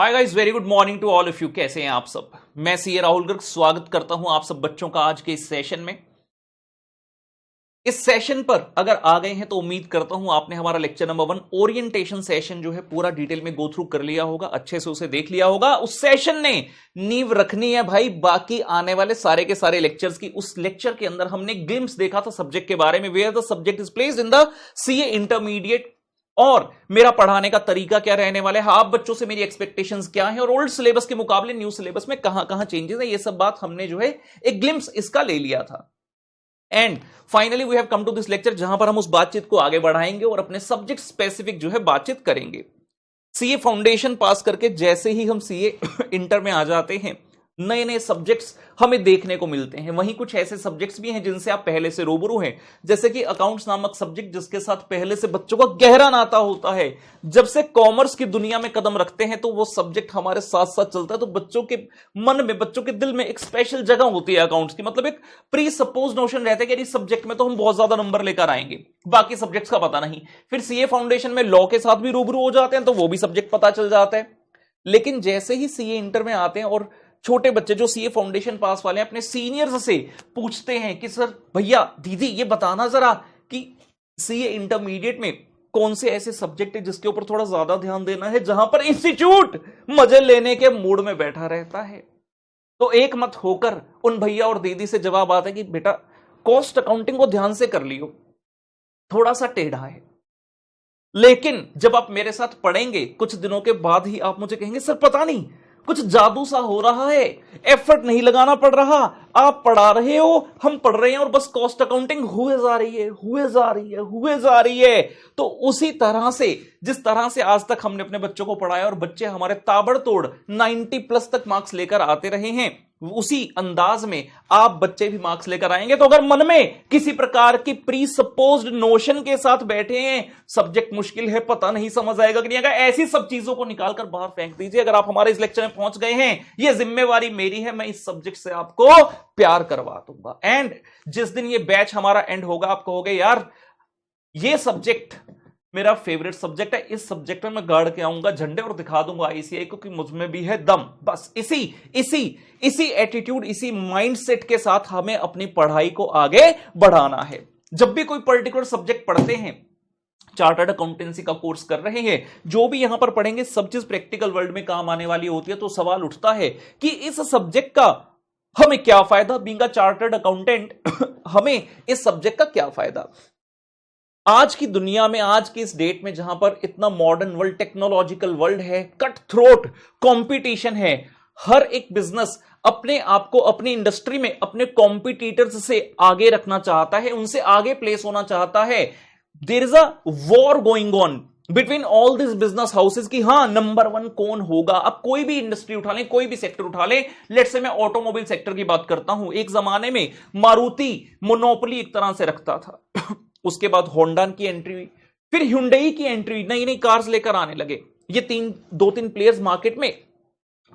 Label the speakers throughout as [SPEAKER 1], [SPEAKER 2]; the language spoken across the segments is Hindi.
[SPEAKER 1] Hi guys, very good morning to all of you. कैसे हैं आप सब? मैं सीए राहुल गर्ग स्वागत करता हूं आप सब बच्चों का आज के इस सेशन में। इस सेशन पर अगर आ गए हैं तो उम्मीद करता हूं आपने हमारा लेक्चर नंबर 1 ओरिएंटेशन सेशन जो है पूरा डिटेल में गो थ्रू कर लिया होगा, अच्छे से उसे देख लिया होगा। उस सेशन ने नींव रखनी है भाई बाकी आने वाले सारे के सारे लेक्चर्स की। उस लेक्चर के अंदर हमने ग्लिम्स देखा था सब्जेक्ट के बारे में, where the subject is placed in the CA intermediate, और मेरा पढ़ाने का तरीका क्या रहने वाला है, आप बच्चों से मेरी एक्सपेक्टेशंस क्या है, और ओल्ड सिलेबस के मुकाबले न्यू सिलेबस में कहां कहां चेंजेस है, ये सब बात हमने जो है एक ग्लिम्स इसका ले लिया था। And finally we have come to this lecture जहां पर हम उस बातचीत को आगे बढ़ाएंगे और अपने सब्जेक्ट स्पेसिफिक जो है बातचीत करेंगे। सीए फाउंडेशन पास करके जैसे ही हम सीए इंटर में आ जाते हैं, नए नए सब्जेक्ट्स हमें देखने को मिलते हैं। वहीं कुछ ऐसे सब्जेक्ट्स भी हैं जिनसे आप पहले से रूबरू हैं, जैसे कि अकाउंट्स नामक सब्जेक्ट जिसके साथ पहले से बच्चों का गहरा नाता होता है। जब से कॉमर्स की दुनिया में कदम रखते हैं तो वो सब्जेक्ट हमारे साथ साथ चलता है, तो बच्चों के मन में, बच्चों के दिल में एक स्पेशल जगह होती है अकाउंट्स की। मतलब एक प्री सपोज नोशन रहता है कि इस सब्जेक्ट में तो हम बहुत ज्यादा नंबर लेकर आएंगे, बाकी सब्जेक्ट्स का पता नहीं। फिर सीए फाउंडेशन में लॉ के साथ भी रूबरू हो जाते हैं तो वो भी सब्जेक्ट पता चल जाता है। लेकिन जैसे ही सीए इंटर में आते हैं और छोटे बच्चे जो सीए फाउंडेशन पास वाले हैं अपने सीनियर्स से पूछते हैं कि सर, भैया, दीदी, ये बताना जरा कि सीए इंटरमीडिएट में कौन से ऐसे सब्जेक्ट है जिसके ऊपर थोड़ा ज्यादा ध्यान देना है, जहां पर इंस्टीट्यूट मजे लेने के मूड में बैठा रहता है। तो एक मत होकर उन भैया और दीदी से जवाब आता है कि बेटा, कॉस्ट अकाउंटिंग को ध्यान से कर लियो, थोड़ा सा टेढ़ा है। लेकिन जब आप मेरे साथ पढ़ेंगे कुछ दिनों के बाद ही आप मुझे कहेंगे, सर पता नहीं कुछ जादू सा हो रहा है, एफर्ट नहीं लगाना पड़ रहा, आप पढ़ा रहे हो, हम पढ़ रहे हैं और बस कॉस्ट अकाउंटिंग हुए जा रही है, हुए जा रही है, हुए जा रही है। तो उसी तरह से जिस तरह से आज तक हमने अपने बच्चों को पढ़ाया और बच्चे हमारे ताबड़तोड़ 90+ तक मार्क्स लेकर आते रहे हैं, उसी अंदाज में आप बच्चे भी मार्क्स लेकर आएंगे। तो अगर मन में किसी प्रकार की प्री सपोज्ड नोशन के साथ बैठे हैं, सब्जेक्ट मुश्किल है, पता नहीं समझ आएगा कि नहीं आएगा, ऐसी सब चीजों को निकालकर बाहर फेंक दीजिए। अगर आप हमारे इस लेक्चर में पहुंच गए हैं, यह जिम्मेवारी मेरी है, मैं इस सब्जेक्ट से आपको प्यार करवा दूंगा। एंड जिस दिन ये बैच हमारा एंड होगा, आप कहोगे यार ये सब्जेक्ट मेरा फेवरेट सब्जेक्ट है, इस सब्जेक्ट में मैं गाड़ के आऊंगा झंडे और दिखा दूंगा आईसीआई को कि मुझ में भी है दम। बस इसी एटीट्यूड, इसी माइंडसेट के साथ हमें अपनी पढ़ाई को आगे बढ़ाना है। जब भी कोई पर्टिकुलर सब्जेक्ट पढ़ते हैं, चार्टर्ड अकाउंटेंसी का कोर्स कर रहे हैं, जो भी यहां पर पढ़ेंगे सब चीज प्रैक्टिकल वर्ल्ड में काम आने वाली होती है। तो सवाल उठता है कि इस सब्जेक्ट का हमें क्या फायदा, बीइंग अ चार्टर्ड अकाउंटेंट हमें इस सब्जेक्ट का क्या फायदा। आज की दुनिया में, आज की इस डेट में, जहां पर इतना मॉडर्न वर्ल्ड, टेक्नोलॉजिकल वर्ल्ड है, कट थ्रोट कंपटीशन है, हर एक बिजनेस अपने आप को अपनी इंडस्ट्री में अपने कॉम्पिटिटर्स से आगे रखना चाहता है, उनसे आगे प्लेस होना चाहता है। There is a war going on between all this business houses की हाँ, नंबर 1 कौन होगा। अब कोई भी इंडस्ट्री उठा लें, कोई भी सेक्टर उठा लें, लेट्स से मैं ऑटोमोबाइल सेक्टर की बात करता हूं। एक जमाने में मारुति मोनोपोली एक तरह से रखता था उसके बाद होंडा की एंट्री हुई, फिर हुंडई की एंट्री, नई नई कार्स लेकर आने लगे। ये दो तीन प्लेयर्स मार्केट में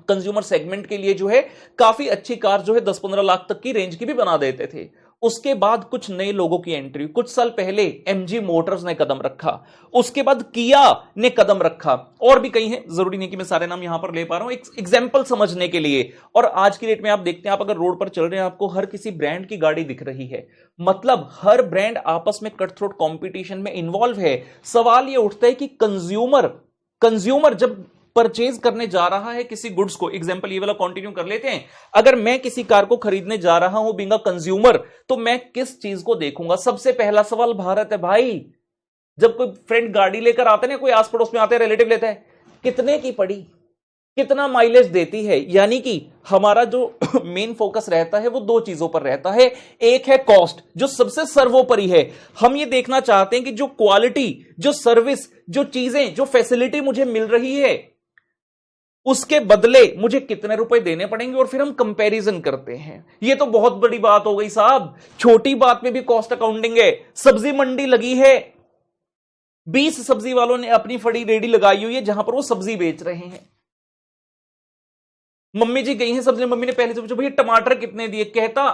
[SPEAKER 1] कंज्यूमर सेगमेंट के लिए जो है काफी अच्छी कार जो है 10-15 लाख तक की रेंज की भी बना देते थे। उसके बाद कुछ नए लोगों की एंट्री, कुछ साल पहले एमजी मोटर्स ने कदम रखा, उसके बाद किया ने कदम रखा, और भी कई हैं, जरूरी नहीं कि मैं सारे नाम यहां पर ले पा रहा हूं, एक एग्जांपल समझने के लिए। और आज की डेट में आप देखते हैं, आप अगर रोड पर चल रहे हैं, आपको हर किसी ब्रांड की गाड़ी दिख रही है। मतलब हर ब्रांड आपस में कट थ्रोट कॉम्पिटिशन में इन्वॉल्व है। सवाल यह उठता है कि कंज्यूमर जब परचेज करने जा रहा है किसी गुड्स को, एग्जांपल ये वाला कंटिन्यू कर लेते हैं, अगर मैं किसी कार को खरीदने जा रहा हूं बीइंग अ कंज्यूमर, तो मैं किस चीज को देखूंगा? सबसे पहला सवाल भारत है भाई। जब कोई फ्रेंड गाड़ी लेकर आते हैं, कोई आस पड़ोस में आते हैं, रिलेटिव लेता है, कितने की पड़ी, कितना माइलेज देती है। यानी कि हमारा जो मेन फोकस रहता है वो 2 चीजों पर रहता है। एक है कॉस्ट, जो सबसे सर्वोपरि है। हम ये देखना चाहते हैं कि जो क्वालिटी, जो सर्विस, जो चीजें, जो फैसिलिटी मुझे मिल रही है, उसके बदले मुझे कितने रुपए देने पड़ेंगे, और फिर हम कंपैरिजन करते हैं। ये तो बहुत बड़ी बात हो गई साहब, छोटी बात में भी कॉस्ट अकाउंटिंग है। सब्जी मंडी लगी है, 20 सब्जी वालों ने अपनी फड़ी रेडी लगाई हुई है जहां पर वो सब्जी बेच रहे हैं। मम्मी जी गई हैं सब्जी, मम्मी ने पहले से पूछा भैया टमाटर कितने दिए, कहता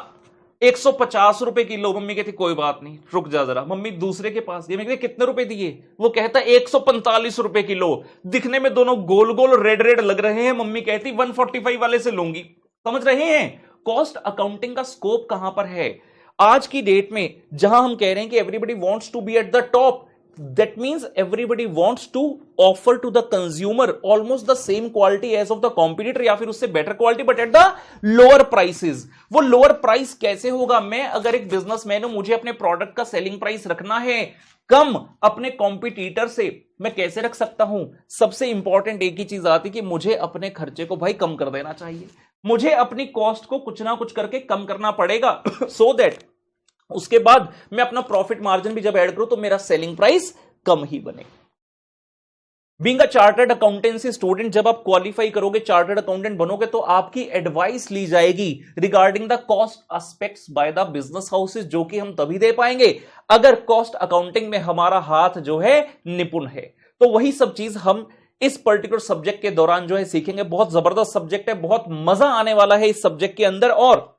[SPEAKER 1] 150 रुपए किलो। मम्मी कहती कोई बात नहीं, रुक जा जरा। मम्मी दूसरे के पास गई, मैं कहती कितने रुपए दिए? वो कहता 145 रुपए किलो। दिखने में दोनों गोल गोल रेड रेड लग रहे हैं। मम्मी कहती 145 वाले से लूंगी। समझ रहे हैं कॉस्ट अकाउंटिंग का स्कोप कहां पर है आज की डेट में, जहां हम कह रहे हैं कि everybody wants to be at the top. That means everybody wants to offer to the consumer almost the same quality as of the competitor, या फिर उससे better quality but at the lower prices. वो लोअर प्राइस कैसे होगा? मैं अगर एक बिजनेसमैन हूं, मुझे अपने प्रोडक्ट का सेलिंग प्राइस रखना है कम अपने कॉम्पिटिटर से, मैं कैसे रख सकता हूं? सबसे इंपॉर्टेंट एक ही चीज आती कि मुझे अपने खर्चे को भाई कम कर देना चाहिए। मुझे अपनी कॉस्ट को कुछ ना कुछ करके कम करना पड़ेगा सो दैट उसके बाद मैं अपना प्रॉफिट मार्जिन भी जब ऐड करूं तो मेरा सेलिंग प्राइस कम ही बने। Being a chartered accountancy student, जब आप क्वालिफाई करोगे, चार्टर्ड अकाउंटेंट बनोगे, तो आपकी एडवाइस ली जाएगी regarding the cost aspects by the business houses, जो कि हम तभी दे पाएंगे अगर कॉस्ट अकाउंटिंग में हमारा हाथ जो है निपुण है। तो वही सब चीज हम इस पर्टिकुलर सब्जेक्ट के दौरान जो है सीखेंगे। बहुत जबरदस्त सब्जेक्ट है, बहुत मजा आने वाला है इस सब्जेक्ट के अंदर। और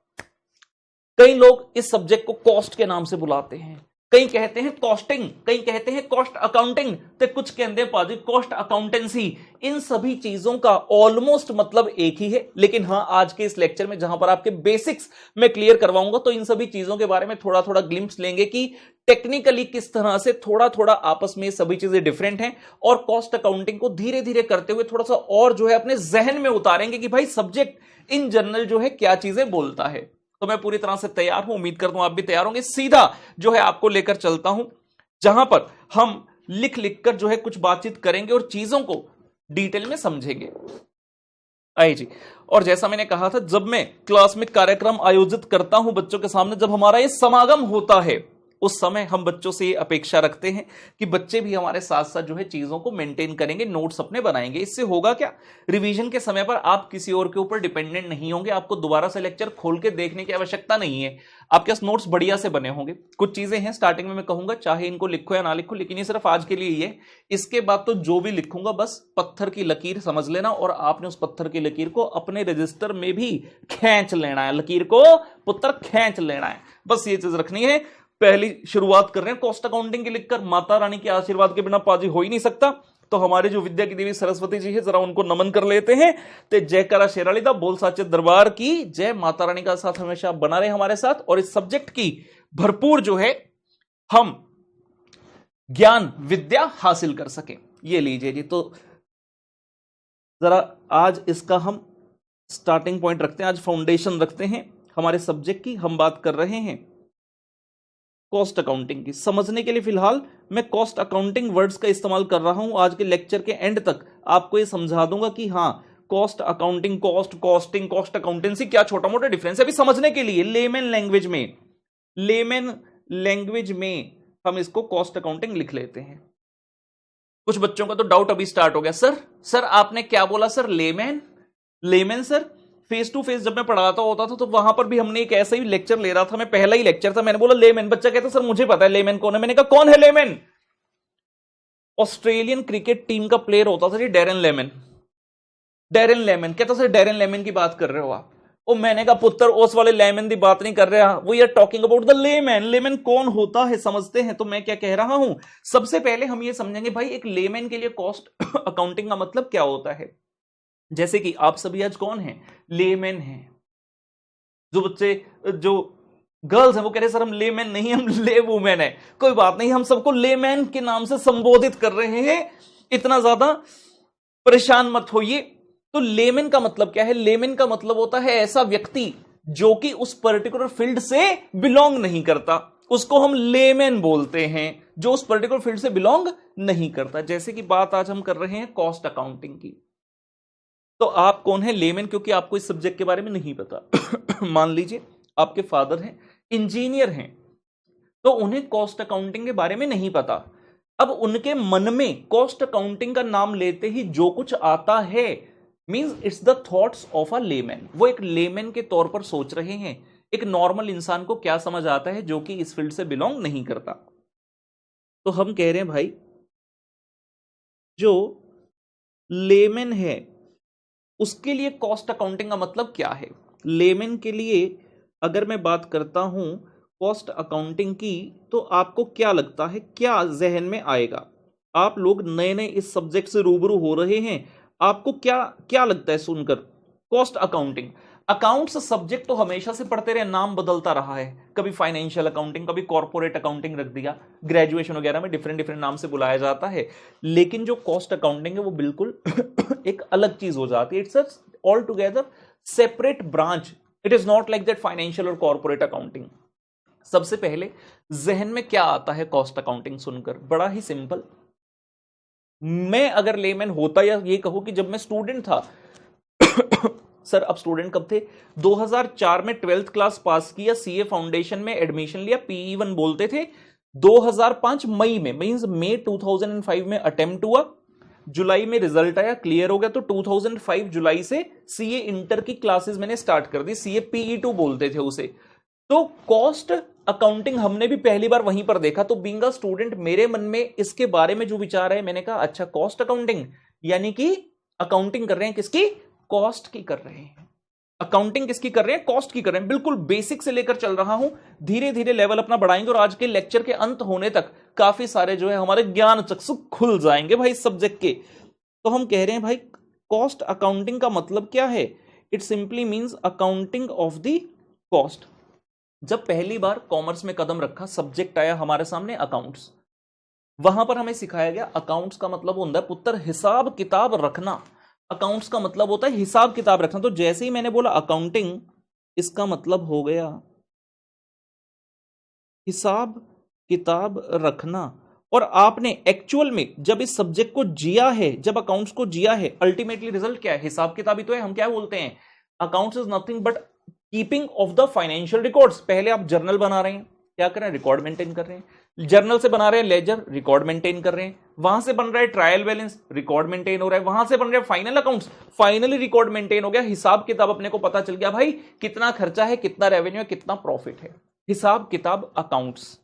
[SPEAKER 1] कई लोग इस सब्जेक्ट को कॉस्ट के नाम से बुलाते हैं, कई कहते हैं कॉस्टिंग, कई कहते हैं कॉस्ट अकाउंटिंग, तो कुछ कहते हैं पाजी कॉस्ट अकाउंटेंसी। इन सभी चीजों का ऑलमोस्ट मतलब एक ही है। लेकिन हां, आज के इस लेक्चर में जहां पर आपके बेसिक्स मैं क्लियर करवाऊंगा, तो इन सभी चीजों के बारे में थोड़ा थोड़ा ग्लिम्प्स लेंगे कि टेक्निकली किस तरह से थोड़ा थोड़ा आपस में सभी चीजें डिफरेंट हैं। और कॉस्ट अकाउंटिंग को धीरे धीरे करते हुए थोड़ा सा और जो है अपने जहन में उतारेंगे कि भाई सब्जेक्ट इन जनरल जो है क्या चीजें बोलता है। तो मैं पूरी तरह से तैयार हूं, उम्मीद करता हूं आप भी तैयार होंगे। सीधा जो है आपको लेकर चलता हूं जहां पर हम लिख लिख कर जो है कुछ बातचीत करेंगे और चीजों को डिटेल में समझेंगे। आइए जी। और जैसा मैंने कहा था, जब मैं क्लास में कार्यक्रम आयोजित करता हूं बच्चों के सामने, जब हमारा ये समागम होता है, उस समय हम बच्चों से ये अपेक्षा रखते हैं कि बच्चे भी हमारे साथ साथ जो है चीजों को मेंटेन करेंगे, नोट्स अपने बनाएंगे। इससे होगा क्या, रिवीजन के समय पर आप किसी और के ऊपर डिपेंडेंट नहीं होंगे। आपको दोबारा से लेक्चर खोल के देखने की आवश्यकता नहीं है। आपके पास नोट्स बढ़िया से बने होंगे। कुछ चीजें हैं स्टार्टिंग में मैं कहूंगा चाहे इनको लिखो या ना लिखो, लेकिन ये सिर्फ आज के लिए ही है। इसके बाद तो जो भी लिखूंगा बस पत्थर की लकीर समझ लेना, और आपने उस पत्थर की लकीर को अपने रजिस्टर में भी खींच लेना है। लकीर को पुत्र खींच लेना है, बस ये चीज रखनी है। पहली शुरुआत कर रहे हैं कॉस्ट अकाउंटिंग की लिखकर। माता रानी के आशीर्वाद के बिना पाजी हो ही नहीं सकता। तो हमारे जो विद्या की देवी सरस्वती जी है, जरा उनको नमन कर लेते हैं। तो जय करा शेराली दा, बोल साचे दरबार की जय। माता रानी का साथ हमेशा बना रहे हमारे साथ, और इस सब्जेक्ट की भरपूर जो है हम ज्ञान विद्या हासिल कर सके। ये लीजिए जी। तो जरा आज इसका हम स्टार्टिंग पॉइंट रखते हैं, आज फाउंडेशन रखते हैं हमारे सब्जेक्ट की। हम बात कर रहे हैं कॉस्ट अकाउंटिंग की। समझने के लिए फिलहाल मैं कॉस्ट अकाउंटिंग वर्ड्स का इस्तेमाल कर रहा हूं। आज के लेक्चर के एंड तक आपको यह समझा दूंगा कि हाँ, cost accounting, cost, costing, cost accountancy क्या छोटा मोटा डिफरेंस है। अभी समझने के लिए लेमन लैंग्वेज में हम इसको कॉस्ट अकाउंटिंग लिख लेते हैं। कुछ बच्चों का तो डाउट अभी स्टार्ट हो गया, सर आपने क्या बोला sir? Lemon sir, face to face जब मैं पढ़ाता होता था तो वहां पर भी हमने एक ऐसा ही लेक्चर ले रहा था। मैं पहला ही लेक्चर था, मैंने बोला लेमन। बच्चा कहता सर मुझे पता है लेमन कौन है। मैंने कहा कौन है लेमन? ऑस्ट्रेलियन क्रिकेट टीम का प्लेयर होता था जी, डैरेन लेमन। कहता सर डैरेन लेमन की बात कर रहे हो आप? ओ मैंने कहा पुत्र उस वाले लेमन की बात नहीं कर रहा, we are talking about the lemon. Lemon कौन होता है समझते हैं? तो मैं क्या कह रहा हूं, सबसे पहले हम ये समझेंगे भाई एक लेमन के लिए कॉस्ट अकाउंटिंग का मतलब क्या होता है। जैसे कि आप सभी आज कौन हैं? लेमैन हैं। जो बच्चे, जो गर्ल्स हैं, वो कह रहे सर हम लेमैन नहीं, हम ले वुमेन है। कोई बात नहीं, हम सबको लेमैन के नाम से संबोधित कर रहे हैं, इतना ज्यादा परेशान मत होइए। तो लेमैन का मतलब क्या है? लेमैन का मतलब होता है ऐसा व्यक्ति जो कि उस पर्टिकुलर फील्ड से बिलोंग नहीं करता, उसको हम लेमैन बोलते हैं, जो उस पर्टिकुलर फील्ड से बिलोंग नहीं करता। जैसे कि बात आज हम कर रहे हैं कॉस्ट अकाउंटिंग की, तो आप कौन है? लेमैन। क्योंकि आपको इस सब्जेक्ट के बारे में नहीं पता। मान लीजिए आपके फादर हैं, इंजीनियर हैं, तो उन्हें कॉस्ट अकाउंटिंग के बारे में नहीं पता। अब उनके मन में कॉस्ट अकाउंटिंग का नाम लेते ही जो कुछ आता है, means it's the thoughts of a layman. वो एक लेमैन के तौर पर सोच रहे हैं। एक नॉर्मल इंसान को क्या समझ आता है जो कि इस फील्ड से बिलोंग नहीं करता। तो हम कह रहे हैं भाई जो लेमैन है उसके लिए कॉस्ट अकाउंटिंग का मतलब क्या है। लेमैन के लिए अगर मैं बात करता हूं कॉस्ट अकाउंटिंग की, तो आपको क्या लगता है, क्या जहन में आएगा? आप लोग नए नए इस सब्जेक्ट से रूबरू हो रहे हैं, आपको क्या क्या लगता है सुनकर? कॉस्ट अकाउंटिंग, अकाउंट्स सब्जेक्ट तो हमेशा से पढ़ते रहे, नाम बदलता रहा है, कभी फाइनेंशियल अकाउंटिंग, कभी कॉर्पोरेट अकाउंटिंग रख दिया, ग्रेजुएशन वगैरह में डिफरेंट डिफरेंट नाम से बुलाया जाता है। लेकिन जो कॉस्ट अकाउंटिंग है वो बिल्कुल एक अलग चीज हो जाती है। It's all together separate branch, it is not like that financial और कॉर्पोरेट अकाउंटिंग। सबसे पहले जहन में क्या आता है कॉस्ट अकाउंटिंग सुनकर? बड़ा ही सिंपल। मैं अगर लेमैन होता या ये कहूं कि जब मैं स्टूडेंट था सर, अब स्टूडेंट कब थे? 2004 में 12th क्लास पास किया, सीए फाउंडेशन में एडमिशन लिया, PE1 बोलते थे। 2005 मई में, मींस मई 2005 में अटेम्प्ट हुआ, जुलाई में रिजल्ट आया, क्लियर हो गया, तो 2005 जुलाई से सीए इंटर की क्लासेस मैंने स्टार्ट कर दी। सीए PE2 बोलते थे उसे। तो कॉस्ट अकाउंटिंग हमने भी पहली बार वहीं पर देखा। तो बीइंग अ स्टूडेंट मेरे मन में इसके बारे में जो विचार है, मैंने कहा अच्छा कॉस्ट अकाउंटिंग यानी कि अकाउंटिंग कर रहे हैं किसकी? कॉस्ट की कर रहे हैं। अकाउंटिंग किसकी कर रहे हैं? कॉस्ट की कर रहे हैं। बिल्कुल बेसिक से लेकर चल रहा हूं, धीरे धीरे लेवल अपना बढ़ाएंगे और आज के लेक्चर के अंत होने तक काफी सारे जो है हमारे ज्ञान चक्षु खुल जाएंगे भाई सब्जेक्ट के। तो हम कह रहे हैं भाई कॉस्ट अकाउंटिंग का मतलब क्या है? It simply means accounting of the cost. जब पहली बार कॉमर्स में कदम रखा, सब्जेक्ट आया हमारे सामने अकाउंट्स, वहां पर हमें सिखाया गया अकाउंट्स का मतलब होता है पुत्र हिसाब किताब रखना। अकाउंट्स का मतलब होता है हिसाब किताब रखना। तो जैसे ही मैंने बोला अकाउंटिंग, इसका मतलब हो गया हिसाब किताब रखना। और आपने एक्चुअल में जब इस सब्जेक्ट को जिया है, जब अकाउंट्स को जिया है, अल्टीमेटली रिजल्ट क्या है? हिसाब किताब ही तो है। हम क्या बोलते हैं? Accounts is nothing but keeping of the financial records. पहले आप जर्नल बना रहे हैं, क्या कर रहे हैं? रिकॉर्ड मेंटेन कर रहे हैं। जर्नल से बना रहे हैं लेजर, रिकॉर्ड मेंटेन कर रहे हैं। वहां से बन रहा है ट्रायल बैलेंस, रिकॉर्ड मेंटेन हो रहा है। वहां से बन रहा है final accounts, finally record maintain हो गया। हिसाब किताब अपने को पता चल गया भाई कितना खर्चा है, कितना रेवेन्यू है, कितना प्रॉफिट है। हिसाब किताब accounts.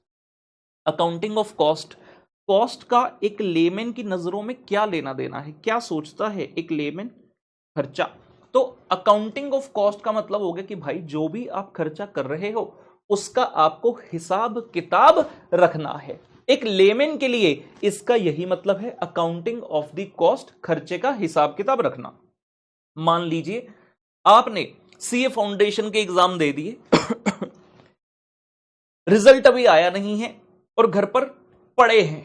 [SPEAKER 1] Accounting of cost, cost का एक लेमैन की नजरों में क्या लेना देना है? क्या सोचता है एक लेमैन? खर्चा। तो अकाउंटिंग ऑफ कॉस्ट का मतलब हो गया कि भाई जो भी आप खर्चा कर रहे हो उसका आपको हिसाब किताब रखना है। एक लेमैन के लिए इसका यही मतलब है, अकाउंटिंग ऑफ द कॉस्ट, खर्चे का हिसाब किताब रखना। मान लीजिए आपने सीए फाउंडेशन के एग्जाम दे दिए रिजल्ट अभी आया नहीं है और घर पर पड़े हैं।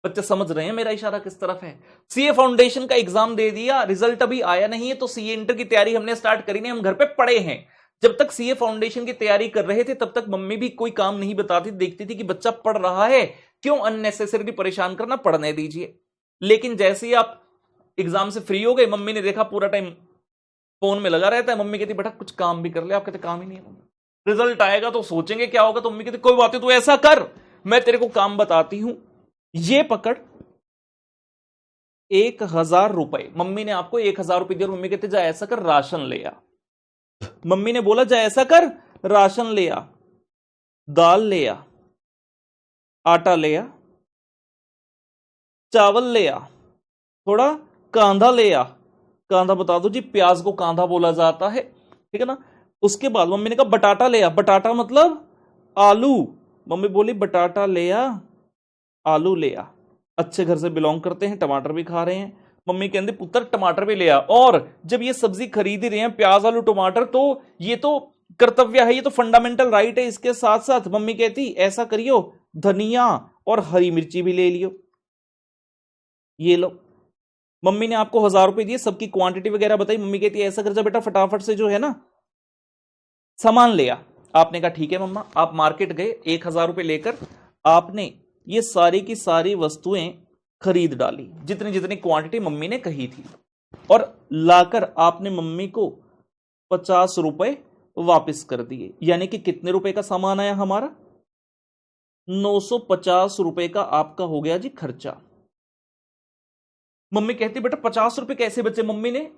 [SPEAKER 1] बच्चे समझ रहे हैं मेरा इशारा किस तरफ है? सीए फाउंडेशन का एग्जाम दे दिया, रिजल्ट अभी आया नहीं है, तो सीए इंटर की तैयारी हमने स्टार्ट करी नहीं, हम घर पे पड़े हैं। जब तक सीए फाउंडेशन की तैयारी कर रहे थे तब तक मम्मी भी कोई काम नहीं बताती, देखती थी कि बच्चा पढ़ रहा है, क्यों अननेसेसरी परेशान करना, पढ़ने दीजिए। लेकिन जैसे ही आप एग्जाम से फ्री हो गए, मम्मी ने देखा पूरा टाइम फोन में लगा रहता है, मम्मी कहती बेटा कुछ काम भी कर ले। आप कहते काम ही नहीं है। रिजल्ट आएगा तो सोचेंगे क्या होगा, तो मम्मी कहती कोई बात नहीं, तू ऐसा कर, मैं तेरे को काम बताती हूं, ये पकड़ 1000 रुपए। मम्मी ने आपको 1000 रुपए दिया, मम्मी कहते जा ऐसा कर राशन ले आ। मम्मी ने बोला जा ऐसा कर राशन ले आ, दाल ले आ, आटा ले आ, चावल ले आ, थोड़ा कांदा ले आ। कांदा बता दो जी, प्याज को कांदा बोला जाता है, ठीक है ना। उसके बाद मम्मी ने कहा बटाटा ले आ। बटाटा मतलब आलू। मम्मी बोली बटाटा ले आ, आलू ले आ। अच्छे घर से बिलोंग करते हैं, टमाटर भी खा रहे हैं। मम्मी कहते पुत्र टमाटर भी ले आ। और जब ये सब्जी खरीद ही रहे हैं, प्याज आलू टमाटर, तो ये तो कर्तव्य है, ये तो फंडामेंटल राइट है। इसके साथ साथ मम्मी कहती ऐसा करियो धनिया और हरी मिर्ची भी ले लियो, ये लो। मम्मी ने आपको 1000 रुपए दिए, सबकी क्वांटिटी वगैरह बताई। मम्मी कहती है ऐसा कर जा बेटा फटाफट से जो है ना सामान ले आ। आपने कहा ठीक है मम्मा। आप मार्केट गए, 1000 रुपए लेकर आपने ये सारी की सारी वस्तुएं खरीद डाली, जितनी जितनी क्वांटिटी मम्मी ने कही थी, और लाकर आपने मम्मी को 50 रुपए वापस कर दिए। यानी कि कितने रुपए का सामान आया हमारा? 950 रुपए का आपका हो गया जी खर्चा। मम्मी कहती बेटा 50 रुपए कैसे बचे? मम्मी ने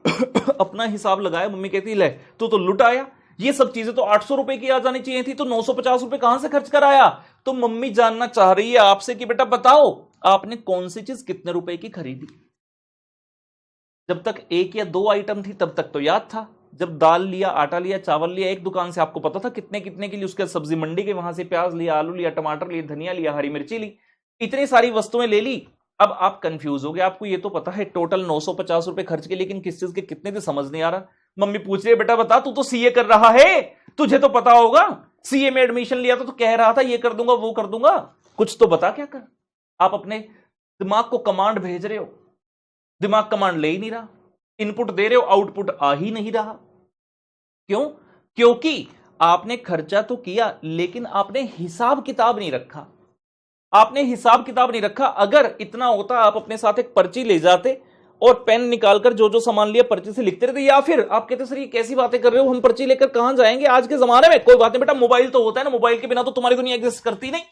[SPEAKER 1] अपना हिसाब लगाया। मम्मी कहती ले तो लुट आया, ये सब चीजें तो 800 रुपए की आ जानी चाहिए थी, तो 950 रुपए कहां से खर्च कर आया? तो मम्मी जानना चाह रही है आपसे कि बेटा बताओ आपने कौन सी चीज कितने रुपए की खरीदी। जब तक एक या दो आइटम थी तब तक तो याद था, जब दाल लिया, आटा लिया, चावल लिया एक दुकान से, आपको पता था कितने कितने के लिए, उसके सब्जी मंडी के वहां से प्याज लिया, आलू लिया, टमाटर लिया, धनिया लिया, हरी मिर्ची ली, इतनी सारी वस्तुएं ले ली। अब आप कंफ्यूज हो गए, आपको ये तो पता है टोटल 950 रुपए खर्च के, लेकिन किस चीज के कितने थे समझ नहीं आ रहा। मम्मी पूछ रही है बेटा बता, तू तो सीए कर रहा है, तुझे तो पता होगा, सीए में एडमिशन लिया तो कह रहा था ये कर दूंगा वो कर दूंगा, कुछ तो बता क्या कर। आप अपने दिमाग को कमांड भेज रहे हो, दिमाग कमांड ले ही नहीं रहा, इनपुट दे रहे हो आउटपुट आ ही नहीं रहा। क्यों? क्योंकि आपने खर्चा तो किया लेकिन आपने हिसाब किताब नहीं रखा, आपने हिसाब किताब नहीं रखा। अगर इतना होता आप अपने साथ एक पर्ची ले जाते और पेन निकालकर जो जो सामान लिया पर्ची से लिखते रहते, या फिर आप कहते सर ये कैसी बातें कर रहे हो, हम पर्ची लेकर कहां जाएंगे आज के जमाने में। कोई बात नहीं बेटा, मोबाइल तो होता है ना, मोबाइल के बिना तो तुम्हारी दुनिया एग्जिस्ट करती नहीं,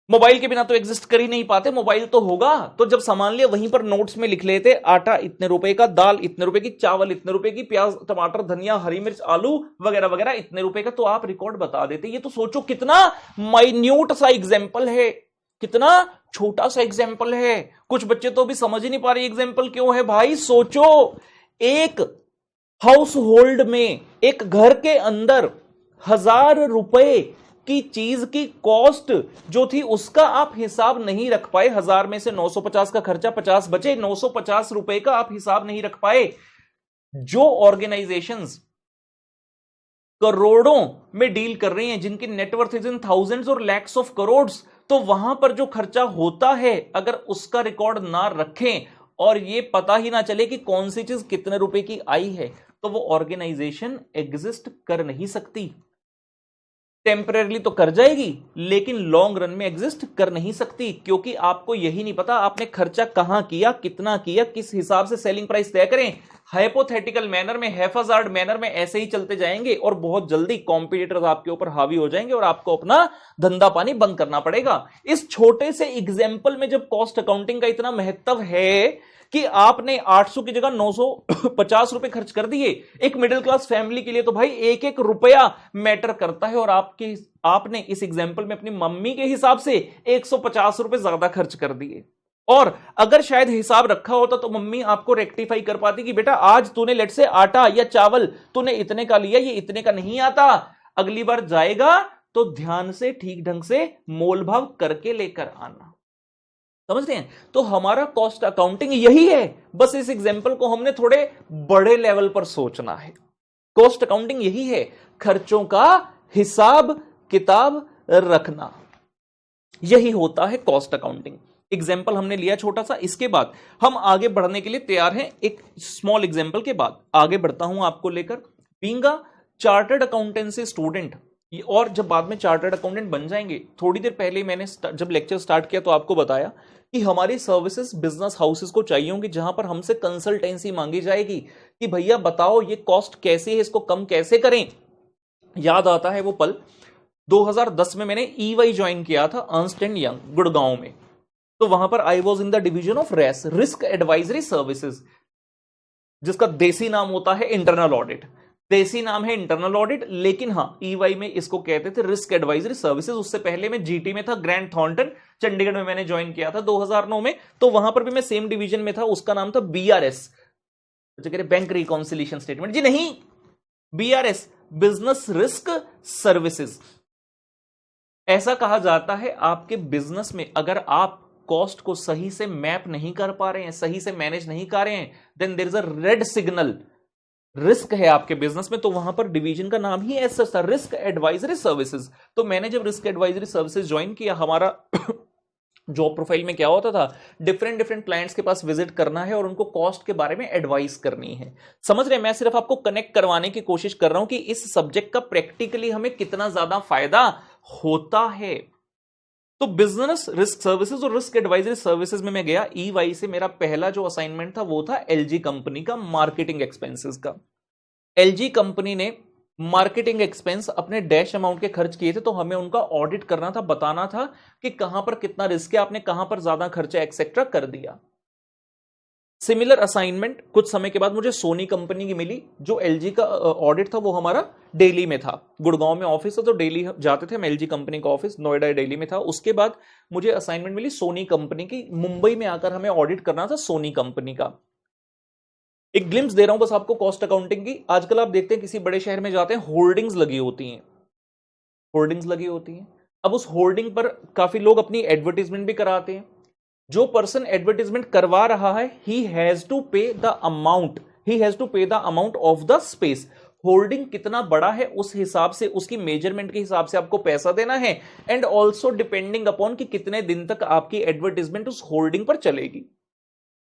[SPEAKER 1] मोबाइल के बिना तो एग्जिस्ट कर ही नहीं पाते, मोबाइल तो होगा। तो जब सामान लिया वहीं पर नोट्स में लिख लेते, आटा इतने रुपए का, दाल इतने रुपए की, चावल इतने रुपए की, प्याज टमाटर धनिया हरी मिर्च आलू वगैरह वगैरह इतने रुपए का, तो आप रिकॉर्ड बता देते। ये तो सोचो कितना माइन्यूट सा एग्जाम्पल है, कितना छोटा सा एग्जाम्पल है। कुछ बच्चे तो भी समझ ही नहीं पा रहे एग्जाम्पल क्यों है। भाई सोचो, एक हाउस होल्ड में, एक घर के अंदर 1000 रुपए की चीज की कॉस्ट जो थी उसका आप हिसाब नहीं रख पाए। 1000 में से 950 का खर्चा 50 बचे, 950 रुपए का आप हिसाब नहीं रख पाए। जो ऑर्गेनाइजेशंस करोड़ों में डील कर रही हैं, जिनकी नेटवर्थ इज इन थाउजेंड्स और लैक्स ऑफ करोड़, तो वहां पर जो खर्चा होता है अगर उसका रिकॉर्ड ना रखें और ये पता ही ना चले कि कौन सी चीज कितने रुपए की आई है, तो वो ऑर्गेनाइजेशन एग्जिस्ट कर नहीं सकती। टेम्परेरली तो कर जाएगी लेकिन लॉन्ग रन में एग्जिस्ट कर नहीं सकती, क्योंकि आपको यही नहीं पता आपने खर्चा कहां किया, कितना किया, किस हिसाब से सेलिंग प्राइस तय करें। हाइपोथेटिकल मैनर में, हैफाजार्ड मैनर में ऐसे ही चलते जाएंगे और बहुत जल्दी कॉम्पिटिटर्स आपके ऊपर हावी हो जाएंगे और आपको अपना धंधा पानी बंद करना पड़ेगा। इस छोटे से एग्जाम्पल में जब कॉस्ट अकाउंटिंग का इतना महत्व है कि आपने 800 की जगह 950 रुपए खर्च कर दिए, एक मिडिल क्लास फैमिली के लिए तो भाई एक एक रुपया मैटर करता है, और आपने इस एग्जाम्पल में अपनी मम्मी के हिसाब से 150 रुपए ज्यादा खर्च कर दिए। और अगर शायद हिसाब रखा होता तो मम्मी आपको रेक्टिफाई कर पाती कि बेटा आज तूने लेट से आटा या चावल तूने इतने का लिया, ये इतने का नहीं आता, अगली बार जाएगा तो ध्यान से ठीक ढंग से मोल भाव करके लेकर आना। समझते हैं? तो हमारा कॉस्ट अकाउंटिंग यही है, बस इस एग्जाम्पल को हमने थोड़े बड़े लेवल पर सोचना है। कॉस्ट अकाउंटिंग यही है, खर्चों का हिसाब किताब रखना, यही होता है कॉस्ट अकाउंटिंग। एग्जाम्पल हमने लिया छोटा सा, इसके बाद हम आगे बढ़ने के लिए तैयार हैं। एक स्मॉल एग्जाम्पल के बाद आगे बढ़ता हूं आपको लेकर। Being a chartered accountancy student, और जब बाद में चार्टर्ड अकाउंटेंट बन जाएंगे, थोड़ी देर पहले मैंने जब लेक्चर स्टार्ट किया तो आपको बताया कि हमारी सर्विसेज बिजनेस हाउसेस को चाहिए होंगी, जहां पर हमसे कंसल्टेंसी मांगी जाएगी कि भैया बताओ ये कॉस्ट कैसी है, इसको कम कैसे करें। याद आता है वो पल, 2010 में मैंने ईवाई ज्वाइन किया था, अर्नस्ट एंड यंग, गुड़गांव में। तो वहां पर I was in the division of RAS, risk advisory services, जिसका देसी नाम होता है इंटरनल ऑडिट। देसी नाम है इंटरनल ऑडिट, लेकिन हाँ ईवाई में इसको कहते थे रिस्क एडवाइजरी सर्विसेज। उससे पहले मैं जीटी में था, ग्रैंड थॉर्नटन चंडीगढ़ में मैंने ज्वाइन किया था 2009 में। तो वहां पर भी मैं सेम डिवीजन में था, उसका नाम था बीआरएस, बैंक रिकॉन्सिलिएशन स्टेटमेंट। जी नहीं, बीआरएस, बिजनेस रिस्क सर्विसेज। ऐसा कहा जाता है आपके बिजनेस में अगर आप कॉस्ट को सही से मैप नहीं कर पा रहे हैं, सही से मैनेज नहीं कर रहे हैं, then there is a red signal, risk है आपके बिजनेस में। तो वहां पर डिवीजन का नाम ही ऐसा था, रिस्क एडवाइजरी सर्विसेज। तो मैंने जब रिस्क एडवाइजरी सर्विसेज ज्वाइन किया, हमारा जॉब प्रोफाइल में क्या होता था, डिफरेंट डिफरेंट क्लाइंट्स के पास विजिट करना है और उनको कॉस्ट के बारे में एडवाइस करनी है। समझ रहे हैं? मैं सिर्फ आपको कनेक्ट करवाने की कोशिश कर रहा हूं कि इस सब्जेक्ट का प्रैक्टिकली हमें कितना ज्यादा फायदा होता है। तो बिजनेस रिस्क सर्विसेज और रिस्क एडवाइजरी सर्विसेज में मैं गया। ईवाई से मेरा पहला जो असाइनमेंट था वो था एलजी कंपनी का मार्केटिंग एक्सपेंसेस का। एलजी कंपनी ने मार्केटिंग एक्सपेंस अपने डैश अमाउंट के खर्च किए थे, तो हमें उनका ऑडिट करना था, बताना था कि कहां पर कितना रिस्क है, आपने कहां पर ज्यादा खर्चा एक्सेट्रा कर दिया। सिमिलर असाइनमेंट कुछ समय के बाद मुझे सोनी कंपनी की मिली। जो एलजी का ऑडिट था वो हमारा दिल्ली में था, गुड़गांव में ऑफिस है, तो दिल्ली जाते थे हम। एलजी कंपनी का ऑफिस नोएडा दिल्ली में था। उसके बाद मुझे असाइनमेंट मिली सोनी कंपनी की, मुंबई में आकर हमें ऑडिट करना था सोनी कंपनी का। एक ग्लिम्स दे रहा हूं बस आपको कॉस्ट अकाउंटिंग की। आजकल आप देखते हैं किसी बड़े शहर में जाते हैं, होर्डिंग्स लगी होती हैं, होर्डिंग्स लगी होती हैं। अब उस होर्डिंग पर काफी लोग अपनी एडवर्टीजमेंट भी कराते हैं। जो पर्सन एडवर्टीजमेंट करवा रहा है, he has to pay the amount, he has to pay the amount of the space. Hoarding कितना बड़ा है उस हिसाब से, उसकी मेजरमेंट के हिसाब से आपको पैसा देना है, एंड ऑल्सो डिपेंडिंग अपॉन कि कितने दिन तक आपकी एडवर्टीजमेंट उस होर्डिंग पर चलेगी।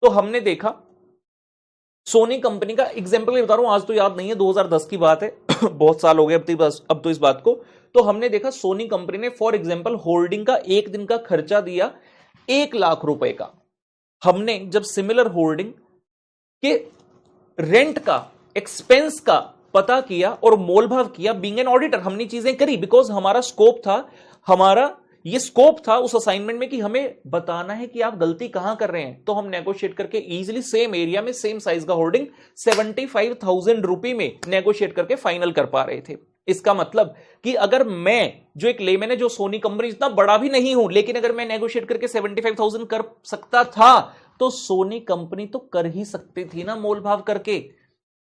[SPEAKER 1] तो हमने देखा सोनी कंपनी का एग्जाम्पल बता रहा हूं, आज तो याद नहीं है, 2010 की बात है बहुत साल हो गए अब तो इस बात को। तो हमने देखा सोनी कंपनी ने फॉर एग्जाम्पल होर्डिंग का एक दिन का खर्चा दिया 1 लाख रुपए का। हमने जब सिमिलर होर्डिंग के रेंट का, एक्सपेंस का पता किया और मोलभाव किया, बीइंग एन ऑडिटर हमने चीजें करी, बिकॉज हमारा स्कोप था, हमारा ये स्कोप था उस असाइनमेंट में कि हमें बताना है कि आप गलती कहां कर रहे हैं। तो हम नेगोशिएट करके इजीली सेम एरिया में सेम साइज का होर्डिंग 75,000 रुपए में नेगोशिएट करके फाइनल कर पा रहे थे। इसका मतलब कि अगर मैं जो एक लेमैन है, जो सोनी कंपनी इतना बड़ा भी नहीं हूं, लेकिन अगर मैं नेगोशिएट करके 75,000 कर सकता था, तो सोनी कंपनी तो कर ही सकती थी ना मोल भाव करके।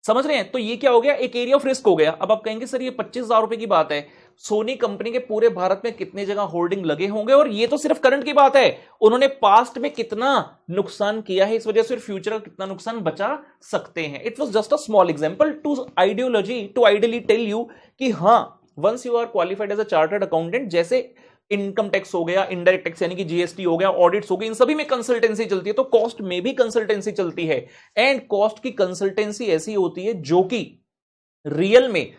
[SPEAKER 1] समझ रहे हैं? तो ये क्या हो गया, एक एरिया ऑफ रिस्क हो गया। अब आप कहेंगे सर ये 25,000 रुपए की बात है, सोनी कंपनी के पूरे भारत में कितने जगह होर्डिंग लगे होंगे, और ये तो सिर्फ करंट की बात है, उन्होंने पास्ट में कितना नुकसान किया है, इस वजह से फ्यूचर का कितना नुकसान बचा सकते हैं। It was just a small example to ideology, to ideally tell you कि हाँ, once you are qualified as a chartered accountant, जैसे इनकम टैक्स हो गया, इनडायरेक्ट टैक्स यानी कि जीएसटी हो गया, ऑडिट्स हो गई, इन सभी में कंसल्टेंसी चलती है, तो कॉस्ट में भी कंसल्टेंसी चलती है। एंड कॉस्ट की कंसल्टेंसी ऐसी होती है जो कि रियल में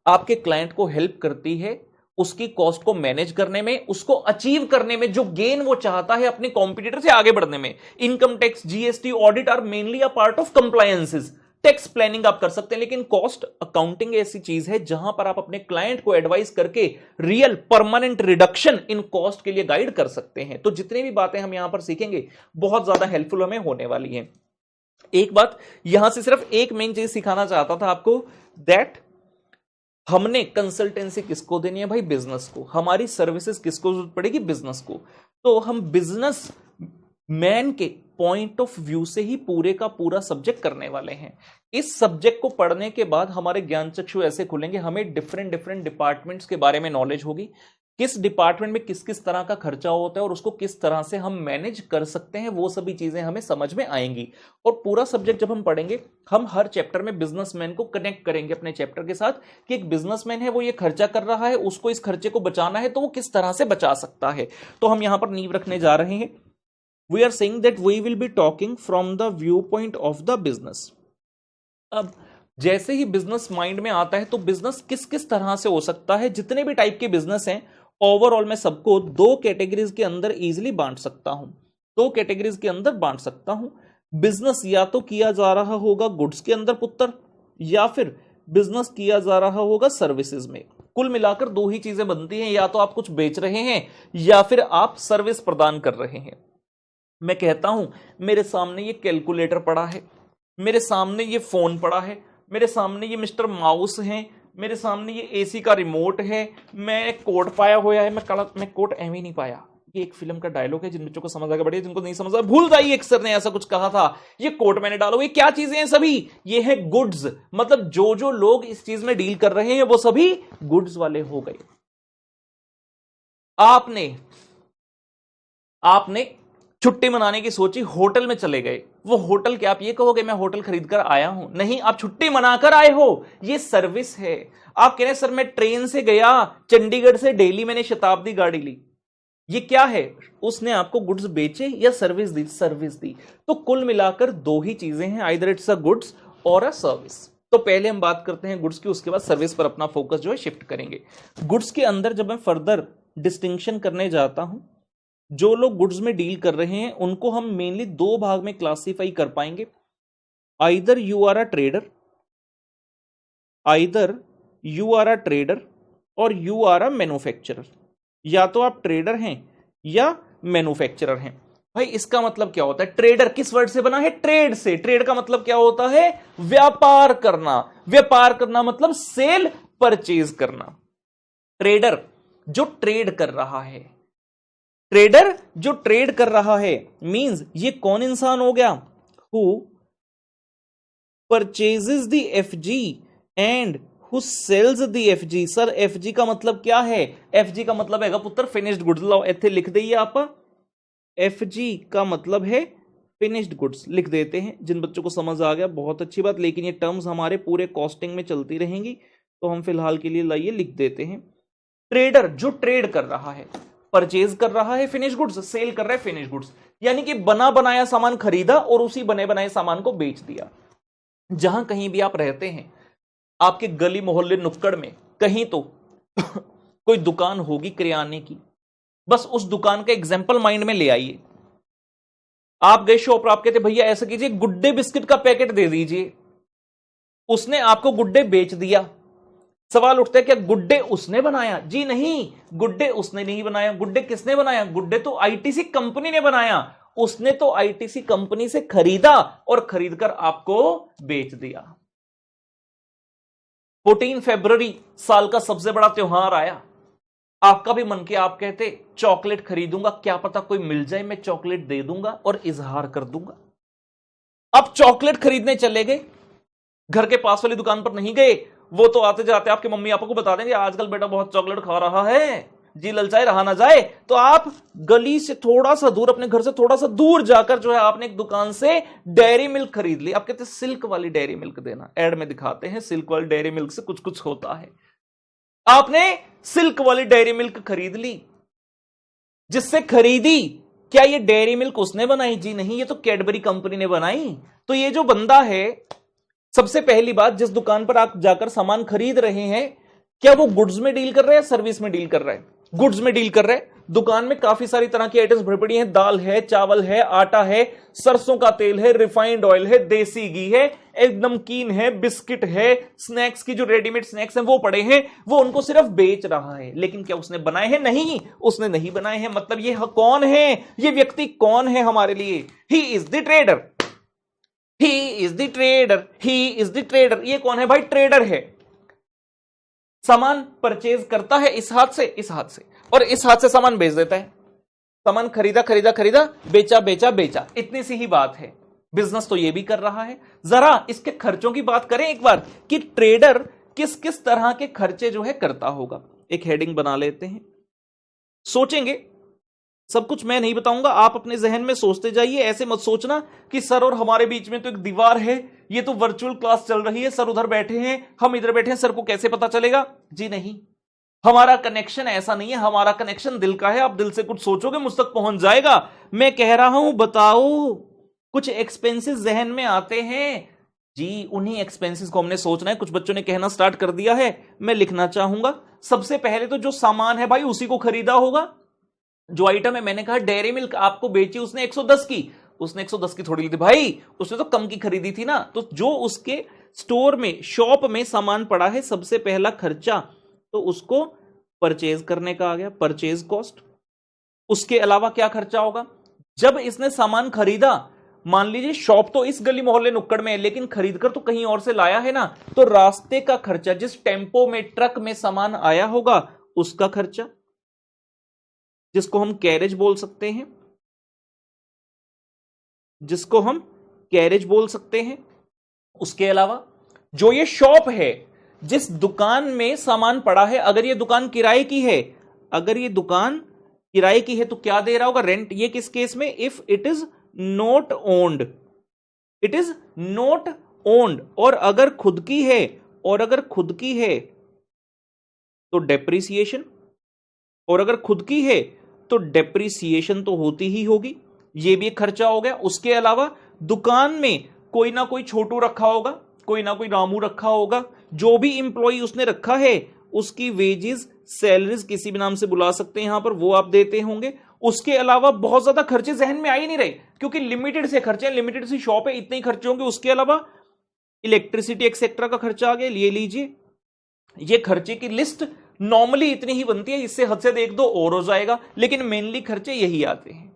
[SPEAKER 1] आपके क्लाइंट को हेल्प करती है उसकी कॉस्ट को मैनेज करने में, उसको अचीव करने में, जो गेन वो चाहता है अपने कॉम्पिटिटर से आगे बढ़ने में। Income tax, GST, audit are mainly a part of compliances. Tax planning आप कर सकते हैं, लेकिन कॉस्ट अकाउंटिंग ऐसी चीज है जहां पर आप अपने क्लाइंट को एडवाइस करके real permanent reduction in cost के लिए गाइड कर सकते हैं। तो जितनी भी बातें हम यहां पर सीखेंगे बहुत ज्यादा हेल्पफुल हमें होने वाली हैं। एक बात यहां से सिर्फ एक मेन चीज सिखाना चाहता था आपको, दैट हमने कंसल्टेंसी किसको देनी है भाई, बिजनेस को। हमारी सर्विसेज किसको जरूरत पड़ेगी, बिजनेस को। तो हम बिजनेस मैन के पॉइंट ऑफ व्यू से ही पूरे का पूरा सब्जेक्ट करने वाले हैं। इस सब्जेक्ट को पढ़ने के बाद हमारे ज्ञान चक्षु ऐसे खुलेंगे, हमें डिफरेंट डिफरेंट डिपार्टमेंट्स के बारे में नॉलेज होगी, किस डिपार्टमेंट में किस किस तरह का खर्चा होता है और उसको किस तरह से हम मैनेज कर सकते हैं, वो सभी चीजें हमें समझ में आएंगी। और पूरा सब्जेक्ट जब हम पढ़ेंगे, हम हर चैप्टर में बिजनेसमैन को कनेक्ट करेंगे अपने चैप्टर के साथ, कि एक बिजनेसमैन है, वो ये खर्चा कर रहा है, उसको इस खर्चे को बचाना है, तो वो किस तरह से बचा सकता है। तो हम यहां पर नींव रखने जा रहे हैं। We are saying that we will be talking from the viewpoint of the business. अब जैसे ही बिजनेस माइंड में आता है तो बिजनेस किस किस तरह से हो सकता है, जितने भी टाइप के बिजनेस हैं ओवरऑल मैं सबको 2 कैटेगरीज के अंदर इजीली बांट सकता हूं, 2 कैटेगरीज के अंदर बांट सकता हूं। बिजनेस या तो किया जा रहा होगा गुड्स के अंदर पुत्र, या फिर बिजनेस किया जा रहा होगा सर्विसेज में। कुल मिलाकर 2 ही चीजें बनती हैं, या तो आप कुछ बेच रहे हैं या फिर आप सर्विस प्रदान कर रहे हैं। मैं कहता हूं मेरे सामने ये कैलकुलेटर पड़ा है, मेरे सामने ये फोन पड़ा है, मेरे सामने ये मिस्टर माउस है, मेरे सामने ये एसी का रिमोट है, मैं कोट पाया हुआ है, मैं कोट एम ही नहीं पाया। ये एक फिल्म का डायलॉग है, जिन बच्चों को समझ आ गया बढ़िया, जिनको नहीं समझ आ भूल जाइए, एक सर ने ऐसा कुछ कहा था, ये कोट मैंने डालो। ये क्या चीजें हैं सभी, ये है गुड्स। मतलब जो जो लोग इस चीज में डील कर रहे हैं वो सभी गुड्स वाले हो गए। आपने छुट्टी मनाने की सोची, होटल में चले गए। वो होटल क्या आप ये कहोगे मैं होटल खरीद कर आया हूं? नहीं, आप छुट्टी मनाकर आए हो, ये सर्विस है। आप कह रहे हैं सर मैं ट्रेन से गया, चंडीगढ़ से दिल्ली, मैंने शताब्दी गाड़ी ली, ये क्या है? उसने आपको गुड्स बेचे या सर्विस दी? सर्विस दी। तो कुल मिलाकर 2 ही चीजें हैं, आइदर इट्स अ गुड्स और अ सर्विस। तो पहले हम बात करते हैं गुड्स की, उसके बाद सर्विस पर अपना फोकस जो है शिफ्ट करेंगे। गुड्स के अंदर जब मैं फर्दर डिस्टिंक्शन करने जाता हूं, जो लोग गुड्स में डील कर रहे हैं उनको हम मेनली 2 भाग में क्लासिफाई कर पाएंगे। Either you are a trader और यू आर अ मैन्युफैक्चरर। या तो आप ट्रेडर हैं या मैन्युफैक्चरर हैं। भाई इसका मतलब क्या होता है? ट्रेडर किस वर्ड से बना है? ट्रेड से। ट्रेड का मतलब क्या होता है? व्यापार करना। व्यापार करना मतलब सेल परचेज करना। ट्रेडर जो ट्रेड कर रहा है, ट्रेडर जो ट्रेड कर रहा है मींस ये कौन इंसान हो गया? Who purchases the FG and who sells the FG. Sir FG का मतलब क्या है? एफजी का मतलब है पुत्र फिनिश्ड गुड्स। लो इथे लिख दइए आप, एफजी का मतलब है फिनिश्ड गुड्स, लिख देते हैं। जिन बच्चों को समझ आ गया बहुत अच्छी बात, लेकिन ये टर्म्स हमारे पूरे कॉस्टिंग में चलती रहेंगी, तो हम फिलहाल के लिए लाइए लिख देते हैं। ट्रेडर जो ट्रेड कर रहा है, परचेज कर रहा है फिनिश गुड्स, सेल कर रहा है फिनिश गुड्स, यानी कि बना बनाया सामान खरीदा और उसी बने बनाए सामान को बेच दिया। जहां कहीं भी आप रहते हैं, आपके गली मोहल्ले नुक्कड़ में कहीं तो कोई दुकान होगी किराने की, बस उस दुकान का एग्जाम्पल माइंड में ले आइए। आप गए शॉप पर, आप कहते भैया ऐसा कीजिए गुड्डे बिस्किट का पैकेट दे दीजिए, उसने आपको गुड्डे बेच दिया। सवाल उठता है क्या गुड्डे उसने बनाया? जी नहीं, गुड्डे उसने नहीं बनाया। गुड्डे किसने बनाया? गुड्डे तो आईटीसी कंपनी ने बनाया। उसने तो आईटीसी कंपनी से खरीदा और खरीदकर आपको बेच दिया। 14 फरवरी साल का सबसे बड़ा त्योहार आया, आपका भी मन किया, आप कहते चॉकलेट खरीदूंगा, क्या पता कोई मिल जाए, मैं चॉकलेट दे दूंगा और इजहार कर दूंगा। अब चॉकलेट खरीदने चले गए, घर के पास वाली दुकान पर नहीं गए, वो तो आते जाते आपके मम्मी पापा को बता देंगे आजकल बेटा बहुत चॉकलेट खा रहा है, जी ललचाए रहा ना जाए। तो आप गली से थोड़ा सा दूर, अपने घर से थोड़ा सा दूर जाकर जो है आपने एक दुकान से डेयरी मिल्क खरीद ली। आप कहते सिल्क वाली डेयरी मिल्क देना, एड में दिखाते हैं सिल्क वाली डेयरी मिल्क से कुछ कुछ होता है। आपने सिल्क वाली डेयरी मिल्क खरीद ली। जिससे खरीदी, क्या ये डेयरी मिल्क उसने बनाई? जी नहीं, ये तो कैडबरी कंपनी ने बनाई। तो ये जो बंदा है, सबसे पहली बात, जिस दुकान पर आप जाकर सामान खरीद रहे हैं, क्या वो गुड्स में डील कर रहा है या सर्विस में डील कर रहा है? गुड्स में डील कर रहा है। दुकान में काफी सारी तरह की आइटम्स भरी पड़ी हैं, दाल है, चावल है, आटा है, सरसों का तेल है, रिफाइंड ऑयल है, देसी घी है, एक नमकीन है, बिस्किट है, स्नैक्स की जो रेडीमेड स्नैक्स हैं वो पड़े हैं। वो उनको सिर्फ बेच रहा है, लेकिन क्या उसने बनाए हैं? नहीं, उसने नहीं बनाए हैं। मतलब ये कौन है? ये व्यक्ति कौन है हमारे लिए? He is the trader, he is the trader, he is the trader. ये कौन है भाई? ट्रेडर है। सामान परचेज करता है इस हाथ से, इस हाथ से, और इस हाथ से सामान बेच देता है। सामान खरीदा खरीदा खरीदा, बेचा बेचा बेचा, इतनी सी ही बात है। बिजनेस तो ये भी कर रहा है। जरा इसके खर्चों की बात करें एक बार कि ट्रेडर किस किस तरह के खर्चे जो है करता होगा। एक हेडिंग बना लेते हैं, सोचेंगे। सब कुछ मैं नहीं बताऊंगा, आप अपने जहन में सोचते जाइए। ऐसे मत सोचना कि सर और हमारे बीच में तो एक दीवार है, ये तो वर्चुअल क्लास चल रही है, सर उधर बैठे हैं, हम इधर बैठे हैं, सर को कैसे पता चलेगा? जी नहीं, हमारा कनेक्शन ऐसा नहीं है, हमारा कनेक्शन दिल का है। आप दिल से कुछ सोचोगे मुझ तक पहुंच जाएगा। मैं कह रहा हूं, बताओ कुछ एक्सपेंसेस जहन में आते हैं जी, उन्हीं एक्सपेंसेस को हमने सोचना है। कुछ बच्चों ने कहना स्टार्ट कर दिया है, मैं लिखना चाहूंगा। सबसे पहले तो जो सामान है भाई उसी को खरीदा होगा। जो आइटम है, मैंने कहा डेयरी मिल्क आपको बेची उसने 110 की, उसने 110 की थोड़ी ली थी भाई, उसने तो कम की खरीदी थी ना। तो जो उसके स्टोर में, शॉप में सामान पड़ा है, सबसे पहला खर्चा तो उसको परचेज करने का आ गया, परचेज कॉस्ट। उसके अलावा क्या खर्चा होगा? जब इसने सामान खरीदा, मान लीजिए शॉप तो इस गली मोहल्ले नुक्कड़ में है, लेकिन खरीदकर तो कहीं और से लाया है ना, तो रास्ते का खर्चा, जिस टेम्पो में, ट्रक में सामान आया होगा उसका खर्चा, जिसको हम कैरेज बोल सकते हैं, जिसको हम कैरेज बोल सकते हैं। उसके अलावा जो ये शॉप है, जिस दुकान में सामान पड़ा है, अगर ये दुकान किराए की है, अगर ये दुकान किराए की है तो क्या दे रहा होगा? रेंट। ये किस केस में? If it is not owned, it is not owned. और अगर खुद की है, और अगर खुद की है तो डेप्रिसिएशन, और अगर खुद की है तो डेप्रिसिएशन तो होती ही होगी, ये भी एक खर्चा हो गया। उसके अलावा दुकान में कोई ना कोई छोटू रखा होगा, कोई ना कोई रामू रखा होगा, जो भी इंप्लॉई उसने रखा है उसकी वेजेस, सैलरीज, किसी भी नाम से बुला सकते हैं यहां पर, वो आप देते होंगे। उसके अलावा बहुत ज्यादा खर्चे जहन में आ ही नहीं रहे, क्योंकि लिमिटेड से खर्चे, लिमिटेड सी शॉप है, इतने ही खर्चे होंगे। उसके अलावा इलेक्ट्रिसिटी एक्सेट्रा का खर्चा आ गया, लिए लीजिए। ये खर्चे की लिस्ट नॉर्मली इतनी ही बनती है, इससे हद से एक दो और हो जाएगा, लेकिन मेनली खर्चे यही आते हैं।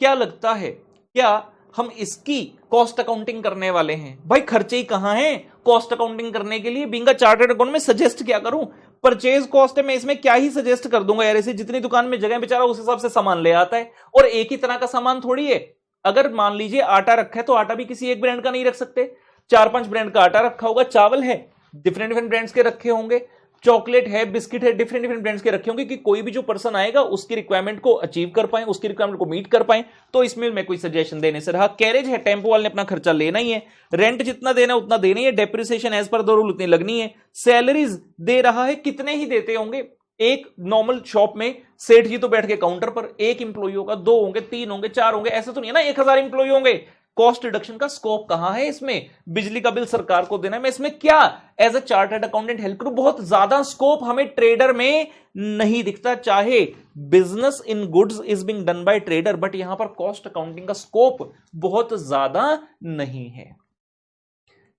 [SPEAKER 1] क्या लगता है, क्या हम इसकी कॉस्ट अकाउंटिंग करने वाले हैं? भाई खर्चे ही कहां हैं कॉस्ट अकाउंटिंग करने के लिए? बीइंग अ चार्टर्ड अकाउंट में सजेस्ट क्या करूं? परचेज कॉस्ट है, मैं इसमें क्या ही सजेस्ट कर दूंगा यार। ऐसे जितनी दुकान में जगह बेचारा उस हिसाब से सामान ले आता है, और एक ही तरह का सामान थोड़ी है। अगर मान लीजिए आटा रखा है तो आटा भी किसी एक ब्रांड का नहीं रख सकते। 4-5 ब्रांड का आटा रखा होगा, चावल है डिफरेंट डिफरेंट ब्रांड्स के रखे होंगे, चॉकलेट है, बिस्किट है, डिफरेंट डिफरेंट ब्रांड्स के रखे होंगे कि कोई भी जो पर्सन आएगा उसकी रिक्वायरमेंट को अचीव कर पाए, उसकी रिक्वायरमेंट को मीट कर पाए। तो इसमें मैं कोई सजेशन देने से रहा। कैरेज है, टेम्पो वाले ने अपना खर्चा लेना ही है, रेंट जितना देना उतना देना ही है, depreciation as per the rule उतनी लगनी है, सैलरीज दे रहा है, कितने ही देते होंगे। एक नॉर्मल शॉप में सेठ जी तो बैठ के काउंटर पर, एक इंप्लॉई होगा, 2 होंगे, 3 होंगे, 4 होंगे, ऐसा तो नहीं है ना 1000 इंप्लॉई होंगे। कॉस्ट रिडक्शन का स्कोप कहां है इसमें? बिजली का बिल सरकार को देना है, मैं इसमें क्या as a chartered accountant help करूं? बहुत ज्यादा स्कोप हमें ट्रेडर में नहीं दिखता। चाहे business in goods is being done by trader, but यहां पर कॉस्ट अकाउंटिंग का स्कोप बहुत ज्यादा नहीं है।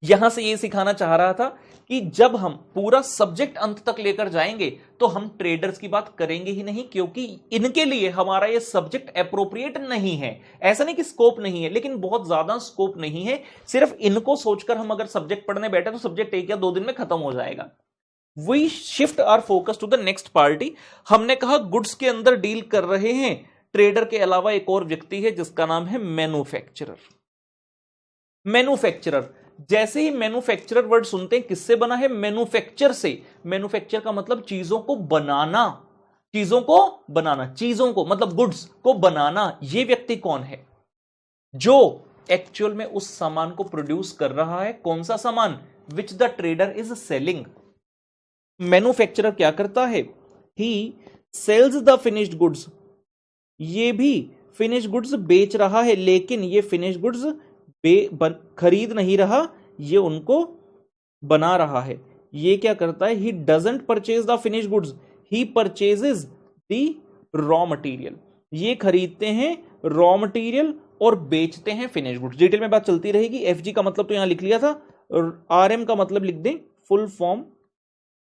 [SPEAKER 1] यहां से यह सिखाना चाह रहा था कि जब हम पूरा सब्जेक्ट अंत तक लेकर जाएंगे तो हम ट्रेडर्स की बात करेंगे ही नहीं, क्योंकि इनके लिए हमारा यह सब्जेक्ट एप्रोप्रिएट नहीं है। ऐसा नहीं कि स्कोप नहीं है, लेकिन बहुत ज्यादा स्कोप नहीं है। सिर्फ इनको सोचकर हम अगर सब्जेक्ट पढ़ने बैठे तो सब्जेक्ट 1 या 2 दिन में खत्म हो जाएगा। We shift our focus to the next party. हमने कहा गुड्स के अंदर डील कर रहे हैं। ट्रेडर के अलावा एक और व्यक्ति है जिसका नाम है मैन्युफैक्चरर। मैन्युफैक्चरर, जैसे ही मैन्युफैक्चरर वर्ड सुनते हैं, किससे बना है? मैन्युफैक्चर से। मैन्युफैक्चर का मतलब चीजों को बनाना, चीजों को बनाना, चीजों को मतलब गुड्स को बनाना। यह व्यक्ति कौन है? जो एक्चुअल में उस सामान को प्रोड्यूस कर रहा है। कौन सा सामान? Which the trader is selling. Manufacturer क्या करता है? ही सेल्स द फिनिश्ड गुड्स। ये भी फिनिश्ड गुड्स बेच रहा है, लेकिन ये फिनिश्ड गुड्स खरीद नहीं रहा, ये उनको बना रहा है। ये क्या करता है? He doesn't purchase the finished goods, he purchases the raw material. ये खरीदते हैं रॉ मटेरियल और बेचते हैं फिनिश्ड गुड्स। डिटेल में बात चलती रहेगी। एफजी का मतलब तो यहां लिख लिया था, आरएम का मतलब लिख दें, फुल फॉर्म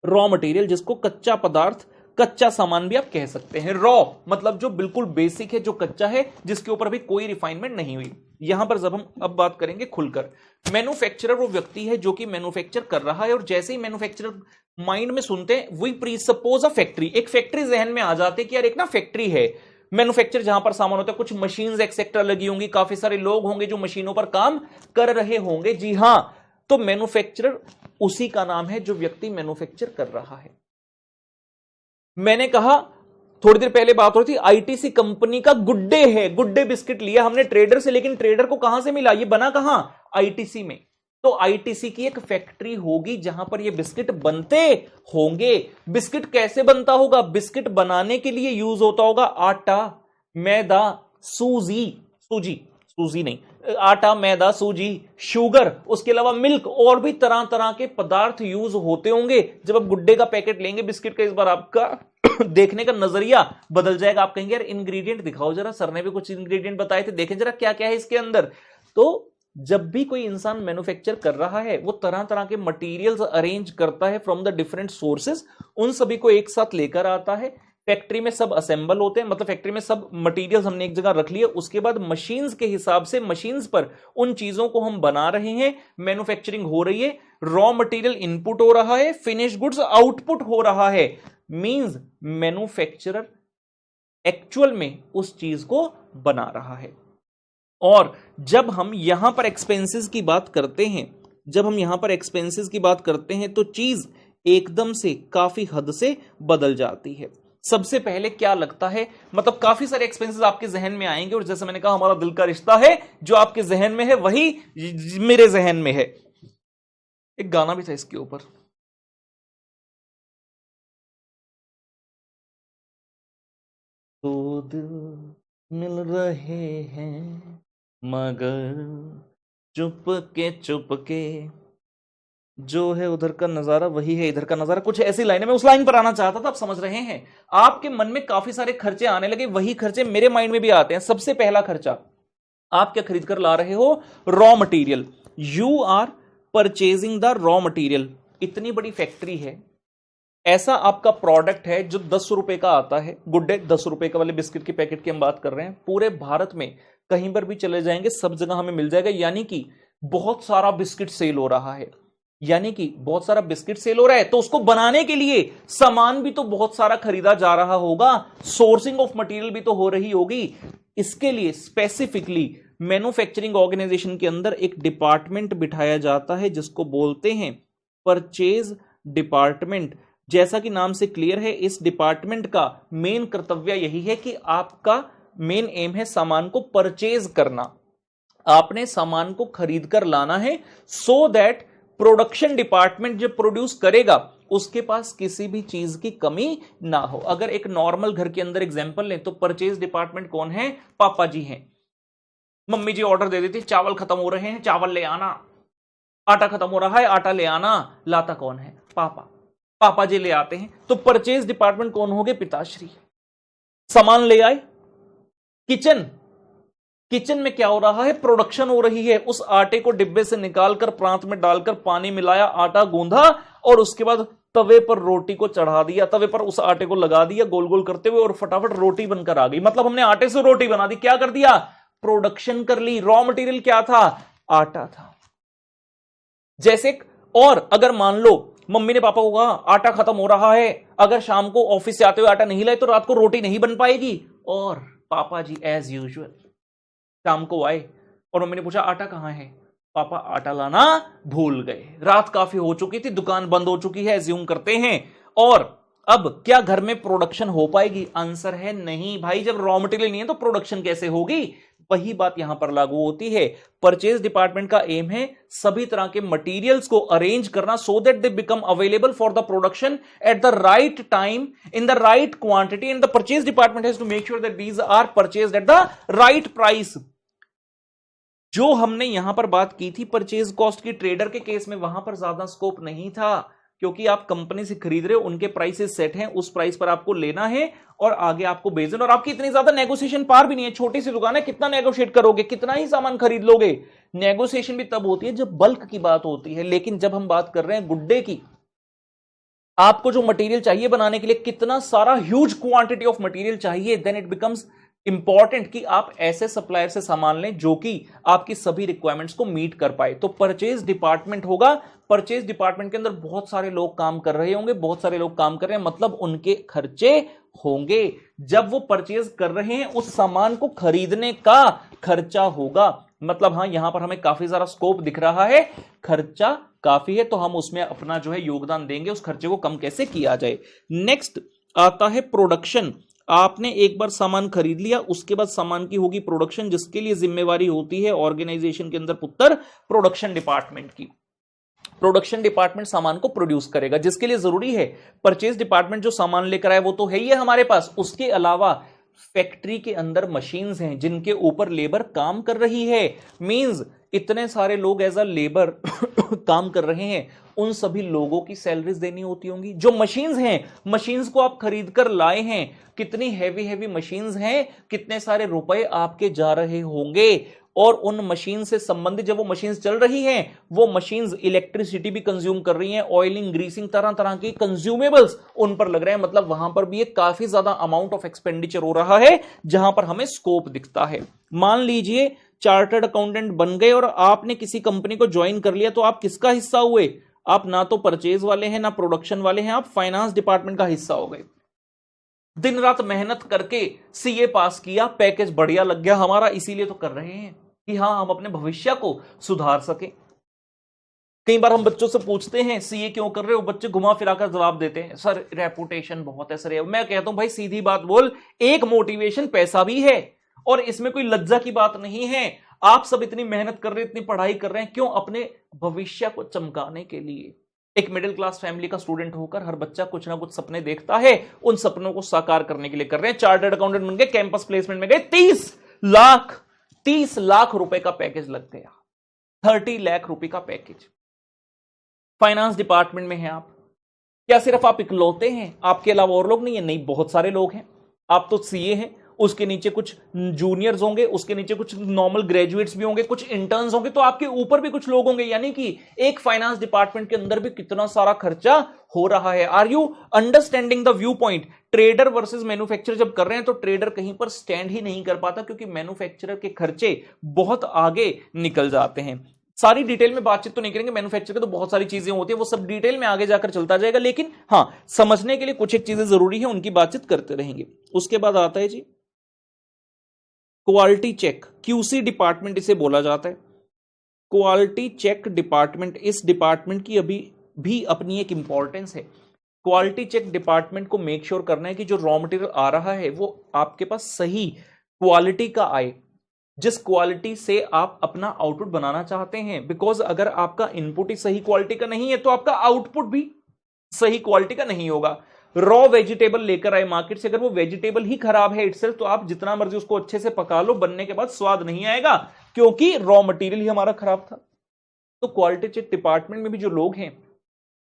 [SPEAKER 1] रॉ मटेरियल, जिसको कच्चा पदार्थ, कच्चा सामान भी आप कह सकते हैं। रॉ मतलब जो बिल्कुल बेसिक है, जो कच्चा है, जिसके ऊपर भी कोई रिफाइनमेंट नहीं हुई। यहां पर जब हम अब बात करेंगे खुलकर, मैन्युफैक्चरर वो व्यक्ति है जो कि मैन्युफैक्चर कर रहा है। और जैसे ही मैन्युफैक्चरर माइंड में सुनते हैं, वी प्रीसपोज अ फैक्ट्री। एक फैक्ट्री जहन में आ जाते कि यार एक ना फैक्ट्री है, मैन्युफैक्चर जहां पर सामान होता है, कुछ मशीन्स एक्सेट्रा लगी होंगी, काफी सारे लोग होंगे जो मशीनों पर काम कर रहे होंगे। जी हां, तो मैन्युफैक्चरर उसी का नाम है जो व्यक्ति मैन्युफैक्चर कर रहा है। मैंने कहा थोड़ी देर पहले बात हो रही थी, आईटीसी कंपनी का गुड्डे है, गुड्डे बिस्किट लिया हमने ट्रेडर से, लेकिन ट्रेडर को कहां से मिला? ये बना कहां? आईटीसी में। तो आईटीसी की एक फैक्ट्री होगी जहां पर ये बिस्किट बनते होंगे। बिस्किट कैसे बनता होगा? बिस्किट बनाने के लिए यूज होता होगा आटा, मैदा, सूजी नहीं, आटा, मैदा, सूजी, शुगर, उसके अलावा मिल्क, और भी तरह तरह के पदार्थ यूज होते होंगे। जब आप गुड्डे का पैकेट लेंगे बिस्किट का, इस बार आपका देखने का नजरिया बदल जाएगा। आप कहेंगे यार इंग्रेडिएंट दिखाओ जरा, सर ने भी कुछ इंग्रेडिएंट बताए थे, देखें जरा क्या क्या है इसके अंदर। तो जब भी कोई इंसान मैन्युफैक्चर कर रहा है, वो तरह तरह के मटेरियल्स अरेंज करता है फ्रॉम द डिफरेंट सोर्सेज, उन सभी को एक साथ लेकर आता है। फैक्ट्री में सब असेंबल होते हैं, मतलब फैक्ट्री में सब मटेरियल्स हमने एक जगह रख लिए, उसके बाद मशीन्स के हिसाब से मशीन्स पर उन चीजों को हम बना रहे हैं, मैन्युफैक्चरिंग हो रही है, रॉ मटेरियल इनपुट हो रहा है, फिनिश गुड्स आउटपुट हो रहा है। मींस मैन्युफैक्चरर एक्चुअल में उस चीज को बना रहा है। और जब हम यहां पर एक्सपेंसेस की बात करते हैं, तो चीज एकदम से काफी हद से बदल जाती है। सबसे पहले क्या लगता है, मतलब काफी सारे एक्सपेंसेस आपके जहन में आएंगे, और जैसे मैंने कहा हमारा दिल का रिश्ता है, जो आपके जहन में है वही मेरे जहन में है। एक गाना भी था इसके ऊपर, तो दिल मिल रहे हैं मगर चुप के जो है उधर का नजारा वही है इधर का नजारा। कुछ ऐसी लाइनें, मैं उस लाइन पर आना चाहता था, आप समझ रहे हैं। आपके मन में काफी सारे खर्चे आने लगे, वही खर्चे मेरे माइंड में भी आते हैं। सबसे पहला खर्चा, आप क्या खरीद कर ला रहे हो? Raw material. You are purchasing the raw material. इतनी बड़ी फैक्ट्री है, ऐसा आपका प्रोडक्ट है जो 10 रुपए का आता है, गुड्डे 10 रुपए का वाले बिस्किट के पैकेट की हम बात कर रहे हैं। पूरे भारत में कहीं पर भी चले जाएंगे, सब जगह हमें मिल जाएगा। यानी कि बहुत सारा बिस्किट सेल हो रहा है, तो उसको बनाने के लिए सामान भी तो बहुत सारा खरीदा जा रहा होगा, सोर्सिंग ऑफ मटेरियल भी तो हो रही होगी। इसके लिए स्पेसिफिकली मैन्युफैक्चरिंग ऑर्गेनाइजेशन के अंदर एक डिपार्टमेंट बिठाया जाता है जिसको बोलते हैं परचेज डिपार्टमेंट। जैसा कि नाम से क्लियर है, इस डिपार्टमेंट का मेन कर्तव्य यही है कि आपका मेन एम है सामान को परचेज करना, आपने सामान को खरीद कर लाना है, सो दैट प्रोडक्शन डिपार्टमेंट जब प्रोड्यूस करेगा उसके पास किसी भी चीज की कमी ना हो। अगर एक नॉर्मल घर के अंदर एग्जांपल लें तो परचेज डिपार्टमेंट कौन है? पापा जी हैं। मम्मी जी ऑर्डर दे देती, चावल खत्म हो रहे हैं, चावल ले आना, आटा खत्म हो रहा है, आटा ले आना। लाता कौन है? पापा। पापा जी ले आते हैं। तो परचेज डिपार्टमेंट कौन हो गए? पिताश्री। सामान ले आए। किचन, किचन में क्या हो रहा है? प्रोडक्शन हो रही है। उस आटे को डिब्बे से निकालकर प्रांत में डालकर पानी मिलाया, आटा गूंधा और उसके बाद तवे पर रोटी को चढ़ा दिया, तवे पर उस आटे को लगा दिया गोल गोल करते हुए और फटाफट रोटी बनकर आ गई। मतलब हमने आटे से रोटी बना दी। क्या कर दिया? प्रोडक्शन कर ली। रॉ मटेरियल क्या था? आटा था। जैसे और अगर मान लो मम्मी ने पापा को कहा आटा खत्म हो रहा है, अगर शाम को ऑफिस से आते हुए आटा नहीं लाए तो रात को रोटी नहीं बन पाएगी। और पापा जी एज यूजुअल शाम को आए और मम्मी ने पूछा आटा कहां है? पापा आटा लाना भूल गए। रात काफी हो चुकी थी, दुकान बंद हो चुकी है, एज्यूम करते हैं। और अब क्या घर में प्रोडक्शन हो पाएगी? आंसर है नहीं भाई। जब रॉ मटेरियल नहीं है तो प्रोडक्शन कैसे होगी? वही बात यहां पर लागू होती है। परचेज डिपार्टमेंट का एम है सभी तरह के मटेरियल्स को अरेंज करना so that they become available for the production at the right time in the right quantity, and the purchase department has to make sure that these are purchased at the right price. जो हमने यहां पर बात की थी परचेज कॉस्ट की ट्रेडर के केस में, वहां पर ज्यादा स्कोप नहीं था क्योंकि आप कंपनी से खरीद रहे हो, उनके प्राइसेस सेट हैं, उस प्राइस पर आपको लेना है और आगे आपको बेचना। और आपकी इतनी ज्यादा नेगोशिएशन पावर भी नहीं है, छोटी सी दुकान है, कितना नेगोशिएट करोगे, कितना ही सामान खरीद लोगे। नेगोशिएशन भी तब होती है जब बल्क की बात होती है। लेकिन जब हम बात कर रहे हैं गुड्डे की, आपको जो मटेरियल चाहिए बनाने के लिए, कितना सारा ह्यूज क्वांटिटी ऑफ मटेरियल चाहिए, देन इट बिकम्स इंपॉर्टेंट कि आप ऐसे सप्लायर से सामान लें जो कि आपकी सभी रिक्वायरमेंट्स को मीट कर पाए। तो परचेज डिपार्टमेंट होगा। परचेज डिपार्टमेंट के अंदर बहुत सारे लोग काम कर रहे होंगे, बहुत सारे लोग काम कर रहे हैं, मतलब उनके खर्चे होंगे। जब वो परचेज कर रहे हैं उस सामान को खरीदने का खर्चा होगा। मतलब हाँ, यहां पर हमें काफी सारा स्कोप दिख रहा है, खर्चा काफी है, तो हम उसमें अपना जो है योगदान देंगे, उस खर्चे को कम कैसे किया जाए। नेक्स्ट आता है प्रोडक्शन। आपने एक बार सामान खरीद लिया, उसके बाद सामान की होगी प्रोडक्शन, जिसके लिए जिम्मेवारी होती है ऑर्गेनाइजेशन के अंदर पुत्र प्रोडक्शन डिपार्टमेंट की। प्रोडक्शन डिपार्टमेंट सामान को प्रोड्यूस करेगा, जिसके लिए जरूरी है परचेज डिपार्टमेंट जो सामान लेकर आए वो तो है ही है हमारे पास, उसके अलावा फैक्ट्री के अंदर मशीन्स हैं जिनके ऊपर लेबर काम कर रही है। मींस इतने सारे लोग एज अ लेबर काम कर रहे हैं, उन सभी लोगों की सैलरीज देनी होती होंगी। जो मशीन्स हैं, मशीन्स को आप खरीद कर लाए हैं, कितनी हैवी हैवी मशीन्स हैं, कितने सारे रुपए आपके जा रहे होंगे। और उन मशीन से संबंधित जब वो मशीन्स चल रही हैं, वो मशीन्स इलेक्ट्रिसिटी भी कंज्यूम कर रही हैं, ऑयलिंग, ग्रीसिंग, तरह तरह की कंज्यूमेबल्स उन पर लग रहे हैं। मतलब वहां पर भी एक काफी ज्यादा अमाउंट ऑफ एक्सपेंडिचर हो रहा है, जहां पर हमें स्कोप दिखता है। मान लीजिए चार्टर्ड अकाउंटेंट बन गए और आपने किसी कंपनी को ज्वाइन कर लिया, तो आप किसका हिस्सा हुए? आप ना तो परचेज वाले हैं ना प्रोडक्शन वाले हैं, आप फाइनेंस डिपार्टमेंट का हिस्सा हो गए। दिन रात मेहनत करके सीए पास किया, पैकेज बढ़िया लग गया हमारा, इसीलिए तो कर रहे हैं कि हाँ हम अपने भविष्य को सुधार सके। कई बार हम बच्चों से पूछते हैं सीए क्यों कर रहे हो, बच्चे घुमा फिराकर जवाब देते हैं सर रेपुटेशन बहुत है सर। मैं कहता हूं भाई सीधी बात बोल, एक मोटिवेशन पैसा भी है और इसमें कोई लज्जा की बात नहीं है। आप सब इतनी मेहनत कर रहे हैं, इतनी पढ़ाई कर रहे हैं, क्यों? अपने भविष्य को चमकाने के लिए। एक मिडिल क्लास फैमिली का स्टूडेंट होकर हर बच्चा कुछ ना कुछ सपने देखता है, उन सपनों को साकार करने के लिए कर रहे हैं। चार्टर्ड अकाउंटेंट बन गए, कैंपस प्लेसमेंट में गए, 30 लाख रुपए का पैकेज लग गया, 30 लाख रुपए का पैकेज। फाइनेंस डिपार्टमेंट में हैं आप। क्या सिर्फ आप इकलौते हैं? आपके अलावा और लोग नहीं है? नहीं, बहुत सारे लोग हैं। आप तो सीए हैं, उसके नीचे कुछ जूनियर्स होंगे, उसके नीचे कुछ नॉर्मल ग्रेजुएट्स भी होंगे, कुछ इंटर्न्स होंगे, तो आपके ऊपर भी कुछ लोग होंगे। यानी कि एक फाइनेंस डिपार्टमेंट के अंदर भी कितना सारा खर्चा हो रहा है। Are you understanding the view point? Trader versus manufacturer जब कर रहे हैं तो ट्रेडर कहीं पर स्टैंड ही नहीं कर पाता, क्योंकि मैन्युफैक्चरर के खर्चे बहुत आगे निकल जाते हैं। सारी डिटेल में बातचीत तो नहीं करेंगे, मैन्युफैक्चरर की तो बहुत सारी चीजें होती है, वो सब डिटेल में आगे जाकर चलता जाएगा, लेकिन हाँ समझने के लिए कुछ एक चीजें जरूरी है, उनकी बातचीत करते रहेंगे। उसके बाद आता है जी क्वालिटी चेक, क्यूसी डिपार्टमेंट इसे बोला जाता है। क्वालिटी चेक डिपार्टमेंट, इस डिपार्टमेंट की अभी भी अपनी एक इंपॉर्टेंस है। क्वालिटी चेक डिपार्टमेंट को मेक श्योर करना है कि जो रॉ मटेरियल आ रहा है वो आपके पास सही क्वालिटी का आए, जिस क्वालिटी से आप अपना आउटपुट बनाना चाहते हैं। बिकॉज अगर आपका इनपुट ही सही क्वालिटी का नहीं है तो आपका आउटपुट भी सही क्वालिटी का नहीं होगा। रॉ वेजिटेबल लेकर आए मार्केट से, अगर वो वेजिटेबल ही खराब है इटसेल्फ, तो आप जितना मर्जी उसको अच्छे से पका लो, बनने के बाद स्वाद नहीं आएगा क्योंकि रॉ मटेरियल ही हमारा खराब था। तो क्वालिटी चेक डिपार्टमेंट में भी जो लोग हैं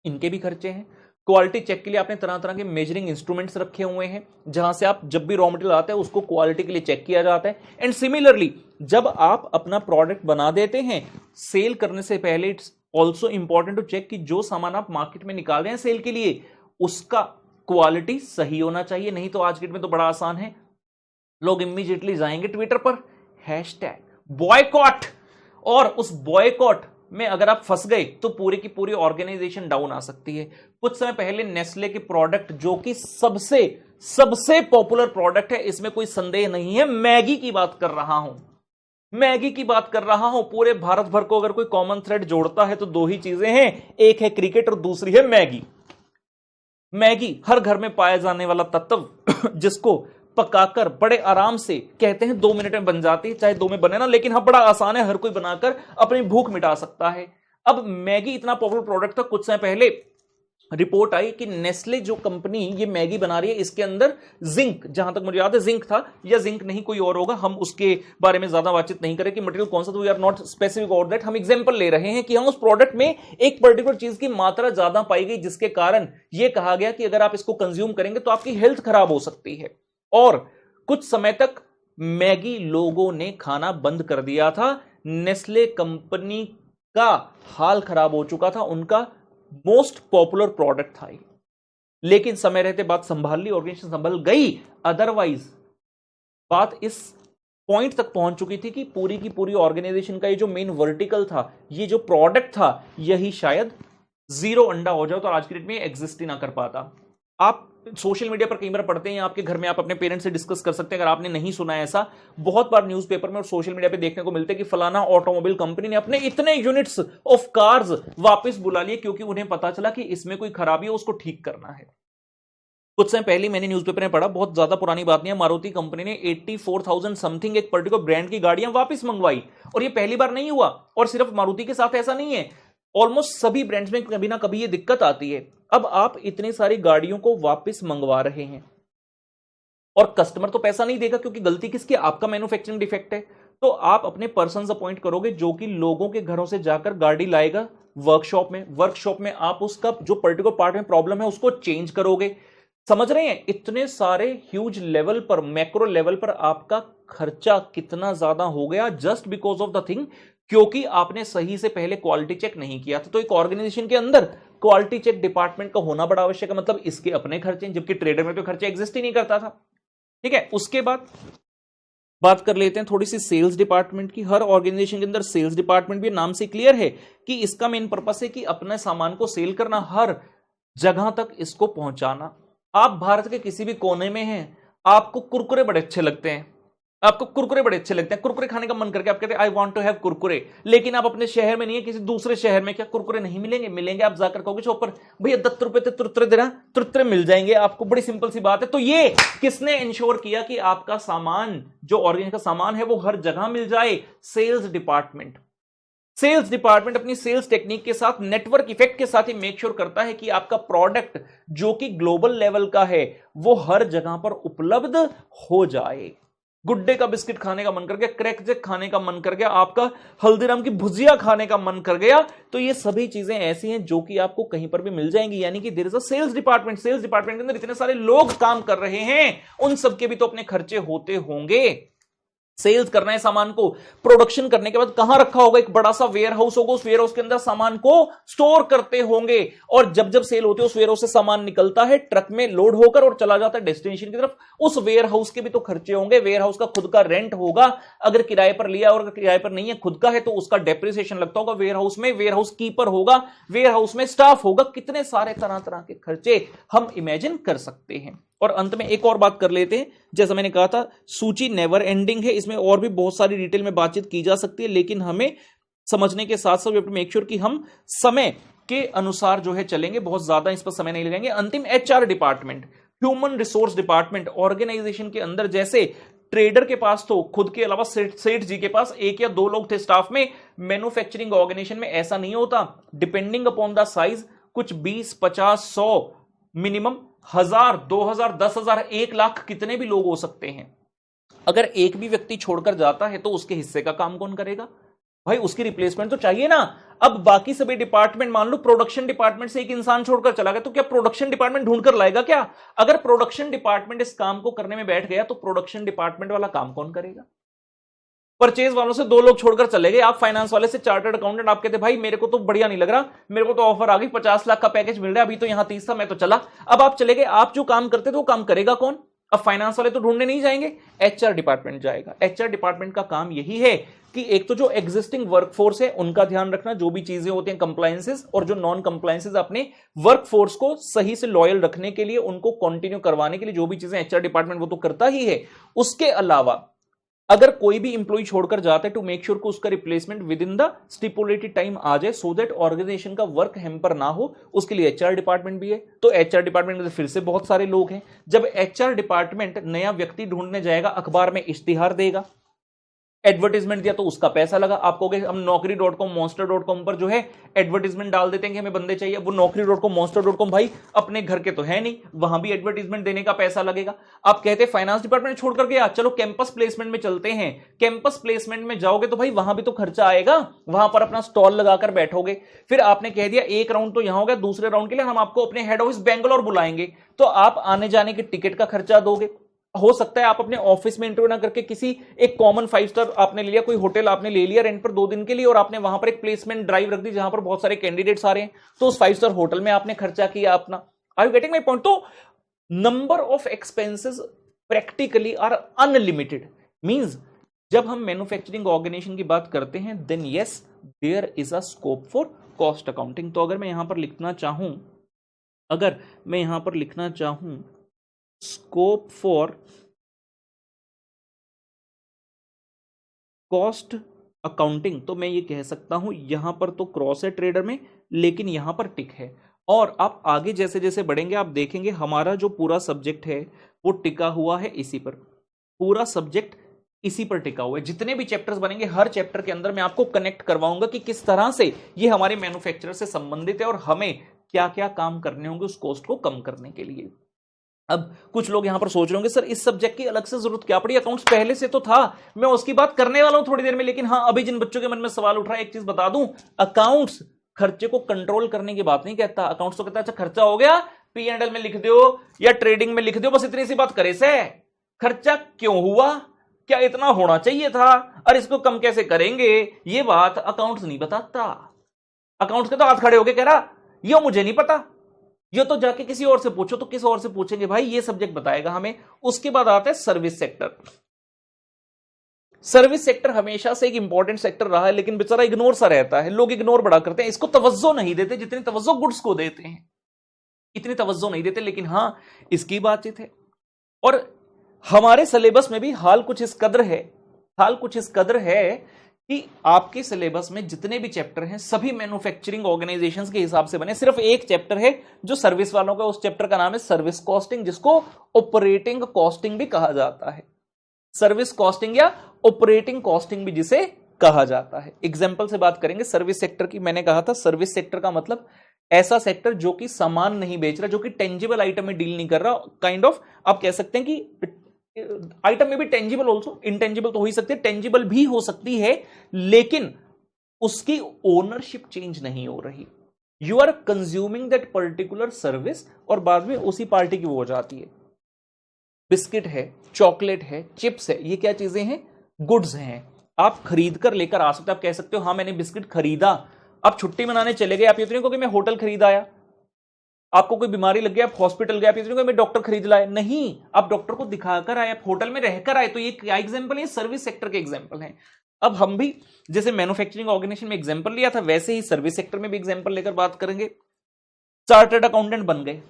[SPEAKER 1] इनके भी खर्चे हैं। क्वालिटी चेक के लिए आपने तरह तरह के मेजरिंग इंस्ट्रूमेंट्स रखे हुए हैं, जहां से आप जब भी रॉ मटेरियल आता है उसको क्वालिटी के लिए चेक किया जाता है। एंड सिमिलरली जब आप अपना प्रोडक्ट बना देते हैं, सेल करने से पहले it's also important to check कि जो सामान आप मार्केट में निकाल रहे हैं सेल के लिए उसका क्वालिटी सही होना चाहिए। नहीं तो आज के डेट में तो बड़ा आसान है, लोग इमीडिएटली जाएंगे ट्विटर पर हैशटैग बॉयकॉट, और उस बॉयकॉट में अगर आप फंस गए तो पूरी की पूरी ऑर्गेनाइजेशन डाउन आ सकती है। कुछ समय पहले नेस्ले के प्रोडक्ट, जो कि सबसे पॉपुलर प्रोडक्ट है, इसमें कोई संदेह नहीं है, मैगी की बात कर रहा हूं, मैगी की बात कर रहा हूं। पूरे भारत भर को अगर कोई कॉमन थ्रेड जोड़ता है तो दो ही चीजें हैं, एक है क्रिकेट और दूसरी है मैगी। मैगी हर घर में पाया जाने वाला तत्व जिसको पकाकर बड़े आराम से, कहते हैं 2 मिनट में बन जाती है, चाहे 2 में बने ना, लेकिन हाँ बड़ा आसान है, हर कोई बनाकर अपनी भूख मिटा सकता है। अब मैगी इतना पॉपुलर प्रोडक्ट था, कुछ समय पहले रिपोर्ट आई कि नेस्ले जो कंपनी ये मैगी बना रही है इसके अंदर जिंक, जहां तक मुझे याद है जिंक था, या जिंक नहीं कोई और होगा, हम उसके बारे में ज्यादा बातचीत नहीं करें कि मटेरियल कौन सा, तो we are not specific on that. हम एग्जांपल ले रहे हैं कि हम उस प्रोडक्ट में एक पर्टिकुलर चीज की मात्रा ज्यादा पाई गई, जिसके कारण यह कहा गया कि अगर आप इसको कंज्यूम करेंगे तो आपकी हेल्थ खराब हो सकती है। और कुछ समय तक मैगी लोगों ने खाना बंद कर दिया था। नेस्ले कंपनी का हाल खराब हो चुका था, उनका मोस्ट पॉपुलर प्रोडक्ट था ये। लेकिन समय रहते बात संभाल ली, ऑर्गेनाइजेशन संभल गई, अदरवाइज बात इस पॉइंट तक पहुंच चुकी थी कि पूरी की पूरी ऑर्गेनाइजेशन का ये जो मेन वर्टिकल था, ये जो प्रोडक्ट था, यही शायद जीरो अंडा हो जाए तो आज की डेट में एग्जिस्ट ही ना कर पाता। आप सोशल मीडिया पर कई बार पढ़ते हैं, आपके घर में आप अपने पेरेंट्स से डिस्कस कर सकते हैं, अगर आपने नहीं सुना है ऐसा, बहुत बार न्यूज़पेपर में और सोशल मीडिया पे देखने को मिलते हैं कि फलाना ऑटोमोबाइल कंपनी ने अपने इतने यूनिट्स ऑफ कार्स वापस बुला लिए क्योंकि उन्हें पता चला कि इसमें कोई खराबी है, उसको ठीक करना है। कुछ समय पहले मैंने न्यूज़पेपर में पढ़ा, बहुत ज्यादा पुरानी बात नहीं है, मारुति कंपनी ने 84,000 समथिंग एक पर्टिकुलर ब्रांड की गाड़ियां वापस मंगवाई, और ये पहली बार नहीं हुआ। और सिर्फ मारुति के साथ ऐसा नहीं है, ऑलमोस्ट सभी ब्रांड्स में कभी ना कभी ये दिक्कत आती है। अब आप इतनी सारी गाड़ियों को वापस मंगवा रहे हैं और कस्टमर तो पैसा नहीं देगा क्योंकि गलती किसकी, आपका मैन्युफैक्चरिंग डिफेक्ट है। तो आप अपने पर्सन अपॉइंट करोगे जो कि लोगों के घरों से जाकर गाड़ी लाएगा वर्कशॉप में आप उसका जो पर्टिकुलर पार्ट में प्रॉब्लम है उसको चेंज करोगे। समझ रहे हैं, इतने सारे ह्यूज लेवल पर, मैक्रो लेवल पर आपका खर्चा कितना ज्यादा हो गया just because of the thing, क्योंकि आपने सही से पहले क्वालिटी चेक नहीं किया था। तो एक ऑर्गेनाइजेशन के अंदर क्वालिटी चेक डिपार्टमेंट का होना बड़ा आवश्यक है, मतलब इसके अपने खर्चे, जबकि ट्रेडर में तो खर्चा एग्जिस्ट ही नहीं करता था। ठीक है, उसके बाद बात कर लेते हैं थोड़ी सी सेल्स डिपार्टमेंट की। हर ऑर्गेनाइजेशन के अंदर सेल्स डिपार्टमेंट भी नाम से क्लियर है कि इसका मेन पर्पस है कि अपने सामान को सेल करना, हर जगह तक इसको पहुंचाना। आप भारत के किसी भी कोने में हैं, आपको कुरकुरे बड़े अच्छे लगते हैं, कुरकुरे खाने का मन करके आप कहते हैं I want to have Kurkure, लेकिन आप अपने शहर में नहीं है, किसी दूसरे शहर में, क्या कुरकुरे नहीं मिलेंगे? आप जाकर कहोगे शॉप पर भैया 10 रुपए तुरतरे देना, तुरतरे मिल जाएंगे आपको, बड़ी सिंपल सी बात है। तो ये किसने इंश्योर किया कि आपका सामान, जो ऑर्गेनाइजेशन का सामान है, वो हर जगह मिल जाए? सेल्स डिपार्टमेंट अपनी सेल्स टेक्निक के साथ, नेटवर्क इफेक्ट के साथ ही मेक श्योर करता है कि आपका प्रोडक्ट जो कि ग्लोबल लेवल का है वो हर जगह पर उपलब्ध हो जाए। गुड्डे का बिस्किट खाने का मन कर गया, क्रैकजैक खाने का मन कर गया, आपका हल्दीराम की भुजिया खाने का मन कर गया, तो ये सभी चीजें ऐसी हैं जो कि आपको कहीं पर भी मिल जाएंगी। यानी कि there is a sales department के अंदर इतने सारे लोग काम कर रहे हैं, उन सबके भी तो अपने खर्चे होते होंगे। सेल्स करना है सामान को, प्रोडक्शन करने के बाद कहां रखा होगा? एक बड़ा सा वेयर हाउस होगा, उस वेयर हाउस के अंदर सामान को स्टोर करते होंगे, और जब जब सेल होती है उस वेयर हाउस से सामान निकलता है ट्रक में लोड होकर और चला जाता है डेस्टिनेशन की तरफ। उस वेयर हाउस के भी तो खर्चे होंगे, वेयर हाउस का खुद का रेंट होगा, अगर किराए पर लिया और अगर किराए पर नहीं है खुद का है तो उसका डेप्रिसिएशन लगता होगा वेयर हाउस में, वेयर हाउस कीपर होगा, वेयर हाउस में स्टाफ होगा, कितने सारे तरह तरह के खर्चे हम इमेजिन कर सकते हैं। और अंत में एक और बात कर लेते हैं, जैसा मैंने कहा था सूची नेवर एंडिंग है, इसमें और भी बहुत सारी डिटेल में बातचीत की जा सकती है, लेकिन हमें समझने के साथ साथ we have to make sure कि हम समय के अनुसार जो है चलेंगे, बहुत ज्यादा इस पर समय नहीं लगाएंगे। अंतिम HR department, human resource department, organization के अंदर जैसे ट्रेडर के पास तो खुद के अलावा सेठ जी के पास एक या दो लोग थे स्टाफ में, मैन्युफैक्चरिंग ऑर्गेनाइजेशन में ऐसा नहीं होता। डिपेंडिंग अपॉन द साइज कुछ 20, 50, 100, मिनिमम 1000, 2000, 10,000, 1 लाख कितने भी लोग हो सकते हैं। अगर एक भी व्यक्ति छोड़कर जाता है तो उसके हिस्से का काम कौन करेगा भाई? उसकी रिप्लेसमेंट तो चाहिए ना। अब बाकी सभी डिपार्टमेंट, मान लो प्रोडक्शन डिपार्टमेंट से एक इंसान छोड़कर चला गया, तो क्या प्रोडक्शन डिपार्टमेंट ढूंढ कर लाएगा क्या? अगर प्रोडक्शन डिपार्टमेंट इस काम को करने में बैठ गया तो प्रोडक्शन डिपार्टमेंट वाला काम कौन करेगा? परचेज वालों से 2 लोग छोड़कर चले गए, आप फाइनेंस वाले से चार्टर्ड अकाउंटेंट, आप कहते भाई मेरे को तो बढ़िया नहीं लग रहा, मेरे को तो ऑफर आ गई 50 लाख का पैकेज मिल रहा है, अभी तो यहां 30 था, मैं तो चला। अब आप चले गए, आप जो काम करते थे वो काम करेगा कौन? अब फाइनेंस वाले तो ढूंढने नहीं जाएंगे, एचआर डिपार्टमेंट जाएगा। एचआर डिपार्टमेंट का काम यही है कि एक तो जो एग्जिस्टिंग वर्कफोर्स है उनका ध्यान रखना, जो भी चीजें होती हैं कंप्लायंसेस और जो नॉन कंप्लायंसेस, अपने वर्कफोर्स को सही से लॉयल रखने के लिए, उनको कंटिन्यू करवाने के लिए जो भी चीजें एचआर डिपार्टमेंट वो तो करता ही है। उसके अलावा अगर कोई भी इंप्लॉय छोड़कर जाता है, टू मेक श्योर को उसका replacement within the stipulated time आ जाए, सो दैट ऑर्गेनाइजेशन का वर्क हैम्पर ना हो, उसके लिए एचआर डिपार्टमेंट भी है। तो एचआर डिपार्टमेंट में फिर से बहुत सारे लोग हैं। जब एचआर डिपार्टमेंट नया व्यक्ति ढूंढने जाएगा, अखबार में इश्तिहार देगा, एडवर्टीजमेंट दिया तो उसका पैसा लगा। आप कहोगे हम नौकरी.com, monster.com पर जो है एडवर्टीजमेंट डाल देते हैं कि हमें बंदे चाहिए, वो नौकरी.com, monster.com भाई अपने घर के तो है नहीं, वहां भी एडवर्टीजमेंट देने का पैसा लगेगा। आप कहते हैं फाइनेंस डिपार्टमेंट छोड़ करके चलो कैंपस प्लेसमेंट में चलते हैं, कैंपस प्लेसमेंट में जाओगे तो भाई वहां भी तो खर्चा आएगा, वहां पर अपना स्टॉल लगाकर बैठोगे। फिर आपने कह दिया एक राउंड तो यहां हो गया, दूसरे राउंड के लिए हम आपको अपने हेड ऑफिस बेंगलोर बुलाएंगे, तो आप आने जाने के टिकट का खर्चा दोगे। हो सकता है आप अपने ऑफिस में इंटरव्यू ना करके किसी एक कॉमन 5 स्टार आपने ले लिया, कोई होटल आपने ले लिया रेंट पर 2 दिन के लिए, और आपने वहां पर एक प्लेसमेंट ड्राइव रख दी जहां पर बहुत सारे कैंडिडेट्स आ रहे हैं, तो उस 5 स्टार होटल में आपने खर्चा किया अपना। Are you getting my point? तो number of expenses practically are unlimited. Means जब हम मैन्युफैक्चरिंग ऑर्गेनाइजेशन की बात करते हैं, then yes there is a scope for cost accounting. तो अगर मैं यहां पर लिखना चाहूं स्कोप फॉर कॉस्ट अकाउंटिंग, तो मैं ये कह सकता हूं यहां पर तो क्रॉस है ट्रेडर में, लेकिन यहां पर टिक है। और आप आगे जैसे जैसे बढ़ेंगे आप देखेंगे हमारा जो पूरा सब्जेक्ट है वो टिका हुआ है इसी पर, पूरा सब्जेक्ट इसी पर टिका हुआ है। जितने भी चैप्टर्स बनेंगे हर चैप्टर के अंदर मैं आपको कनेक्ट करवाऊंगा कि किस तरह से ये हमारे मैन्युफैक्चरर से संबंधित है और हमें क्या क्या काम करने होंगे उस कॉस्ट को कम करने के लिए। अब कुछ लोग यहां पर सोच रहे होंगे सर इस सब्जेक्ट की अलग से जरूरत क्या पड़ी, अकाउंट्स पहले से तो था, मैं उसकी बात करने वाला हूं थोड़ी देर में। लेकिन हां, अभी जिन बच्चों के मन में सवाल उठ रहा है एक चीज बता दूं, अकाउंट्स खर्चे को कंट्रोल करने की बात नहीं कहता। अकाउंट्स तो कहता है अच्छा खर्चा हो गया P&L में लिख दो या ट्रेडिंग में लिख दो, बस इतनी सी बात करे से। खर्चा क्यों हुआ, क्या इतना होना चाहिए था, और इसको कम कैसे करेंगे, ये बात अकाउंट्स नहीं बताता। अकाउंट्स के तो हाथ खड़े होके कह रहा ये मुझे नहीं पता, ये तो जाके किसी और से पूछो। तो किस और से पूछेंगे भाई, ये सब्जेक्ट बताएगा हमें। उसके बाद आता है सर्विस सेक्टर। सर्विस सेक्टर हमेशा से एक इंपॉर्टेंट सेक्टर रहा है, लेकिन बेचारा इग्नोर सा रहता है, लोग इग्नोर बड़ा करते हैं, इसको तवज्जो नहीं देते जितनी तवज्जो गुड्स को देते हैं, इतनी तवज्जो नहीं देते। लेकिन हां, इसकी बातचीत है। और हमारे सिलेबस में भी हाल कुछ इस कदर है कि आपके सिलेबस में जितने भी चैप्टर हैं सभी मैन्युफैक्चरिंग ऑर्गेनाइजेशंस के हिसाब से बने। सिर्फ एक चैप्टर है जो सर्विस वालों का, उस चैप्टर का नाम है सर्विस कॉस्टिंग, जिसको ऑपरेटिंग कॉस्टिंग भी कहा जाता है। सर्विस कॉस्टिंग या ऑपरेटिंग कॉस्टिंग भी जिसे कहा जाता है। एग्जाम्पल से बात करेंगे सर्विस सेक्टर की। मैंने कहा था सर्विस सेक्टर का मतलब ऐसा सेक्टर जो कि सामान नहीं बेच रहा, जो कि टेंजिबल आइटम में डील नहीं कर रहा। काइंड ऑफ आप कह सकते हैं कि आइटम में भी टेंजिबल ऑल्सो, इनटेंजिबल तो हो ही सकती है, टेंजिबल भी हो सकती है, लेकिन उसकी ओनरशिप चेंज नहीं हो रही। You are consuming that particular service और बाद में उसी पार्टी की वो हो जाती है। बिस्किट है, चॉकलेट है, चिप्स है, ये क्या चीजें हैं, गुड्स हैं। आप खरीद कर लेकर आ सकते हो। आप कह सकते हो हाँ मैंने बिस्किट खरीदा। आप छुट्टी मनाने चले गए, आप ये तो नहीं कहोगे मैं होटल खरीद आया। आपको कोई बीमारी लग गई, आप हॉस्पिटल गए, आप ये तो नहीं कहोगे मैं डॉक्टर खरीद लाए। नहीं, आप डॉक्टर को दिखाकर आए, आप होटल में रहकर आए। तो ये क्या एग्जाम्पल है, सर्विस सेक्टर के एग्जाम्पल हैं। अब हम भी जैसे मैन्युफैक्चरिंग ऑर्गेनाइजेशन में एग्जाम्पल लिया था, वैसे ही सर्विस सेक्टर में भी एग्जाम्पल लेकर बात करेंगे। चार्टर्ड अकाउंटेंट बन गए,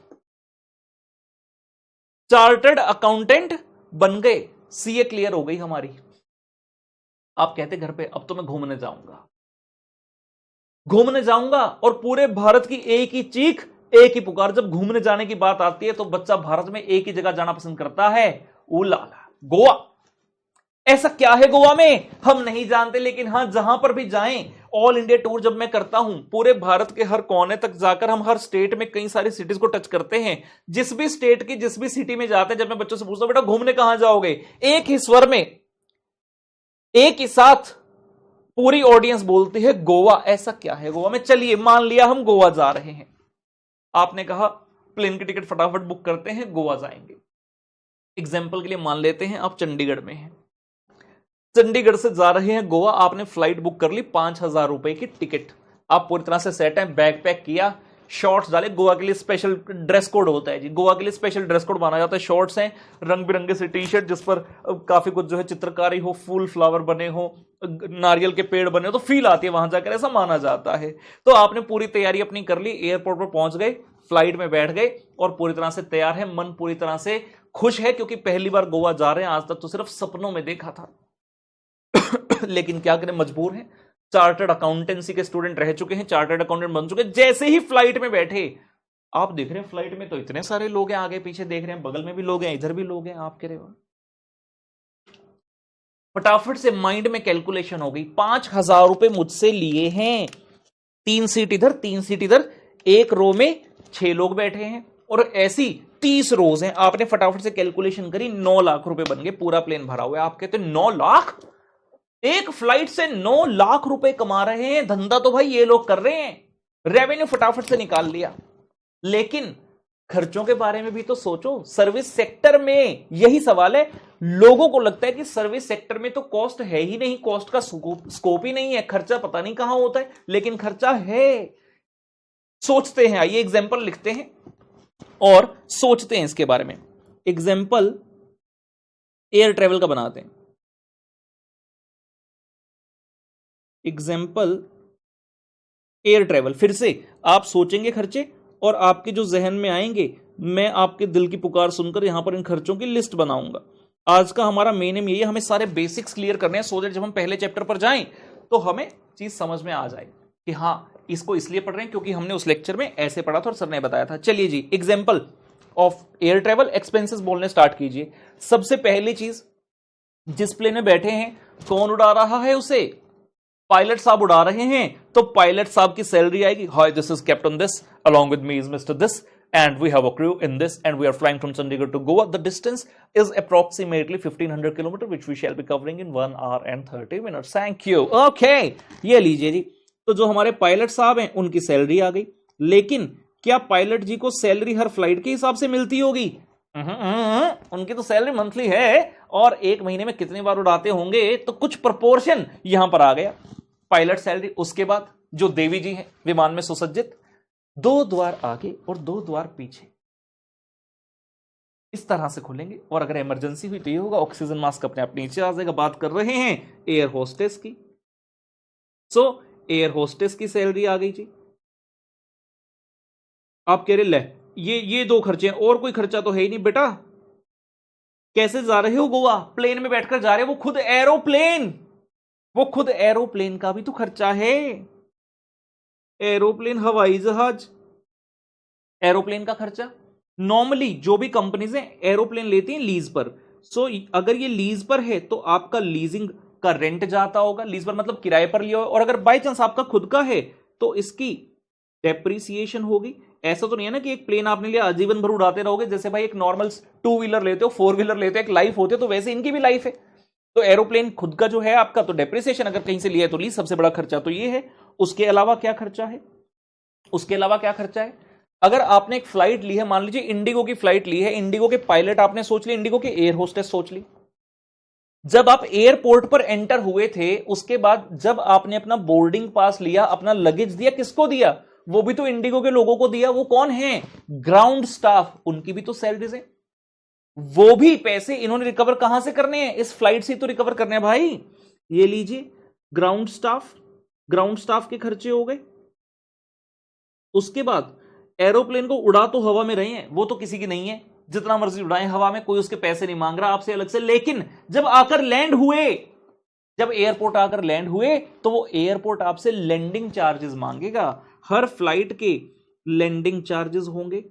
[SPEAKER 1] चार्टर्ड अकाउंटेंट बन गए, सीए क्लियर हो गई हमारी। आप कहते घर पे अब तो मैं घूमने जाऊंगा और पूरे भारत की एक ही चीख, एक ही पुकार। जब घूमने जाने की बात आती है तो बच्चा भारत में एक ही जगह जाना पसंद करता है, उलाला गोवा। ऐसा क्या है गोवा में हम नहीं जानते, लेकिन हां जहां पर भी जाएं, ऑल इंडिया टूर जब मैं करता हूं, पूरे भारत के हर कोने तक जाकर हम हर स्टेट में कई सारी सिटीज को टच करते हैं। जिस भी स्टेट की जिस भी सिटी में जाते हैं, जब मैं बच्चों से पूछता हूं बेटा घूमने कहां जाओगे, एक ही स्वर में एक ही साथ पूरी ऑडियंस बोलती है गोवा। ऐसा क्या है गोवा में? चलिए मान लिया हम गोवा जा रहे हैं, आपने कहा प्लेन की टिकट फटाफट बुक करते हैं, गोवा जाएंगे। एग्जाम्पल के लिए मान लेते हैं आप चंडीगढ़ में हैं, चंडीगढ़ से जा रहे हैं गोवा, आपने फ्लाइट बुक कर ली, 5,000 रुपए की टिकट, आप पूरी तरह से सेट हैं, बैग पैक किया, शॉर्ट्स डाले। गोवा के लिए स्पेशल ड्रेस कोड होता है जी, गोवा के लिए स्पेशल ड्रेस कोड माना जाता है। शॉर्ट्स हैं, रंग बिरंगे से टी शर्ट जिस पर काफी कुछ जो है चित्रकारी हो, फूल फ्लावर बने हो, नारियल के पेड़ बने हो, तो फील आती है वहां जाकर, ऐसा माना जाता है। तो आपने पूरी तैयारी अपनी कर ली, एयरपोर्ट पर पहुंच गए, फ्लाइट में बैठ गए और पूरी तरह से तैयार है, मन पूरी तरह से खुश है क्योंकि पहली बार गोवा जा रहे हैं, आज तक तो सिर्फ सपनों में देखा था। लेकिन क्या करें, मजबूर हैं। चार्टर्ड अकाउंटेंसी के स्टूडेंट रह चुके हैं, चार्टर्ड अकाउंटेंट बन चुके हैं। जैसे ही फ्लाइट में बैठे, आप देख रहे हैं फ्लाइट में तो इतने सारे लोग हैं, आगे पीछे देख रहे हैं, बगल में भी लोग हैं, इधर भी लोग हैं, आप कह रहे हो। फटाफट से माइंड में कैलकुलेशन हो गई, 5,000 रुपए मुझसे लिए हैं, 3 सीट इधर 3 सीट इधर, एक रो में 6 लोग बैठे हैं और ऐसी 30 रोज हैं। आपने फटाफट से कैलकुलेशन करी, 9 लाख रुपए बन गए, पूरा प्लेन भरा हुआ है। आप कहते 9 लाख, एक फ्लाइट से 9 लाख रुपए कमा रहे हैं, धंधा तो भाई ये लोग कर रहे हैं, रेवेन्यू फटाफट से निकाल लिया। लेकिन खर्चों के बारे में भी तो सोचो। सर्विस सेक्टर में यही सवाल है, लोगों को लगता है कि सर्विस सेक्टर में तो कॉस्ट है ही नहीं, कॉस्ट का स्कोप ही नहीं है, खर्चा पता नहीं कहां होता है, लेकिन खर्चा है। सोचते हैं, आइए एग्जाम्पल लिखते हैं और सोचते हैं इसके बारे में। एग्जाम्पल एयर ट्रेवल का बनाते हैं। एग्जाम्पल एयर ट्रेवल, फिर से आप सोचेंगे खर्चे और आपके जो जहन में आएंगे, मैं आपके दिल की पुकार सुनकर यहां पर इन खर्चों की लिस्ट बनाऊंगा। आज का हमारा मेन एम यही है, हमें सारे बेसिक्स क्लियर करने हैं, सो दैट जब हम पहले चैप्टर पर जाएं तो हमें चीज समझ में आ जाए कि हां इसको इसलिए पढ़ रहे हैं क्योंकि हमने उस लेक्चर में ऐसे पढ़ा था और सर ने बताया था। चलिए जी, example of air travel expenses बोलने स्टार्ट कीजिए। सबसे पहली चीज, जिस प्लेन में बैठे हैं कौन उड़ा रहा है उसे? पायलट साहब उड़ा रहे हैं, तो पायलट साहब की सैलरी आएगी। Hi, this is captain this, along with me is Mr. this, and we have a crew in this, and we are flying from Chandigarh to Goa. The distance is approximately 1500 kilometer, which we shall be covering in 1 hour and 30 minutes. Thank you. Okay, ये लीजिए जी। तो जो हमारे पायलट साहब हैं उनकी सैलरी आ गई, लेकिन क्या पायलट जी को सैलरी हर फ्लाइट के हिसाब से मिलती होगी? उनकी तो सैलरी मंथली है और एक महीने में कितनी बार उड़ाते होंगे, तो कुछ प्रोपोर्शन यहां पर आ गया, पायलट सैलरी। उसके बाद जो देवी जी हैं विमान में सुसज्जित, 2 द्वार आगे और 2 द्वार पीछे इस तरह से खुलेंगे, और अगर इमरजेंसी हुई तो ये होगा, ऑक्सीजन मास्क अपने आप नीचे आ जाएगा। बात कर रहे हैं एयर होस्टेस की। सो एयर होस्टेस की सैलरी आ गई जी। आप कह रहे ले ये 2 खर्चे हैं, और कोई खर्चा तो है ही नहीं बेटा। कैसे जा रहे हो गोवा? प्लेन में बैठकर जा रहे हो, वो खुद एरोप्लेन का भी तो खर्चा है। एरोप्लेन, हवाई जहाज, एरोप्लेन का खर्चा। नॉर्मली जो भी कंपनीज हैं एरोप्लेन लेती हैं लीज पर। सो अगर ये लीज पर है तो आपका लीजिंग का रेंट जाता होगा, लीज पर मतलब किराए पर लिया हो, और अगर बाय चांस आपका खुद का है तो इसकी डेप्रिसिएशन होगी। ऐसा तो नहीं है ना कि एक प्लेन आपने लिया आजीवन भर उड़ाते रहोगे, जैसे भाई एक नॉर्मल 2 व्हीलर लेते हो, 4 व्हीलर लेते हो, एक लाइफ होती है, तो वैसे इनकी भी लाइफ है। तो एरोप्लेन खुद का जो है आपका, तो डेप्रिसिएशन, अगर कहीं से लिया है तो लीज, सबसे बड़ा खर्चा तो ये है। उसके अलावा क्या खर्चा है? अगर आपने एक फ्लाइट ली है, मान लीजिए इंडिगो की फ्लाइट ली है, इंडिगो के पायलट आपने सोच ली, इंडिगो के एयर होस्टेस सोच ली। जब आप एयरपोर्ट पर एंटर हुए थे, उसके बाद जब आपने अपना बोर्डिंग पास लिया, अपना लगेज दिया, किसको दिया? वो भी तो इंडिगो के लोगों को दिया। वो कौन है? ग्राउंड स्टाफ, उनकी भी तो सैलरीज है। वो भी पैसे इन्होंने रिकवर कहां से करने हैं? इस फ्लाइट से तो रिकवर करने हैं भाई। ये लीजिए, ग्राउंड स्टाफ के खर्चे हो गए। उसके बाद एरोप्लेन को उड़ा तो हवा में रहे हैं, वो तो किसी की नहीं है, जितना मर्जी उड़ाएं हवा में, कोई उसके पैसे नहीं मांग रहा आपसे अलग से। लेकिन जब आकर लैंड हुए, जब एयरपोर्ट आकर लैंड हुए, तो वो एयरपोर्ट आपसे लैंडिंग चार्जेस मांगेगा। हर फ्लाइट के लैंडिंग चार्जेस होंगे।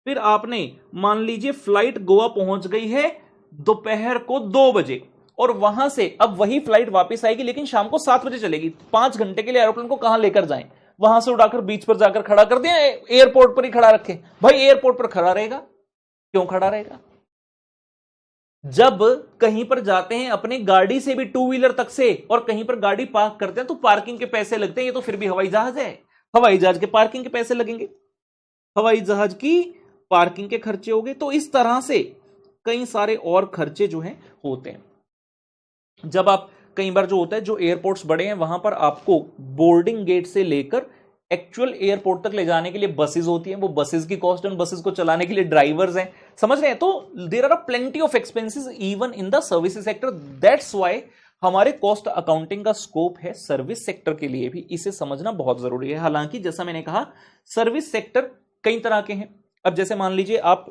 [SPEAKER 1] फिर आपने मान लीजिए फ्लाइट गोवा पहुंच गई है दोपहर को 2 बजे, और वहां से अब वही फ्लाइट वापस आएगी, लेकिन शाम को 7 बजे चलेगी। 5 घंटे के लिए एरोप्लेन को कहां लेकर जाएं? वहां से उड़ाकर बीच पर जाकर खड़ा कर दिया, एयरपोर्ट पर ही खड़ा रखें। भाई एयरपोर्ट पर खड़ा रहेगा, क्यों खड़ा रहेगा? जब कहीं पर जाते हैं अपनी गाड़ी से भी, 2 व्हीलर तक से, और कहीं पर गाड़ी पार्क करते हैं तो पार्किंग के पैसे लगते हैं। ये तो फिर भी हवाई जहाज है, हवाई जहाज के पार्किंग के पैसे लगेंगे, हवाई जहाज की पार्किंग के खर्चे हो गए। तो इस तरह से कई सारे और खर्चे जो हैं होते हैं। जब आप कई बार जो होता है, जो एयरपोर्ट्स बड़े हैं वहां पर आपको बोर्डिंग गेट से लेकर एक्चुअल एयरपोर्ट तक ले जाने के लिए बसेस होती हैं। वो बसेस की कॉस्ट, उन बसेस को चलाने के लिए ड्राइवर्स हैं, समझ रहे हैं? तो there are plenty of expenses even in the services sector. That's why हमारे कॉस्ट अकाउंटिंग का स्कोप है सर्विस सेक्टर के लिए भी। इसे समझना बहुत जरूरी है। हालांकि जैसा मैंने कहा, सर्विस सेक्टर कई तरह के हैं। अब जैसे मान लीजिए आप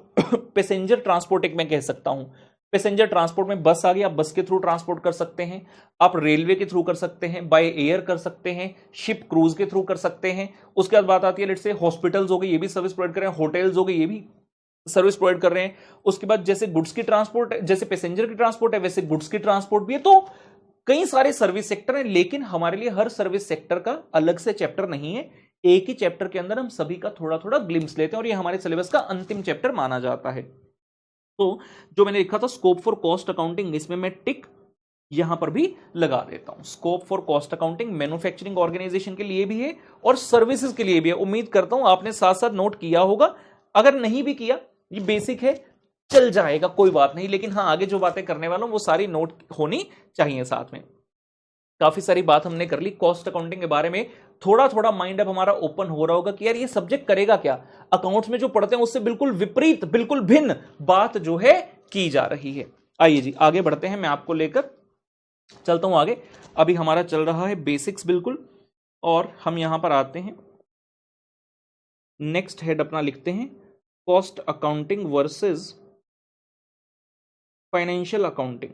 [SPEAKER 1] पैसेंजर ट्रांसपोर्ट, एक मैं कह सकता हूं पैसेंजर ट्रांसपोर्ट में बस आ गई, आप बस के थ्रू ट्रांसपोर्ट कर सकते हैं, आप रेलवे के थ्रू कर सकते हैं, बाय एयर कर सकते हैं, शिप क्रूज के थ्रू कर सकते हैं। उसके बाद बात आती है, लेट्स से हॉस्पिटल्स हो गए, ये भी सर्विस प्रोवाइड कर रहे हैं, होटल्स हो गए, ये भी सर्विस प्रोवाइड कर रहे हैं। उसके बाद जैसे गुड्स की ट्रांसपोर्ट, जैसे पैसेंजर की ट्रांसपोर्ट है, वैसे गुड्स की ट्रांसपोर्ट भी है। तो कई सारे सर्विस सेक्टर हैं, लेकिन हमारे लिए हर सर्विस सेक्टर का अलग से चैप्टर नहीं है। एक ही चैप्टर के अंदर हम सभी का थोड़ा थोड़ा ग्लिम्स लेते हैं, और ये हमारे सिलेबस का अंतिम चैप्टर माना जाता है। तो जो मैंने लिखा था स्कोप फॉर कॉस्ट अकाउंटिंग, इसमें मैं टिक यहां पर भी लगा देता हूं। Scope for cost accounting manufacturing organization के लिए भी है और सर्विसेज के लिए भी है। उम्मीद करता हूं आपने साथ साथ नोट किया होगा। अगर नहीं भी किया, ये बेसिक है, चल जाएगा, कोई बात नहीं। लेकिन हाँ, आगे जो बातें करने वाला हूं वो सारी नोट होनी चाहिए साथ में। काफी सारी बात हमने कर ली कॉस्ट अकाउंटिंग के बारे में। थोड़ा थोड़ा माइंड अब हमारा ओपन हो रहा होगा कि यार ये सब्जेक्ट करेगा क्या। अकाउंट्स में जो पढ़ते हैं उससे बिल्कुल विपरीत, बिल्कुल भिन्न बात जो है की जा रही है। आइए जी आगे बढ़ते हैं, मैं आपको लेकर चलता हूं आगे। अभी हमारा चल रहा है बेसिक्स बिल्कुल, और हम यहां पर आते हैं, नेक्स्ट हेड अपना लिखते हैं cost accounting versus financial accounting.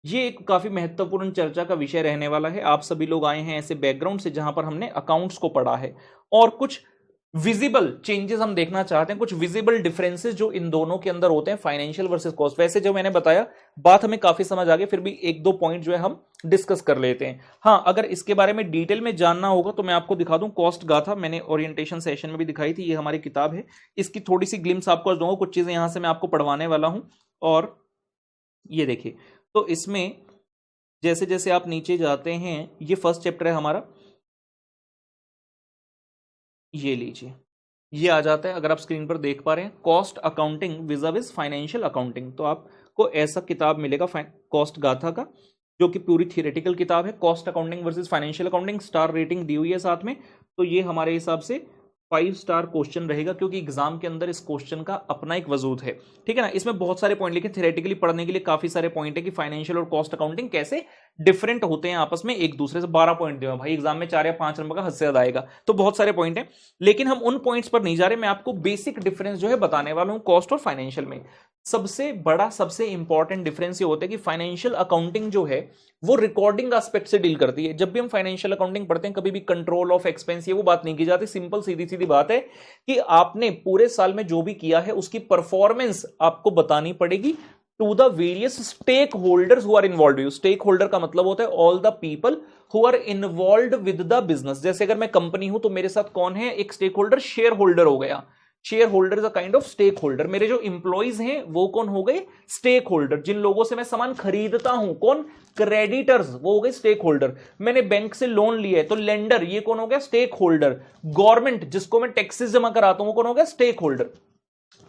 [SPEAKER 1] ये एक काफी महत्वपूर्ण चर्चा का विषय रहने वाला है। आप सभी लोग आए हैं ऐसे बैकग्राउंड से जहां पर हमने अकाउंट्स को पढ़ा है, और कुछ विजिबल चेंजेस हम देखना चाहते हैं, कुछ विजिबल डिफरेंसेस जो इन दोनों के अंदर होते हैं, फाइनेंशियल वर्सेस कॉस्ट। वैसे जो मैंने बताया बात हमें काफी समझ आ गई, फिर भी एक दो पॉइंट जो है हम डिस्कस कर लेते हैं। हाँ, अगर इसके बारे में डिटेल में जानना होगा तो मैं आपको दिखा दूं कॉस्ट गाथा, मैंने ओरिएंटेशन सेशन में भी दिखाई थी, ये हमारी किताब है। इसकी थोड़ी सी ग्लिम्स आपको दूंगा, कुछ चीजें यहां से मैं आपको पढ़वाने वाला हूं। और ये देखिए, तो इसमें जैसे जैसे आप नीचे जाते हैं, ये फर्स्ट चैप्टर है हमारा, ये लीजिए, ये आ जाता है। अगर आप स्क्रीन पर देख पा रहे हैं, कॉस्ट अकाउंटिंग विज़ फाइनेंशियल अकाउंटिंग, तो आपको ऐसा किताब मिलेगा कॉस्ट गाथा का, जो कि पूरी थियोरेटिकल किताब है। Cost accounting versus financial accounting, star rating दी हुई है साथ में। तो ये हमारे हिसाब से 5 स्टार क्वेश्चन रहेगा, क्योंकि एग्जाम के अंदर इस क्वेश्चन का अपना एक वजूद है। ठीक है ना। इसमें बहुत सारे पॉइंट लिखे, थियोरेटिकली पढ़ने के लिए काफी सारे पॉइंट है कि फाइनेंशियल और कॉस्ट अकाउंटिंग कैसे डिफरेंट होते हैं आपस में एक दूसरे से। 12 पॉइंट दिए भाई, एग्जाम में 4 या 5 नंबर का हद से ज्यादा आएगा, तो बहुत सारे पॉइंट है। लेकिन हम उन पॉइंट्स पर नहीं जा रहे, मैं आपको बेसिक डिफरेंस जो है बताने वाला हूं कॉस्ट और फाइनेंशियल में। सबसे बड़ा, सबसे इंपॉर्टेंट डिफरेंस ये होता है कि फाइनेंशियल अकाउंटिंग जो है वो रिकॉर्डिंग एस्पेक्ट से डील करती है। जब भी हम फाइनेंशियल अकाउंटिंग पढ़ते हैं, कभी भी कंट्रोल ऑफ एक्सपेंस ये वो बात नहीं की जाती। सिंपल सीधी सीधी बात है कि आपने पूरे साल में जो भी किया है उसकी परफॉर्मेंस आपको बतानी पड़ेगी to the various stakeholders who are involve. Stakeholder का मतलब होता है all the people who are involve with the business. जैसे अगर मैं कंपनी हूं तो मेरे साथ कौन है, एक स्टेक होल्डर, शेयर होल्डर हो गया। Shareholder is a kind of stakeholder. मेरे जो इंप्लॉइज हैं वो कौन हो गए, स्टेक होल्डर। जिन लोगों से मैं सामान खरीदता हूं, कौन, क्रेडिटर्स, वो हो गए स्टेक होल्डर। मैंने बैंक से लोन लिया है तो लेंडर, ये कौन हो गया, स्टेक होल्डर। गवर्नमेंट, जिसको मैं टैक्सेस जमा कराता हूं, वो कौन हो गया, स्टेक होल्डर।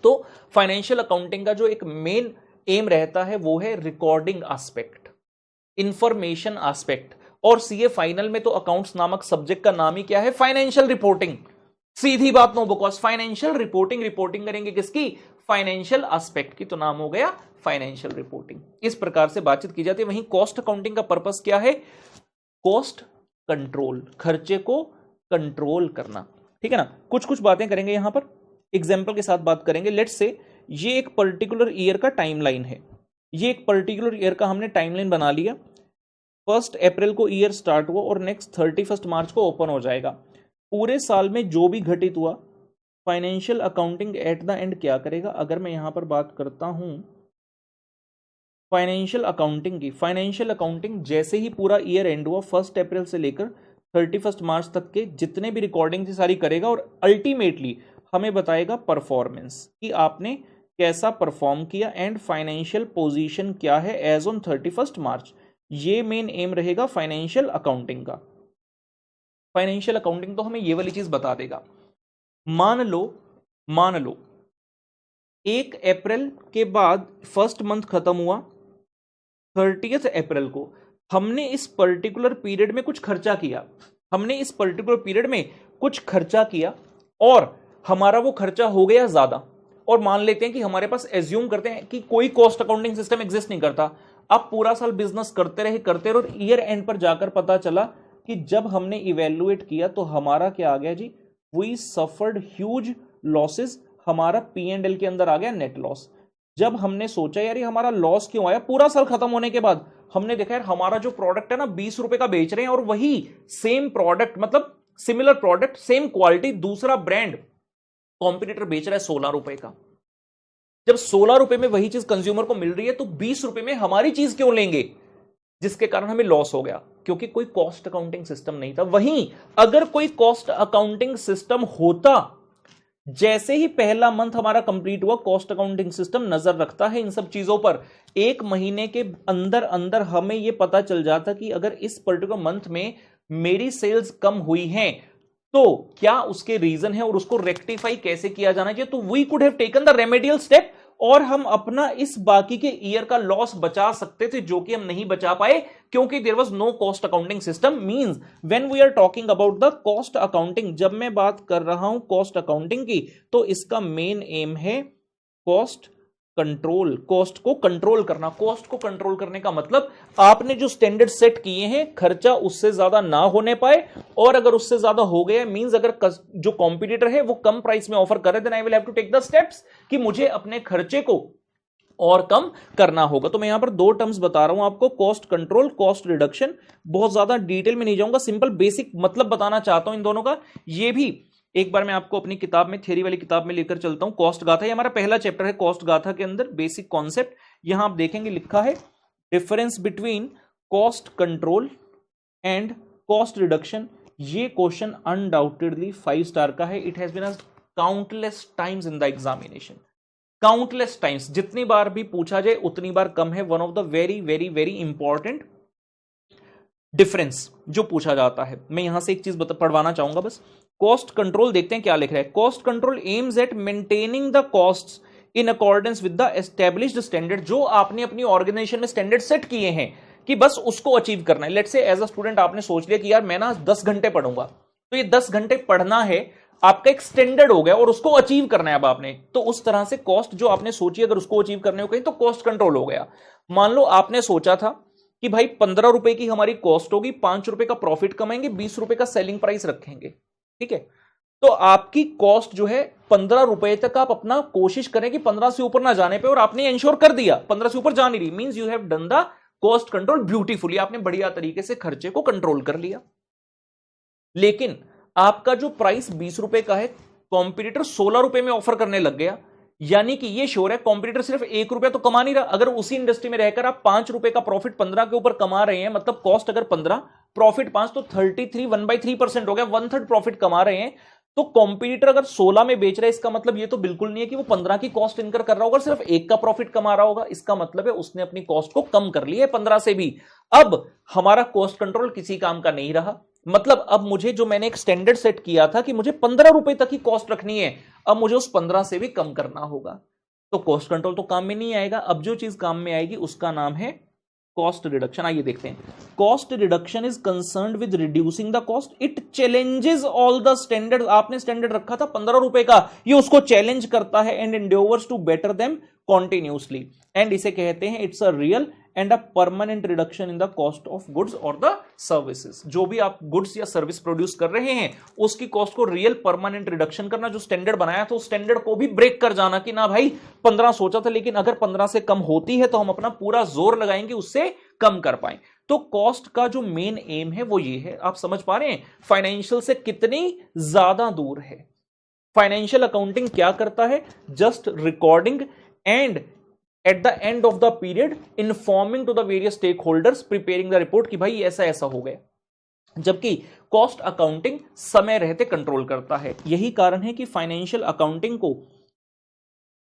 [SPEAKER 1] तो फाइनेंशियल अकाउंटिंग का जो एक मेन एम रहता है वो है रिकॉर्डिंग एस्पेक्ट, इंफॉर्मेशन एस्पेक्ट। और सीए फाइनल में तो अकाउंट्स नामक सब्जेक्ट का नाम ही क्या है, फाइनेंशियल रिपोर्टिंग। सीधी बात, नो बकवास, फाइनेंशियल रिपोर्टिंग। रिपोर्टिंग करेंगे किसकी, फाइनेंशियल एस्पेक्ट की, तो नाम हो गया फाइनेंशियल रिपोर्टिंग। इस प्रकार से बातचीत की जाती है। वहीं कॉस्ट अकाउंटिंग का पर्पस क्या है, कॉस्ट कंट्रोल, खर्चे को कंट्रोल करना। ठीक है ना। कुछ कुछ बातें करेंगे यहां पर। एग्जाम्पल के साथ बात करेंगे। लेट्स से ये एक पर्टिकुलर ईयर का टाइमलाइन है, ये एक पर्टिकुलर ईयर का हमने टाइमलाइन बना लिया। 1 अप्रैल को ईयर स्टार्ट हुआ और नेक्स्ट 31 मार्च को ओपन हो जाएगा। पूरे साल में जो भी घटित हुआ financial accounting eight the and क्या करेगा? अगर मैं यहां पर बात करता हूं फाइनेंशियल अकाउंटिंग की, फाइनेंशियल अकाउंटिंग जैसे ही पूरा ईयर एंड हुआ 1 अप्रैल से लेकर 31 मार्च तक के जितने भी रिकॉर्डिंग थी सारी करेगा और अल्टीमेटली हमें बताएगा परफॉर्मेंस कि आपने कैसा परफॉर्म किया एंड फाइनेंशियल पोजीशन क्या है एज ऑन 31 मार्च। ये मेन एम रहेगा फाइनेंशियल अकाउंटिंग का। फाइनेंशियल अकाउंटिंग तो हमें ये वाली चीज बता देगा। मान लो 1 अप्रैल के बाद फर्स्ट मंथ खत्म हुआ, 30 अप्रैल को हमने इस पर्टिकुलर पीरियड में कुछ खर्चा किया, हमने इस पर्टिकुलर पीरियड में कुछ खर्चा किया और हमारा वो खर्चा हो गया ज्यादा, और मान लेते हैं कि हमारे पास एज्यूम करते हैं कि कोई कॉस्ट अकाउंटिंग सिस्टम एग्जिस्ट नहीं करता। अब पूरा साल बिजनेस करते रहे और ईयर एंड पर जाकर पता चला कि जब हमने इवेल्युएट किया तो हमारा क्या आ गया जी, वी सफर्ड ह्यूज लॉसेस, हमारा P&L के अंदर आ गया नेट लॉस। जब हमने सोचा यार ये हमारा लॉस क्यों आया, पूरा साल खत्म होने के बाद हमने देखा यार हमारा जो प्रोडक्ट है ना 20 रुपए का बेच रहे हैं और वही सेम प्रोडक्ट मतलब सिमिलर प्रोडक्ट सेम क्वालिटी दूसरा ब्रांड कॉम्पिटिटर बेच रहा है 16 रुपए का। जब 16 रुपए में वही चीज कंज्यूमर को मिल रही है तो 20 रुपए में हमारी चीज क्यों लेंगे, जिसके कारण हमें लॉस हो गया क्योंकि कोई कॉस्ट अकाउंटिंग सिस्टम नहीं था। वहीं अगर कोई कॉस्ट अकाउंटिंग सिस्टम होता, जैसे ही पहला मंथ हमारा कंप्लीट हुआ कॉस्ट अकाउंटिंग सिस्टम नजर रखता है इन सब चीजों पर, 1 महीने के अंदर अंदर हमें यह पता चल जाता कि अगर इस पर्टिकुलर मंथ में मेरी सेल्स कम हुई हैं तो क्या उसके रीजन है और उसको रेक्टिफाई कैसे किया जाना चाहिए। तो we could have taken the remedial step और हम अपना इस बाकी के ईयर का लॉस बचा सकते थे, जो कि हम नहीं बचा पाए क्योंकि there was no cost accounting system. Means when we are talking about the cost accounting, जब मैं बात कर रहा हूं कॉस्ट अकाउंटिंग की तो इसका मेन एम है कॉस्ट कंट्रोल, कॉस्ट को कंट्रोल करना। कॉस्ट को कंट्रोल करने का मतलब आपने जो स्टैंडर्ड सेट किए हैं खर्चा उससे ज्यादा ना होने पाए, और अगर उससे ज्यादा हो गया मींस अगर जो कॉम्पिटिटर है वो कम प्राइस में ऑफर करे then I will have to take the steps कि मुझे अपने खर्चे को और कम करना होगा। तो मैं यहां पर 2 टर्म्स बता रहा हूं आपको, कॉस्ट कंट्रोल, कॉस्ट रिडक्शन। बहुत ज्यादा डिटेल में नहीं जाऊंगा, सिंपल बेसिक मतलब बताना चाहता हूं इन दोनों का। ये भी एक बार मैं आपको अपनी किताब में, थ्योरी वाली किताब में लेकर चलता हूं। कॉस्ट गाथा, ये हमारा पहला चैप्टर है कॉस्ट गाथा के अंदर बेसिक कॉन्सेप्ट। यहां आप देखेंगे लिखा है difference between cost control and cost reduction. ये क्वेश्चन अनडाउटेडली 5 स्टार का है। It has been asked countless times in the examination, countless times. जितनी बार भी पूछा जाए उतनी बार कम है। One of the very very very important difference जो पूछा जाता है। मैं यहां से एक चीज पढ़वाना चाहूंगा बस। कॉस्ट कंट्रोल देखते हैं क्या लिख रहा है। Cost control aims at maintaining the costs in accordance with the established standard. जो आपने अपनी ऑर्गेनाइजेशन में स्टैंडर्ड सेट किए हैं कि बस उसको अचीव करना है। Let's say as a student आपने सोच लिया कि यार मैं ना 10 घंटे पढ़ूंगा, तो ये 10 घंटे पढ़ना है, आपका एक स्टैंडर्ड हो गया और उसको अचीव करना है अब आपने। तो उस तरह से कॉस्ट जो आपने सोची अगर उसको अचीव करने हो कहीं तो कॉस्ट कंट्रोल हो गया। मान लो आपने सोचा था कि भाई 15 रुपए की हमारी कॉस्ट होगी, 5 रुपए का प्रॉफिट कमाएंगे, 20 रुपए का सेलिंग प्राइस रखेंगे, ठीक है। तो आपकी कॉस्ट जो है 15 रुपए तक आप अपना कोशिश करें कि 15 से ऊपर ना जाने पे, और आपने इंश्योर कर दिया 15 से ऊपर जा नहीं रही, means you have done the cost control beautifully. आपने बढ़िया तरीके से खर्चे को कंट्रोल कर लिया। लेकिन आपका जो प्राइस 20 रुपए का है, कॉम्पिटिटर 16 रुपए में ऑफर करने लग गया, यानी कि ये श्योर है कॉम्पिटिटर सिर्फ 1 रुपया तो कमा नहीं रहा। अगर उसी इंडस्ट्री में रहकर आप 5 रुपए का प्रॉफिट 15 के ऊपर कमा रहे हैं, मतलब कॉस्ट अगर 15 प्रॉफिट 5 तो 33 1/3% हो गया, 1/3 प्रॉफिट कमा रहे हैं। तो कॉम्पिटिटर अगर 16 में बेच रहा है, इसका मतलब ये तो बिल्कुल नहीं है कि वो 15 की कॉस्ट इनकर कर रहा होगा, सिर्फ 1 का प्रॉफिट कमा रहा होगा। इसका मतलब है उसने अपनी कॉस्ट को कम कर लिया है 15 से भी। अब हमारा कॉस्ट कंट्रोल किसी काम का नहीं रहा। मतलब अब मुझे जो मैंने एक स्टैंडर्ड सेट किया था कि मुझे 15 रुपए तक ही कॉस्ट रखनी है, अब मुझे उस 15 से भी कम करना होगा। तो कॉस्ट कंट्रोल तो काम में नहीं आएगा। अब जो चीज काम में आएगी उसका नाम है कॉस्ट रिडक्शन। आइए देखते हैं। Cost reduction is concerned with reducing the cost, it challenges all the standard. आपने स्टैंडर्ड रखा था 15 रुपए का, ये उसको चैलेंज करता है and endeavours to better them continuously, and इसे कहते हैं it's a real and a permanent reduction in the cost of goods और द सर्विसेज। जो भी आप गुड्स या सर्विस प्रोड्यूस कर रहे हैं उसकी कॉस्ट को रियल परमानेंट रिडक्शन करना, जो स्टैंडर्ड बनाया था उस स्टैंडर्ड को भी ब्रेक कर जाना कि ना भाई 15 सोचा था लेकिन अगर 15 से कम होती है तो हम अपना पूरा जोर लगाएंगे उससे कम कर पाए। तो कॉस्ट का जो मेन एम है वो ये है। आप समझ पा रहे हैं फाइनेंशियल से कितनी ज्यादा दूर है। फाइनेंशियल अकाउंटिंग क्या करता है? Just recording and at the end of the period informing to the various stakeholders, preparing the report कि भाई ऐसा ऐसा हो गया। जबकि कॉस्ट अकाउंटिंग समय रहते कंट्रोल करता है। यही कारण है कि फाइनेंशियल अकाउंटिंग को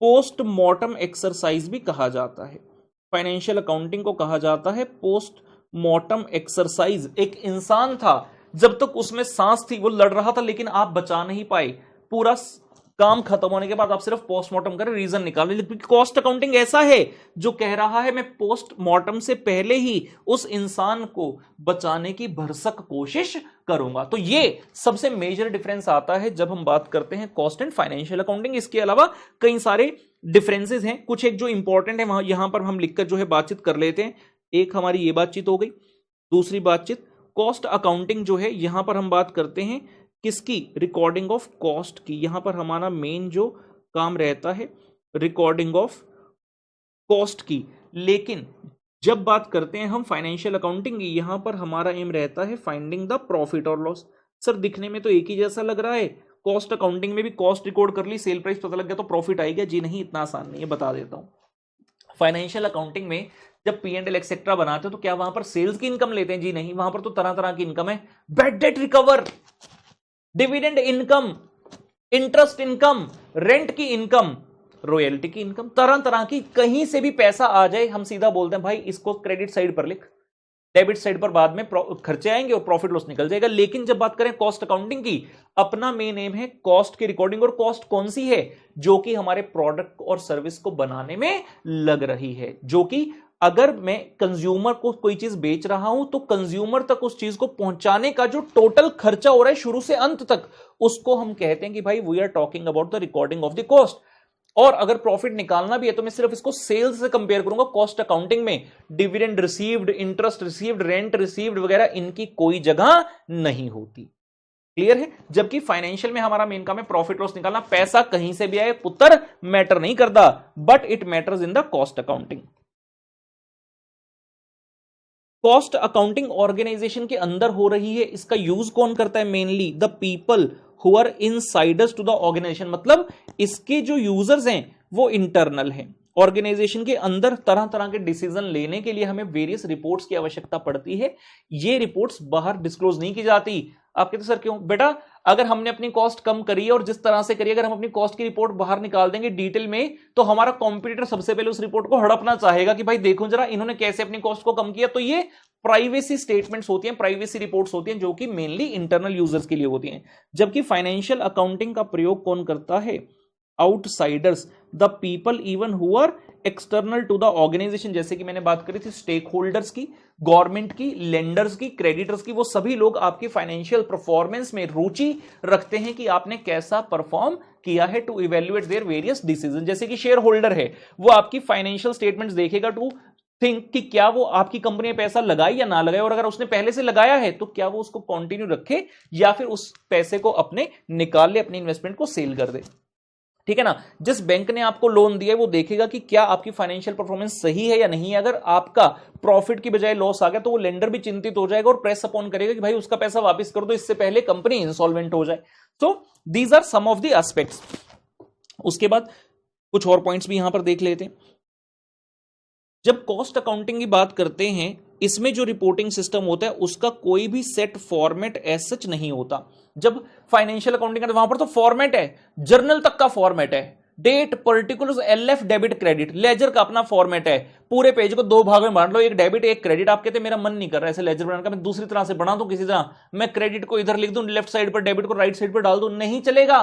[SPEAKER 1] पोस्टमॉर्टम एक्सरसाइज भी कहा जाता है। फाइनेंशियल अकाउंटिंग को कहा जाता है पोस्टमॉर्टम एक्सरसाइज। एक इंसान था, जब तक उसमें सांस थी वो लड़ रहा था लेकिन आप बचा नहीं पाए। पूरा काम खत्म होने के बाद आप सिर्फ पोस्टमार्टम करें, रीजन निकालें। लेकिन कॉस्ट अकाउंटिंग ऐसा है जो कह रहा है मैं पोस्टमार्टम से पहले ही उस इंसान को बचाने की भरसक कोशिश करूंगा। तो ये सबसे मेजर डिफरेंस आता है जब हम बात करते हैं कॉस्ट एंड फाइनेंशियल अकाउंटिंग। इसके अलावा कई सारे डिफरेंसेस हैं, कुछ एक जो इंपॉर्टेंट है वहां यहां पर हम लिखकर जो है बातचीत कर लेते हैं। एक हमारी ये बातचीत हो गई। दूसरी बातचीत कॉस्ट अकाउंटिंग जो है यहां पर हम बात करते हैं किसकी? रिकॉर्डिंग ऑफ कॉस्ट की। यहां पर हमारा मेन जो काम रहता है रिकॉर्डिंग ऑफ कॉस्ट की। लेकिन जब बात करते हैं हम फाइनेंशियल अकाउंटिंग की, यहां पर हमारा एम रहता है फाइंडिंग द प्रॉफिट और लॉस। सर दिखने में तो एक ही जैसा लग रहा है, कॉस्ट अकाउंटिंग में भी कॉस्ट रिकॉर्ड कर ली, सेल प्राइस पता लग गया तो प्रॉफिट आएगा। जी नहीं, इतना आसान नहीं है, बता देता हूं। फाइनेंशियल अकाउंटिंग में जब P&L एक्सेट्रा बनाते हो तो क्या वहां पर सेल्स की इनकम लेते हैं? जी नहीं, वहां पर तो तरह तरह की इनकम है। Bad debt recover, dividend income, interest income, rent की इनकम, रॉयल्टी की इनकम, तरह तरह की। कहीं से भी पैसा आ जाए हम सीधा बोलते हैं भाई इसको क्रेडिट साइड पर लिख, डेबिट साइड पर बाद में खर्चे आएंगे और प्रॉफिट लॉस निकल जाएगा। लेकिन जब बात करें कॉस्ट अकाउंटिंग की, अपना मेन एम है कॉस्ट की रिकॉर्डिंग। और कॉस्ट कौन सी है? जो कि हमारे प्रोडक्ट और सर्विस को बनाने में लग रही है। जो कि अगर मैं कंज्यूमर को कोई चीज बेच रहा हूं तो कंज्यूमर तक उस चीज को पहुंचाने का जो टोटल खर्चा हो रहा है शुरू से अंत तक, उसको हम कहते हैं कि भाई we are talking about the recording of the cost. और अगर प्रॉफिट निकालना भी है तो मैं सिर्फ इसको सेल्स से कंपेयर करूंगा। कॉस्ट अकाउंटिंग में dividend received, interest received, rent received वगैरह इनकी कोई जगह नहीं होती। क्लियर है? जबकि फाइनेंशियल में हमारा मेन काम है प्रॉफिट लॉस निकालना। पैसा कहीं से भी आए पुत्र मैटर नहीं करता, but it matters in the cost accounting. Cost accounting organization के अंदर हो रही है। इसका यूज कौन करता है? Mainly the people who are insiders to the organization. मतलब इसके जो यूजर्स हैं वो इंटरनल हैं। ऑर्गेनाइजेशन के अंदर तरह तरह के डिसीजन लेने के लिए हमें वेरियस रिपोर्ट्स की आवश्यकता पड़ती है। ये रिपोर्ट्स बाहर डिस्क्लोज नहीं की जाती। आप कहते सर क्यों? बेटा अगर हमने अपनी कॉस्ट कम करी है और जिस तरह से करी, अगर हम अपनी कॉस्ट की रिपोर्ट बाहर निकाल देंगे डिटेल में, तो हमारा कॉम्पिटिटर सबसे पहले उस रिपोर्ट को हड़पना चाहेगा कि भाई देखो जरा इन्होंने कैसे अपनी कॉस्ट को कम किया। तो ये प्राइवेसी स्टेटमेंट्स होती हैं, प्राइवेसी रिपोर्ट्स होती हैं जो कि मेनली इंटरनल यूजर्स के लिए होती हैं। जबकि फाइनेंशियल अकाउंटिंग का प्रयोग कौन करता है? Outsiders, the people even who are external to the organization. जैसे कि मैंने बात करी थी स्टेक होल्डर्स की, गवर्नमेंट की, लेंडर्स की, क्रेडिटर्स की। वो सभी लोग आपकी फाइनेंशियल परफॉर्मेंस में रुचि रखते हैं कि आपने कैसा परफॉर्म किया है, to evaluate their various decision. जैसे कि शेयर होल्डर है, वो आपकी फाइनेंशियल स्टेटमेंट्स देखेगा टू थिंक कि क्या वो आपकी कंपनी में पैसा लगाए या ना लगाए, और अगर उसने पहले से लगाया है तो क्या वो उसको कंटिन्यू रखे या फिर उस पैसे को अपने निकाल ले, अपनी इन्वेस्टमेंट को सेल कर दे। ठीक है ना? जिस बैंक ने आपको लोन दिया है वो देखेगा कि क्या आपकी फाइनेंशियल परफॉर्मेंस सही है या नहीं है। अगर आपका प्रॉफिट की बजाय लॉस आ गया तो वो लेंडर भी चिंतित हो जाएगा और प्रेस अपॉन करेगा कि भाई उसका पैसा वापस कर दो, इससे पहले कंपनी इंसॉल्वेंट हो जाए। So these are some of the aspects. उसके बाद कुछ और पॉइंट्स भी यहां पर देख लेते हैं। जब कॉस्ट अकाउंटिंग की बात करते हैं, इसमें जो रिपोर्टिंग सिस्टम होता है उसका कोई भी सेट फॉर्मेट एज सच नहीं होता। जब फाइनेंशियल अकाउंटिंग का वहां पर तो फॉर्मेट है, जर्नल तक का फॉर्मेट है, date, particulars, LF, debit, credit. Ledger का अपना फॉर्मेट है, पूरे पेज को दो भाग में बांट लो, एक डेबिट एक क्रेडिट। आप कहते हैं मेरा मन नहीं कर रहा ऐसे लेजर बनाने का, मैं दूसरी तरह से बना दूं, किसी तरह मैं क्रेडिट को इधर लिख दूं लेफ्ट साइड पर, डेबिट को राइट साइड पर डाल दूं, नहीं चलेगा।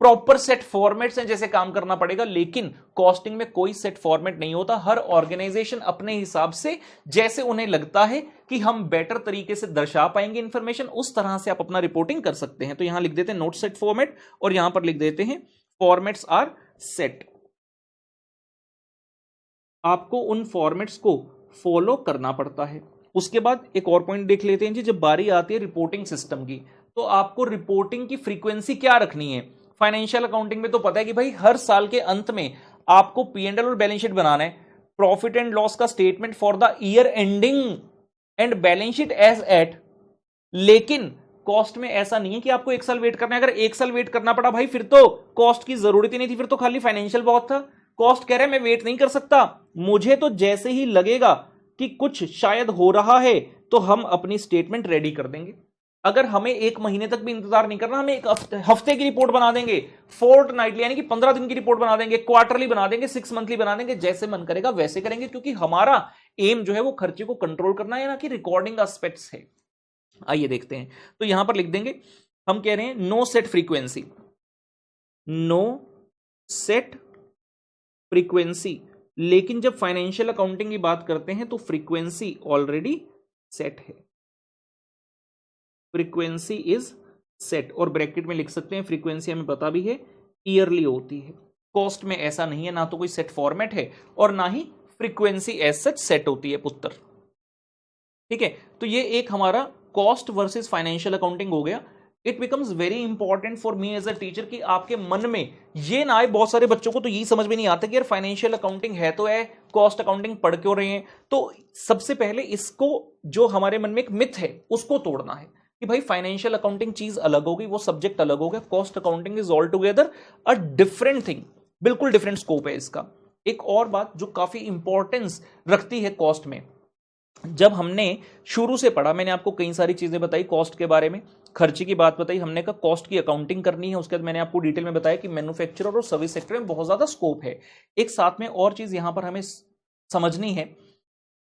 [SPEAKER 1] प्रॉपर सेट फॉर्मेट्स हैं जैसे काम करना पड़ेगा। लेकिन कॉस्टिंग में कोई सेट फॉर्मेट नहीं होता। हर ऑर्गेनाइजेशन अपने हिसाब से जैसे उन्हें लगता है कि हम बेटर तरीके से दर्शा पाएंगे इंफॉर्मेशन, उस तरह से आप अपना रिपोर्टिंग कर सकते हैं। तो यहां लिख देते हैं नोट सेट फॉर्मेट और यहां पर लिख देते हैं फॉर्मेट्स आर सेट। आपको उन फॉर्मेट्स को फॉलो करना पड़ता है। उसके बाद एक और पॉइंट देख लेते हैं जी, जब बारी आती है रिपोर्टिंग सिस्टम की, तो आपको रिपोर्टिंग की फ्रीक्वेंसी क्या रखनी है। फाइनेंशियल अकाउंटिंग में तो पता है कि भाई हर साल के अंत में आपको P&L और बैलेंस शीट बनाना है, प्रॉफिट एंड लॉस का statement for the year ending and balance sheet as at. लेकिन कॉस्ट में ऐसा नहीं है कि आपको एक साल वेट करना है। अगर एक साल वेट करना पड़ा भाई, फिर तो कॉस्ट की जरूरत ही नहीं थी, फिर तो खाली फाइनेंशियल बहुत था। कॉस्ट कह रहे हैं मैं वेट नहीं कर सकता, मुझे तो जैसे ही लगेगा कि कुछ शायद हो रहा है तो हम अपनी स्टेटमेंट रेडी कर देंगे। अगर हमें एक महीने तक भी इंतजार नहीं करना, हमें एक हफ्ते की रिपोर्ट बना देंगे, फोर्टनाइटली यानी कि 15 दिन की रिपोर्ट बना देंगे, क्वार्टरली बना देंगे, 6 मंथली बना देंगे, जैसे मन करेगा वैसे करेंगे, क्योंकि हमारा एम जो है वो खर्चे को कंट्रोल करना है, ना कि रिकॉर्डिंग एस्पेक्ट्स है। आइए देखते हैं, तो यहां पर लिख देंगे, हम कह रहे हैं no set frequency, no set frequency. लेकिन जब फाइनेंशियल अकाउंटिंग की बात करते हैं तो फ्रीक्वेंसी ऑलरेडी सेट है, फ्रीक्वेंसी इज सेट। और ब्रैकेट में लिख सकते हैं फ्रीक्वेंसी हमें पता भी है ईयरली होती है। कॉस्ट में ऐसा नहीं है, ना तो कोई सेट फॉर्मेट है और ना ही फ्रीक्वेंसी एज सच सेट होती है पुत्र। ठीक है, तो ये एक हमारा कॉस्ट वर्सेस फाइनेंशियल अकाउंटिंग हो गया। It becomes very important for me as a teacher कि आपके मन में ये ना आए, बहुत सारे बच्चों को तो यही समझ में नहीं आता कि यार फाइनेंशियल अकाउंटिंग है तो है, कॉस्ट अकाउंटिंग पढ़ क्यों रहे हैं। तो सबसे पहले इसको, जो हमारे मन में एक मिथ है उसको तोड़ना है कि भाई फाइनेंशियल अकाउंटिंग चीज अलग होगी, वो सब्जेक्ट अलग हो गया, cost accounting is all together a different thing, बिल्कुल डिफरेंट स्कोप है इसका। एक और बात जो काफी इंपॉर्टेंस रखती है कॉस्ट में, जब हमने शुरू से पढ़ा, मैंने आपको कई सारी चीजें बताई कॉस्ट के बारे में, खर्चे की बात बताई, हमने कहा कॉस्ट की अकाउंटिंग करनी है। उसके बाद मैंने आपको डिटेल में बताया कि मैन्युफैक्चरर और सर्विस सेक्टर में बहुत ज्यादा स्कोप है। एक साथ में और चीज यहां पर हमें समझनी है,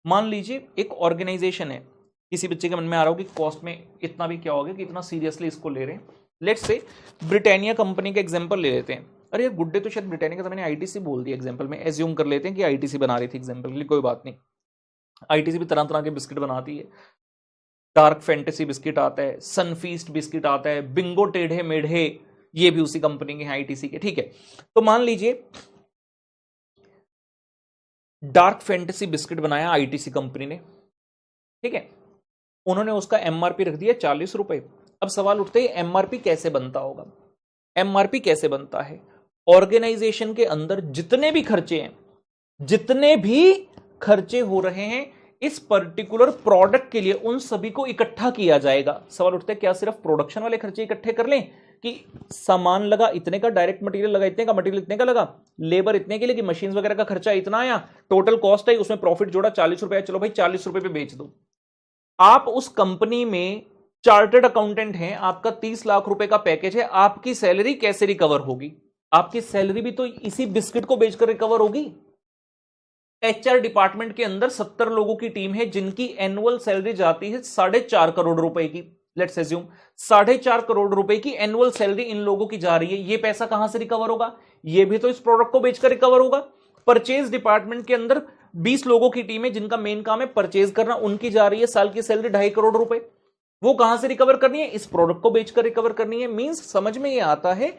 [SPEAKER 1] मान लीजिए एक ऑर्गेनाइजेशन है, किसी बच्चे के मन में आ रहा हो कि कॉस्ट में इतना भी क्या हो गया कि इतना सीरियसली इसको ले रहे हैं। लेट्स से ब्रिटानिया कंपनी का एग्जांपल ले लेते हैं। अरे यार गुड्डे तो शायद ब्रिटानिया का, तो मैंने आईटीसी बोल दिया एग्जांपल में, एज्यूम कर लेते हैं कि आईटीसी बना रही थी एग्जांपल के लिए, कोई बात नहीं। आईटीसी भी तरह तरह के बिस्किट बनाती है, डार्क फैंटेसी बिस्किट आता है, सनफीस्ट बिस्किट आता है, बिंगो टेढ़े मेढ़े, ये भी उसी कंपनी के हैं आईटीसी के। ठीक है, तो मान लीजिए डार्क फैंटेसी बिस्किट बनाया आईटीसी कंपनी ने, ठीक है, उन्होंने उसका एमआरपी रख दिया 40 रुपए। अब सवाल उठते हैं एमआरपी कैसे बनता होगा। एमआरपी कैसे बनता है, ऑर्गेनाइजेशन के अंदर जितने भी खर्चे हैं, जितने भी खर्चे हो रहे हैं इस पर्टिकुलर प्रोडक्ट के लिए, उन सभी को इकट्ठा किया जाएगा। सवाल उठता है क्या सिर्फ प्रोडक्शन वाले खर्चे इकट्ठे कर लें कि सामान लगा इतने का, डायरेक्ट मटेरियल लगा इतने का, मटेरियल इतने का लगा, लेबर इतने के लिए, कि मशीन वगैरह का खर्चा इतना आया, टोटल कॉस्ट है, उसमें प्रॉफिट जोड़ा 40 रुपए, चलो भाई 40 रुपए पे बेच दो। आप उस कंपनी में चार्टर्ड अकाउंटेंट हैं, आपका 30 लाख रुपए का पैकेज है, आपकी सैलरी कैसे रिकवर होगी? आपकी सैलरी भी तो इसी बिस्किट को बेचकर रिकवर होगी। एचआर डिपार्टमेंट के अंदर 70 लोगों की टीम है जिनकी एनुअल सैलरी जाती है 4.5 करोड़ रुपए की। लेट्स एज्यूम 4.5 करोड़ रुपए की एनुअल सैलरी इन लोगों की जा रही है। ये पैसा कहां से रिकवर होगा? ये भी तो इस प्रोडक्ट को बेचकर रिकवर होगा। परचेज डिपार्टमेंट के अंदर 20 लोगों की टीम है जिनका मेन काम है परचेज करना, उनकी जा रही है साल की सैलरी 2.5 करोड़ रुपए। वो कहां से रिकवर करनी है? इस प्रोडक्ट को बेचकर रिकवर करनी है। मींस समझ में ये आता है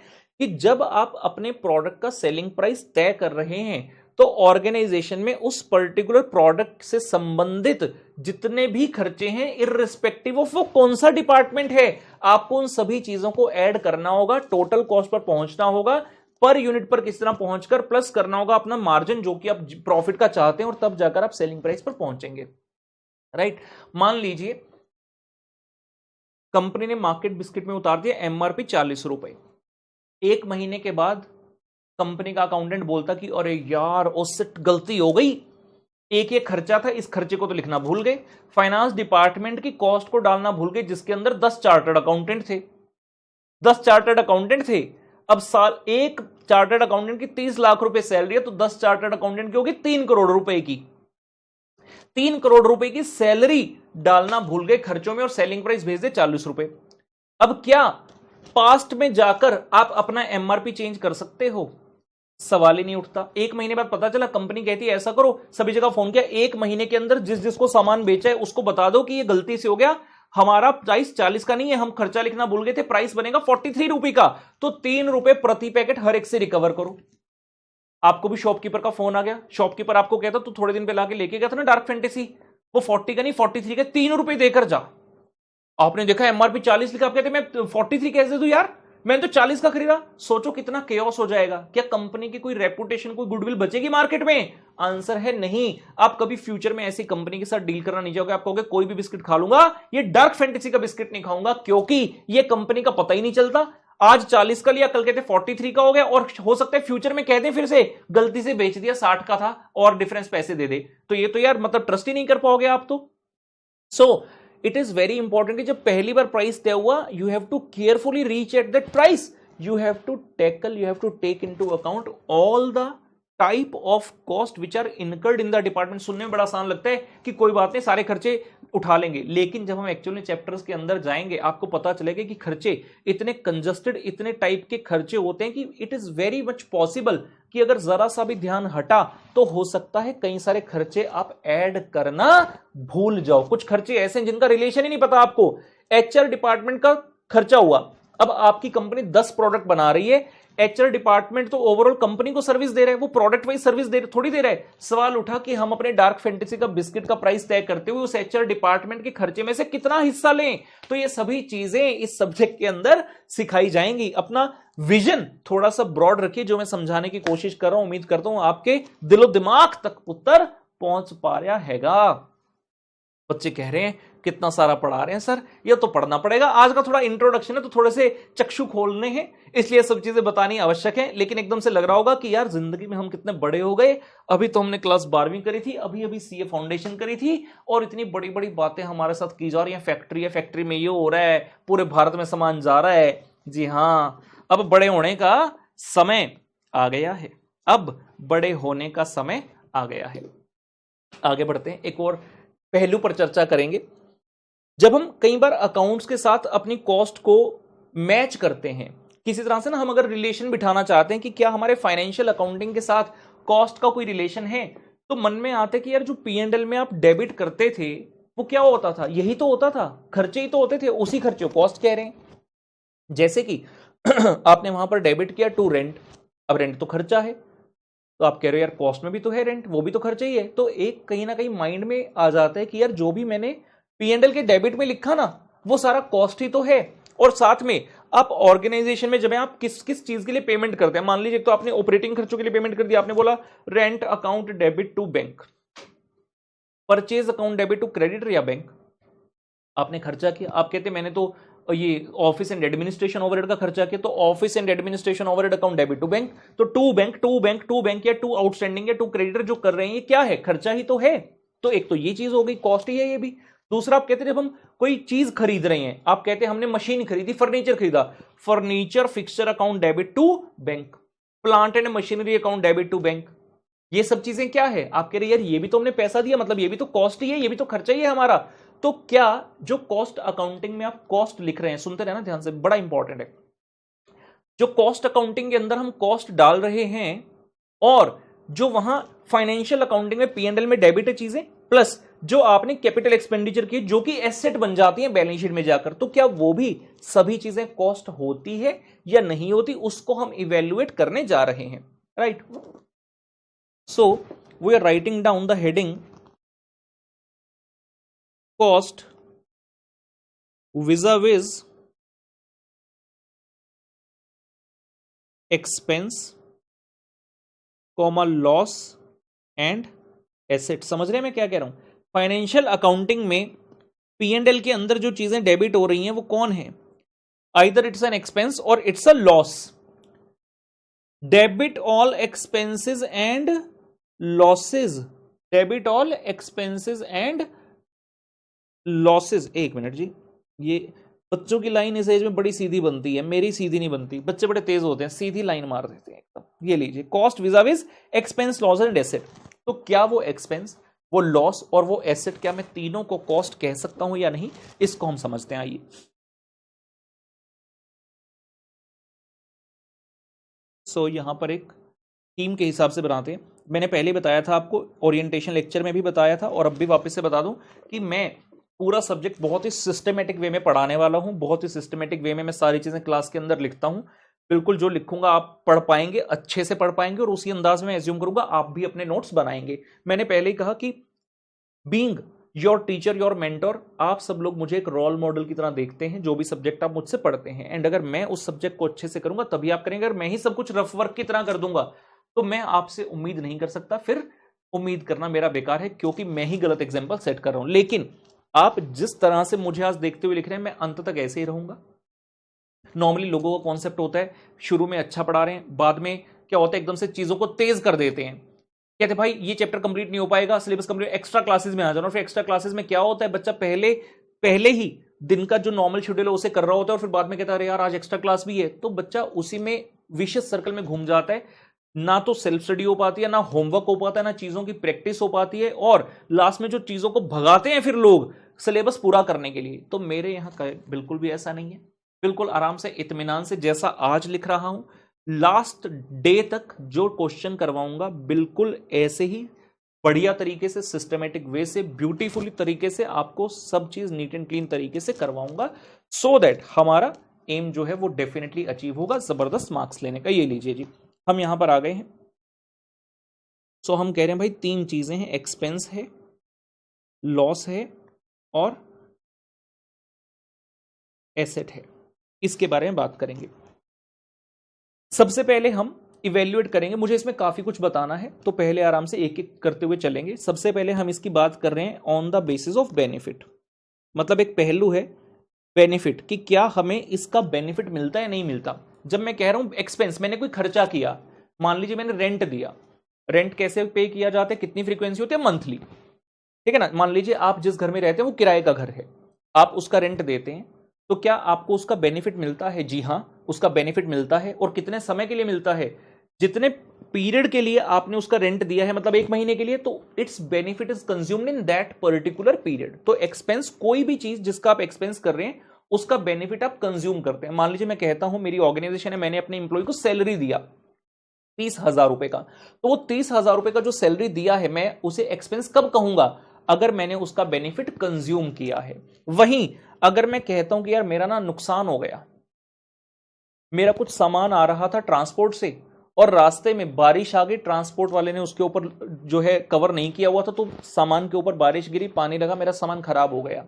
[SPEAKER 1] कि जब आप अपने प्रोडक्ट का सेलिंग प्राइस तय कर रहे हैं तो ऑर्गेनाइजेशन में उस पर्टिकुलर प्रोडक्ट से संबंधित जितने भी खर्चे हैं, इररिस्पेक्टिव ऑफ वो कौन सा डिपार्टमेंट है, आपको उन सभी चीजों को ऐड करना होगा, टोटल कॉस्ट पर पहुंचना होगा, पर यूनिट पर किस तरह पहुंचकर प्लस करना होगा अपना मार्जिन जो कि आप प्रॉफिट का चाहते हैं, और तब जाकर आप सेलिंग प्राइस पर पहुंचेंगे। राइट, मान लीजिए कंपनी ने मार्केट बिस्किट में उतार दिया एमआरपी 40 रुपए। एक महीने के बाद कंपनी का अकाउंटेंट बोलता कि अरे यार उससे गलती हो गई, एक ये खर्चा था, इस खर्चे को तो लिखना भूल गए। फाइनेंस डिपार्टमेंट की कॉस्ट को डालना भूल गए जिसके अंदर 10 चार्टर्ड अकाउंटेंट थे। 10 चार्टर्ड अकाउंटेंट थे। अब साल एक चार्टर्ड अकाउंटेंट की 30 लाख रुपए सैलरी है, तो 10 चार्टर्ड अकाउंटेंट की होगी 3 करोड़ रुपए की। 3 करोड़ रुपए की सैलरी डालना भूल गए खर्चों में और सेलिंग प्राइस भेज दे 40 रुपए। अब क्या पास्ट में जाकर आप अपना एमआरपी चेंज कर सकते हो? सवाल ही नहीं उठता। एक महीने बाद पता चला, कंपनी कहती है ऐसा करो, सभी जगह फोन किया, एक महीने के अंदर जिस जिसको सामान बेचा है उसको बता दो कि ये गलती से हो गया, हमारा प्राइस 40 का नहीं है, हम खर्चा लिखना भूल गए थे, प्राइस बनेगा 43 रुपए का, तो 3 रुपए प्रति पैकेट हर एक से रिकवर करो। आपको भी शॉपकीपर का फोन आ गया, शॉपकीपर आपको कहता तू थोड़े दिन पहले आके लेके गया था ना डार्क फैंटेसी, वो 40 का नहीं 43 का, 3 रुपए देकर जा। आपने देखा एमआरपी 40 लिखा, आप कहते मैं 43 कैसे दूं यार, मैंने तो 40 का खरीदा। सोचो कितना केओस हो जाएगा। क्या कंपनी की कोई रेपुटेशन, कोई गुडविल बचेगी मार्केट में? आंसर है नहीं। आप कभी फ्यूचर में ऐसी कंपनी के साथ डील करना नहीं चाहोगे। आप कहोगे कोई भी बिस्किट खा लूंगा, ये डार्क फैंटेसी का बिस्किट नहीं खाऊंगा, क्योंकि ये कंपनी का पता ही नहीं चलता। आज 40 का लिया, कल कहते 43 का हो गया, और हो सकता है फ्यूचर में कहते हैं फिर से गलती से बेच दिया, 60 का था और डिफरेंस पैसे दे दे। तो ये तो यार मतलब ट्रस्ट ही नहीं कर पाओगे आप तो। So it is very important कि जब पहली बार प्राइस तय हुआ, you have to carefully reach at that price, you have to take into account all the type of cost which are incurred in the department. सुनने में बड़ा आसान लगता है कि कोई बात नहीं सारे खर्चे उठा लेंगे, लेकिन जब हम एक्चुअली चैप्टर्स के अंदर जाएंगे आपको पता चलेगा कि खर्चे इतने कंजस्टेड, इतने टाइप के खर्चे होते हैं कि it is very much possible कि अगर जरा सा भी ध्यान हटा तो हो सकता है कई सारे खर्चे आप ऐड करना भूल जाओ। कुछ खर्चे ऐसे हैं जिनका रिलेशन ही नहीं पता आपको। एचआर डिपार्टमेंट का खर्चा हुआ, अब आपकी कंपनी 10 प्रोडक्ट बना रही है, एचआर डिपार्टमेंट तो ओवरऑल कंपनी को सर्विस दे रहा है, वो प्रोडक्ट वाइज सर्विस दे थोड़ी दे रहा है। सवाल उठा कि हम अपने डार्क फैंटेसी का बिस्किट का प्राइस तय करते हुए उस एचआर डिपार्टमेंट के खर्चे में से कितना हिस्सा लें। तो ये सभी चीजें इस सब्जेक्ट के अंदर सिखाई जाएंगी। अपना विजन थोड़ा सा ब्रॉड रखिए, जो मैं समझाने की कोशिश कर रहा हूं, उम्मीद करता हूं आपके दिलो दिमाग तक उत्तर पहुंच पा रहा हैगा। बच्चे कह रहे हैं कितना सारा पढ़ा रहे हैं सर, ये तो पढ़ना पड़ेगा। आज का थोड़ा इंट्रोडक्शन है तो थोड़े से चक्षु खोलने हैं, इसलिए सब चीजें बतानी आवश्यक है। लेकिन एकदम से लग रहा होगा कि यार जिंदगी में हम कितने बड़े हो गए। अभी तो हमने क्लास 12वीं करी थी, अभी अभी सीए फाउंडेशन करी थी, और इतनी बड़ी बड़ी बातें हमारे साथ की जा रही हैं। फैक्ट्री है, फैक्ट्री में ये हो रहा है, पूरे भारत में सामान जा रहा है। जी हाँ, अब बड़े होने का समय आ गया है, अब बड़े होने का समय आ गया है। आगे बढ़ते हैं, एक और पहलू पर चर्चा करेंगे। जब हम कई बार अकाउंट्स के साथ अपनी कॉस्ट को मैच करते हैं, किसी तरह से ना, हम अगर रिलेशन बिठाना चाहते हैं कि क्या हमारे फाइनेंशियल अकाउंटिंग के साथ कॉस्ट का कोई रिलेशन है, तो मन में आता है कि यार जो P&L में आप डेबिट करते थे वो क्या होता था, यही तो होता था, खर्चे ही तो होते थे, उसी खर्चे को कॉस्ट कह रहे हैं। जैसे कि आपने वहां पर डेबिट किया टू रेंट, अब रेंट तो खर्चा है, तो आप कह रहे हो यार कॉस्ट में भी तो है रेंट, वो भी तो खर्चा ही है। तो एक कहीं ना कहीं माइंड में आ जाता है कि यार जो भी मैंने P&L के डेबिट में लिखा ना, वो सारा कॉस्ट ही तो है। और साथ में आप ऑर्गेनाइजेशन में जब आप किस किस चीज के लिए पेमेंट करते हैं, मान लीजिए तो आपने ऑपरेटिंग खर्चों के लिए पेमेंट कर दिया, आपने बोला rent account debit to bank, purchase account debit to creditor या बैंक, आपने खर्चा किया। आप कहते मैंने तो ये ऑफिस एंड एडमिनिस्ट्रेशन ओवरहेड का खर्चा किया, तो office and administration overhead account debit to bank, तो टू बैंक या टू आउटस्टैंडिंग या टू क्रेडिटर जो कर रहे हैं, ये क्या है, खर्चा ही तो है। तो एक तो ये चीज हो गई, कॉस्ट ही है ये भी। दूसरा, आप कहते हैं जब हम कोई चीज खरीद रहे हैं, आप कहते हैं हमने मशीन खरीदी, फर्नीचर खरीदा, furniture fixture account debit to bank, plant and machinery account debit to bank. ये सब चीजें क्या है, आप कह रहे यार ये भी तो हमने पैसा दिया, मतलब ये भी तो कॉस्ट ही है, ये भी तो खर्चा ही है हमारा। तो क्या जो कॉस्ट अकाउंटिंग में आप कॉस्ट लिख रहे हैं, सुनते रहना ध्यान से, बड़ा इंपॉर्टेंट है, जो कॉस्ट अकाउंटिंग के अंदर हम कॉस्ट डाल रहे हैं और जो वहां फाइनेंशियल अकाउंटिंग में P&L में डेबिट है चीजें, प्लस जो आपने कैपिटल एक्सपेंडिचर की जो कि एसेट बन जाती है बैलेंस शीट में जाकर, तो क्या वो भी सभी चीजें कॉस्ट होती है या नहीं होती, उसको हम इवेल्युएट करने जा रहे हैं, right. So we are writing down the heading cost vis-a-vis expense comma loss and asset. समझ रहे हैं मैं क्या कह रहा हूं? फाइनेंशियल अकाउंटिंग में P&L के अंदर जो चीजें डेबिट हो रही हैं वो कौन है, आइदर इट्स एन एक्सपेंस और it's a loss. Debit all expenses and losses, debit all expenses and losses. एक मिनट जी, ये बच्चों की लाइन इस एज में बड़ी सीधी बनती है, मेरी सीधी नहीं बनती, बच्चे बड़े तेज होते हैं, सीधी लाइन मार देते हैं एकदम। ये लीजिए, cost vis a vis expense loss and asset. तो क्या वो एक्सपेंस, वो लॉस और वो एसेट, क्या मैं तीनों को कॉस्ट कह सकता हूं या नहीं, इसको हम समझते हैं। आइए, सो यहां पर एक टीम के हिसाब से बनाते हैं। मैंने पहले बताया था आपको, ओरिएंटेशन लेक्चर में भी बताया था, और अब भी वापस से बता दूं कि मैं पूरा सब्जेक्ट बहुत ही सिस्टमेटिक वे में पढ़ाने वाला हूं, बहुत ही सिस्टमेटिक वे में मैं सारी चीजें क्लास के अंदर लिखता हूं। बिल्कुल जो लिखूंगा आप पढ़ पाएंगे, अच्छे से पढ़ पाएंगे, और उसी अंदाज में एज्यूम करूंगा आप भी अपने नोट्स बनाएंगे। मैंने पहले ही कहा कि being your teacher, your mentor, आप सब लोग मुझे एक रोल मॉडल की तरह देखते हैं, जो भी सब्जेक्ट आप मुझसे पढ़ते हैं। एंड अगर मैं उस सब्जेक्ट को अच्छे से करूंगा तभी आप करेंगे। अगर मैं ही सब कुछ रफ वर्क की तरह कर दूंगा तो मैं आपसे उम्मीद नहीं कर सकता, फिर उम्मीद करना मेरा बेकार है, क्योंकि मैं ही गलत एग्जाम्पल सेट कर रहा हूं। लेकिन आप जिस तरह से मुझे आज देखते हुए लिख रहे हैं, मैं अंत तक ऐसे ही रहूंगा। नॉर्मली लोगों का कॉन्सेप्ट होता है शुरू में अच्छा पढ़ा रहे हैं, बाद में क्या होता है एकदम से चीजों को तेज कर देते हैं, कहते भाई ये चैप्टर कंप्लीट नहीं हो पाएगा, सिलेबस कंप्लीट, एक्स्ट्रा क्लासेस में आ जाना। फिर एक्स्ट्रा क्लासेस में क्या होता है, बच्चा पहले पहले ही दिन का जो नॉर्मल शेड्यूल है उसे कर रहा होता है, और फिर बाद में कहता है अरे यार आज एक्स्ट्रा क्लास भी है, तो बच्चा उसी में विशियस सर्कल में घूम जाता है। ना तो सेल्फ स्टडी हो पाती है, ना होमवर्क हो पाता है, ना चीजों की प्रैक्टिस हो पाती है, और लास्ट में जो चीजों को भगाते हैं फिर लोग सिलेबस पूरा करने के लिए। तो मेरे यहां बिल्कुल भी ऐसा नहीं है। बिल्कुल आराम से इत्मीनान से जैसा आज लिख रहा हूं, लास्ट डे तक जो क्वेश्चन करवाऊंगा बिल्कुल ऐसे ही बढ़िया तरीके से, सिस्टमेटिक वे से, ब्यूटीफुल तरीके से आपको सब चीज नीट एंड क्लीन तरीके से करवाऊंगा, सो दैट हमारा एम जो है वो डेफिनेटली अचीव होगा, जबरदस्त मार्क्स लेने का। ये लीजिए जी, हम यहां पर आ गए हैं। सो हम कह रहे हैं भाई तीन चीजें हैं, एक्सपेंस है, लॉस है, और एसेट है। इसके बारे में बात करेंगे। सबसे पहले हम इवेल्युएट करेंगे, मुझे इसमें काफी कुछ बताना है, तो पहले आराम से एक एक करते हुए चलेंगे। सबसे पहले हम इसकी बात कर रहे हैं on the basis of benefit, मतलब एक पहलू है बेनिफिट कि क्या हमें इसका बेनिफिट मिलता है या नहीं मिलता। जब मैं कह रहा हूं एक्सपेंस, मैंने कोई खर्चा किया, मान लीजिए मैंने रेंट दिया, रेंट कैसे पे किया जाता है, कितनी फ्रीक्वेंसी होती है, मंथली, ठीक है ना। मान लीजिए आप जिस घर में रहते हैं वो किराए का घर है, आप उसका रेंट देते हैं, तो क्या आपको उसका बेनिफिट मिलता है? जी हां, उसका बेनिफिट मिलता है। और कितने समय के लिए मिलता है? जितने पीरियड के लिए आपने उसका रेंट दिया है, मतलब 1 महीने के लिए, तो it's benefit is consumed in that particular period. तो एक्सपेंस, कोई भी चीज जिसका आप एक्सपेंस कर रहे हैं उसका बेनिफिट आप कंज्यूम करते हैं। मान लीजिए मैं कहता हूं मेरी ऑर्गेनाइजेशन है, मैंने अपने इंप्लॉय को सैलरी दिया 30,000 रुपए का, तो वो 30,000 रुपए का जो सैलरी दिया है, मैं उसे एक्सपेंस कब कहूंगा? अगर मैंने उसका बेनिफिट कंज्यूम किया है। वहीं अगर मैं कहता हूं कि यार मेरा ना नुकसान हो गया, मेरा कुछ सामान आ रहा था ट्रांसपोर्ट से और रास्ते में बारिश आ गई, ट्रांसपोर्ट वाले ने उसके ऊपर जो है कवर नहीं किया हुआ था, तो सामान के ऊपर बारिश गिरी, पानी लगा, मेरा सामान खराब हो गया,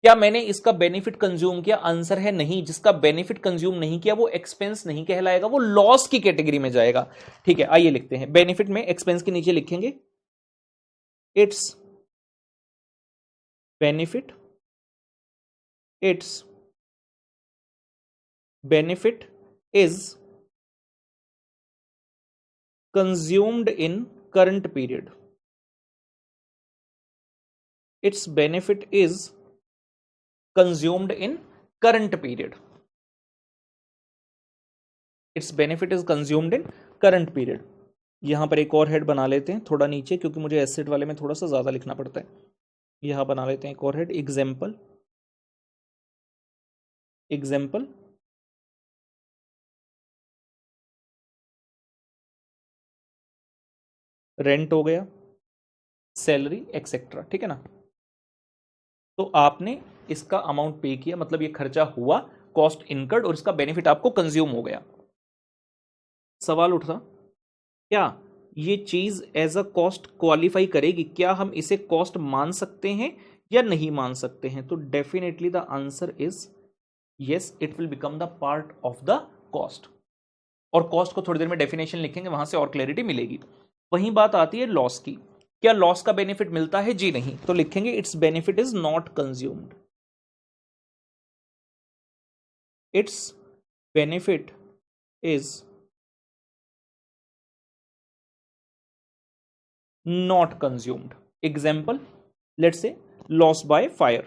[SPEAKER 1] क्या मैंने इसका बेनिफिट कंज्यूम किया? आंसर है नहीं। जिसका बेनिफिट कंज्यूम नहीं किया वो एक्सपेंस नहीं कहलाएगा, वो लॉस की कैटेगरी में जाएगा। ठीक है, आइए लिखते हैं। बेनिफिट में एक्सपेंस के नीचे लिखेंगे it's benefit, it's benefit is consumed in current period, its benefit is consumed in current period, its benefit is consumed in current period। यहां पर एक और हेड बना लेते हैं थोड़ा नीचे, क्योंकि मुझे एसेट वाले में थोड़ा सा ज्यादा लिखना पड़ता है। यहां बना लेते हैं एक और हेड, एग्जाम्पल, एग्जाम्पल रेंट हो गया, सैलरी एक्सेट्रा, ठीक है ना। तो आपने इसका अमाउंट पे किया, मतलब ये खर्चा हुआ, कॉस्ट इनकर्ड, और इसका बेनिफिट आपको कंज्यूम हो गया। सवाल उठा, क्या ये चीज एज अ कॉस्ट क्वालिफाई करेगी? क्या हम इसे कॉस्ट मान सकते हैं या नहीं मान सकते हैं? तो definitely the answer is yes, it will become the part of the cost. और कॉस्ट को थोड़ी देर में डेफिनेशन लिखेंगे, वहां से और क्लैरिटी मिलेगी। वहीं बात आती है लॉस की। क्या लॉस का बेनिफिट मिलता है? जी नहीं। तो लिखेंगे it's benefit is not consumed, it's benefit is not consumed। Example, let's say loss by fire।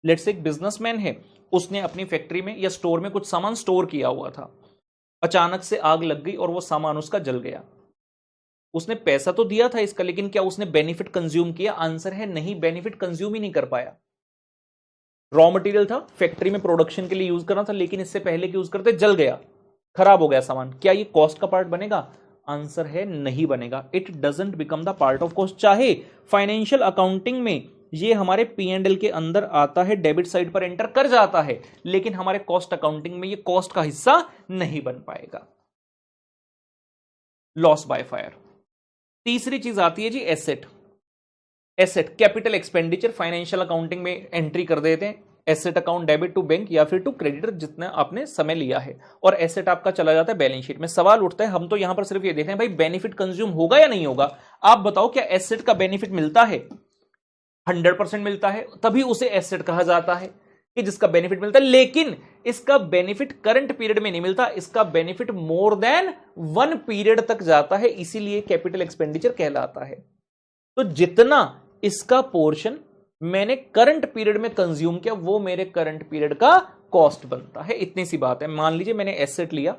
[SPEAKER 1] Let's say एक बिजनेसमैन है, उसने अपनी फैक्ट्री में या स्टोर में कुछ सामान स्टोर किया हुआ था, अचानक से आग लग गई और वो सामान उसका जल गया। उसने पैसा तो दिया था इसका, लेकिन क्या उसने बेनिफिट कंज्यूम किया? आंसर है नहीं, बेनिफिट कंज्यूम ही नहीं कर पाया। रॉ मटेरियल था, फैक्ट्री में प्रोडक्शन के लिए यूज करना था, लेकिन इससे पहले कि यूज करते जल गया, खराब हो गया सामान। क्या ये कॉस्ट का पार्ट बनेगा? आंसर है नहीं बनेगा। It doesn't become the part of cost. चाहे फाइनेंशियल अकाउंटिंग में ये हमारे P&L के अंदर आता है, डेबिट साइड पर एंटर कर जाता है, लेकिन हमारे कॉस्ट अकाउंटिंग में ये कॉस्ट का हिस्सा नहीं बन पाएगा। Loss by fire. तीसरी चीज आती है जी asset. Asset capital expenditure financial accounting में एंट्री कर देते हैं, asset account debit to bank या फिर टू क्रेडिटर जितना आपने समय लिया है, और एसेट आपका चला जाता है बैलेंस शीट में। सवाल उठता है, हम तो यहां पर सिर्फ ये देख रहे हैं भाई बेनिफिट कंज्यूम होगा या नहीं होगा। आप बताओ क्या एसेट का बेनिफिट मिलता है? 100% मिलता है, तभी उसे एसेट कहा जाता है कि जिसका बेनिफिट मिलता है, लेकिन इसका बेनिफिट करंट पीरियड में नहीं मिलता, इसका बेनिफिट मोर देन 1 पीरियड तक जाता है, इसीलिए कैपिटल एक्सपेंडिचर कहलाता है। तो जितना इसका पोर्शन मैंने करंट पीरियड में कंज्यूम किया वो मेरे करंट पीरियड का कॉस्ट बनता है। इतनी सी बात है। मान लीजिए मैंने एसेट लिया,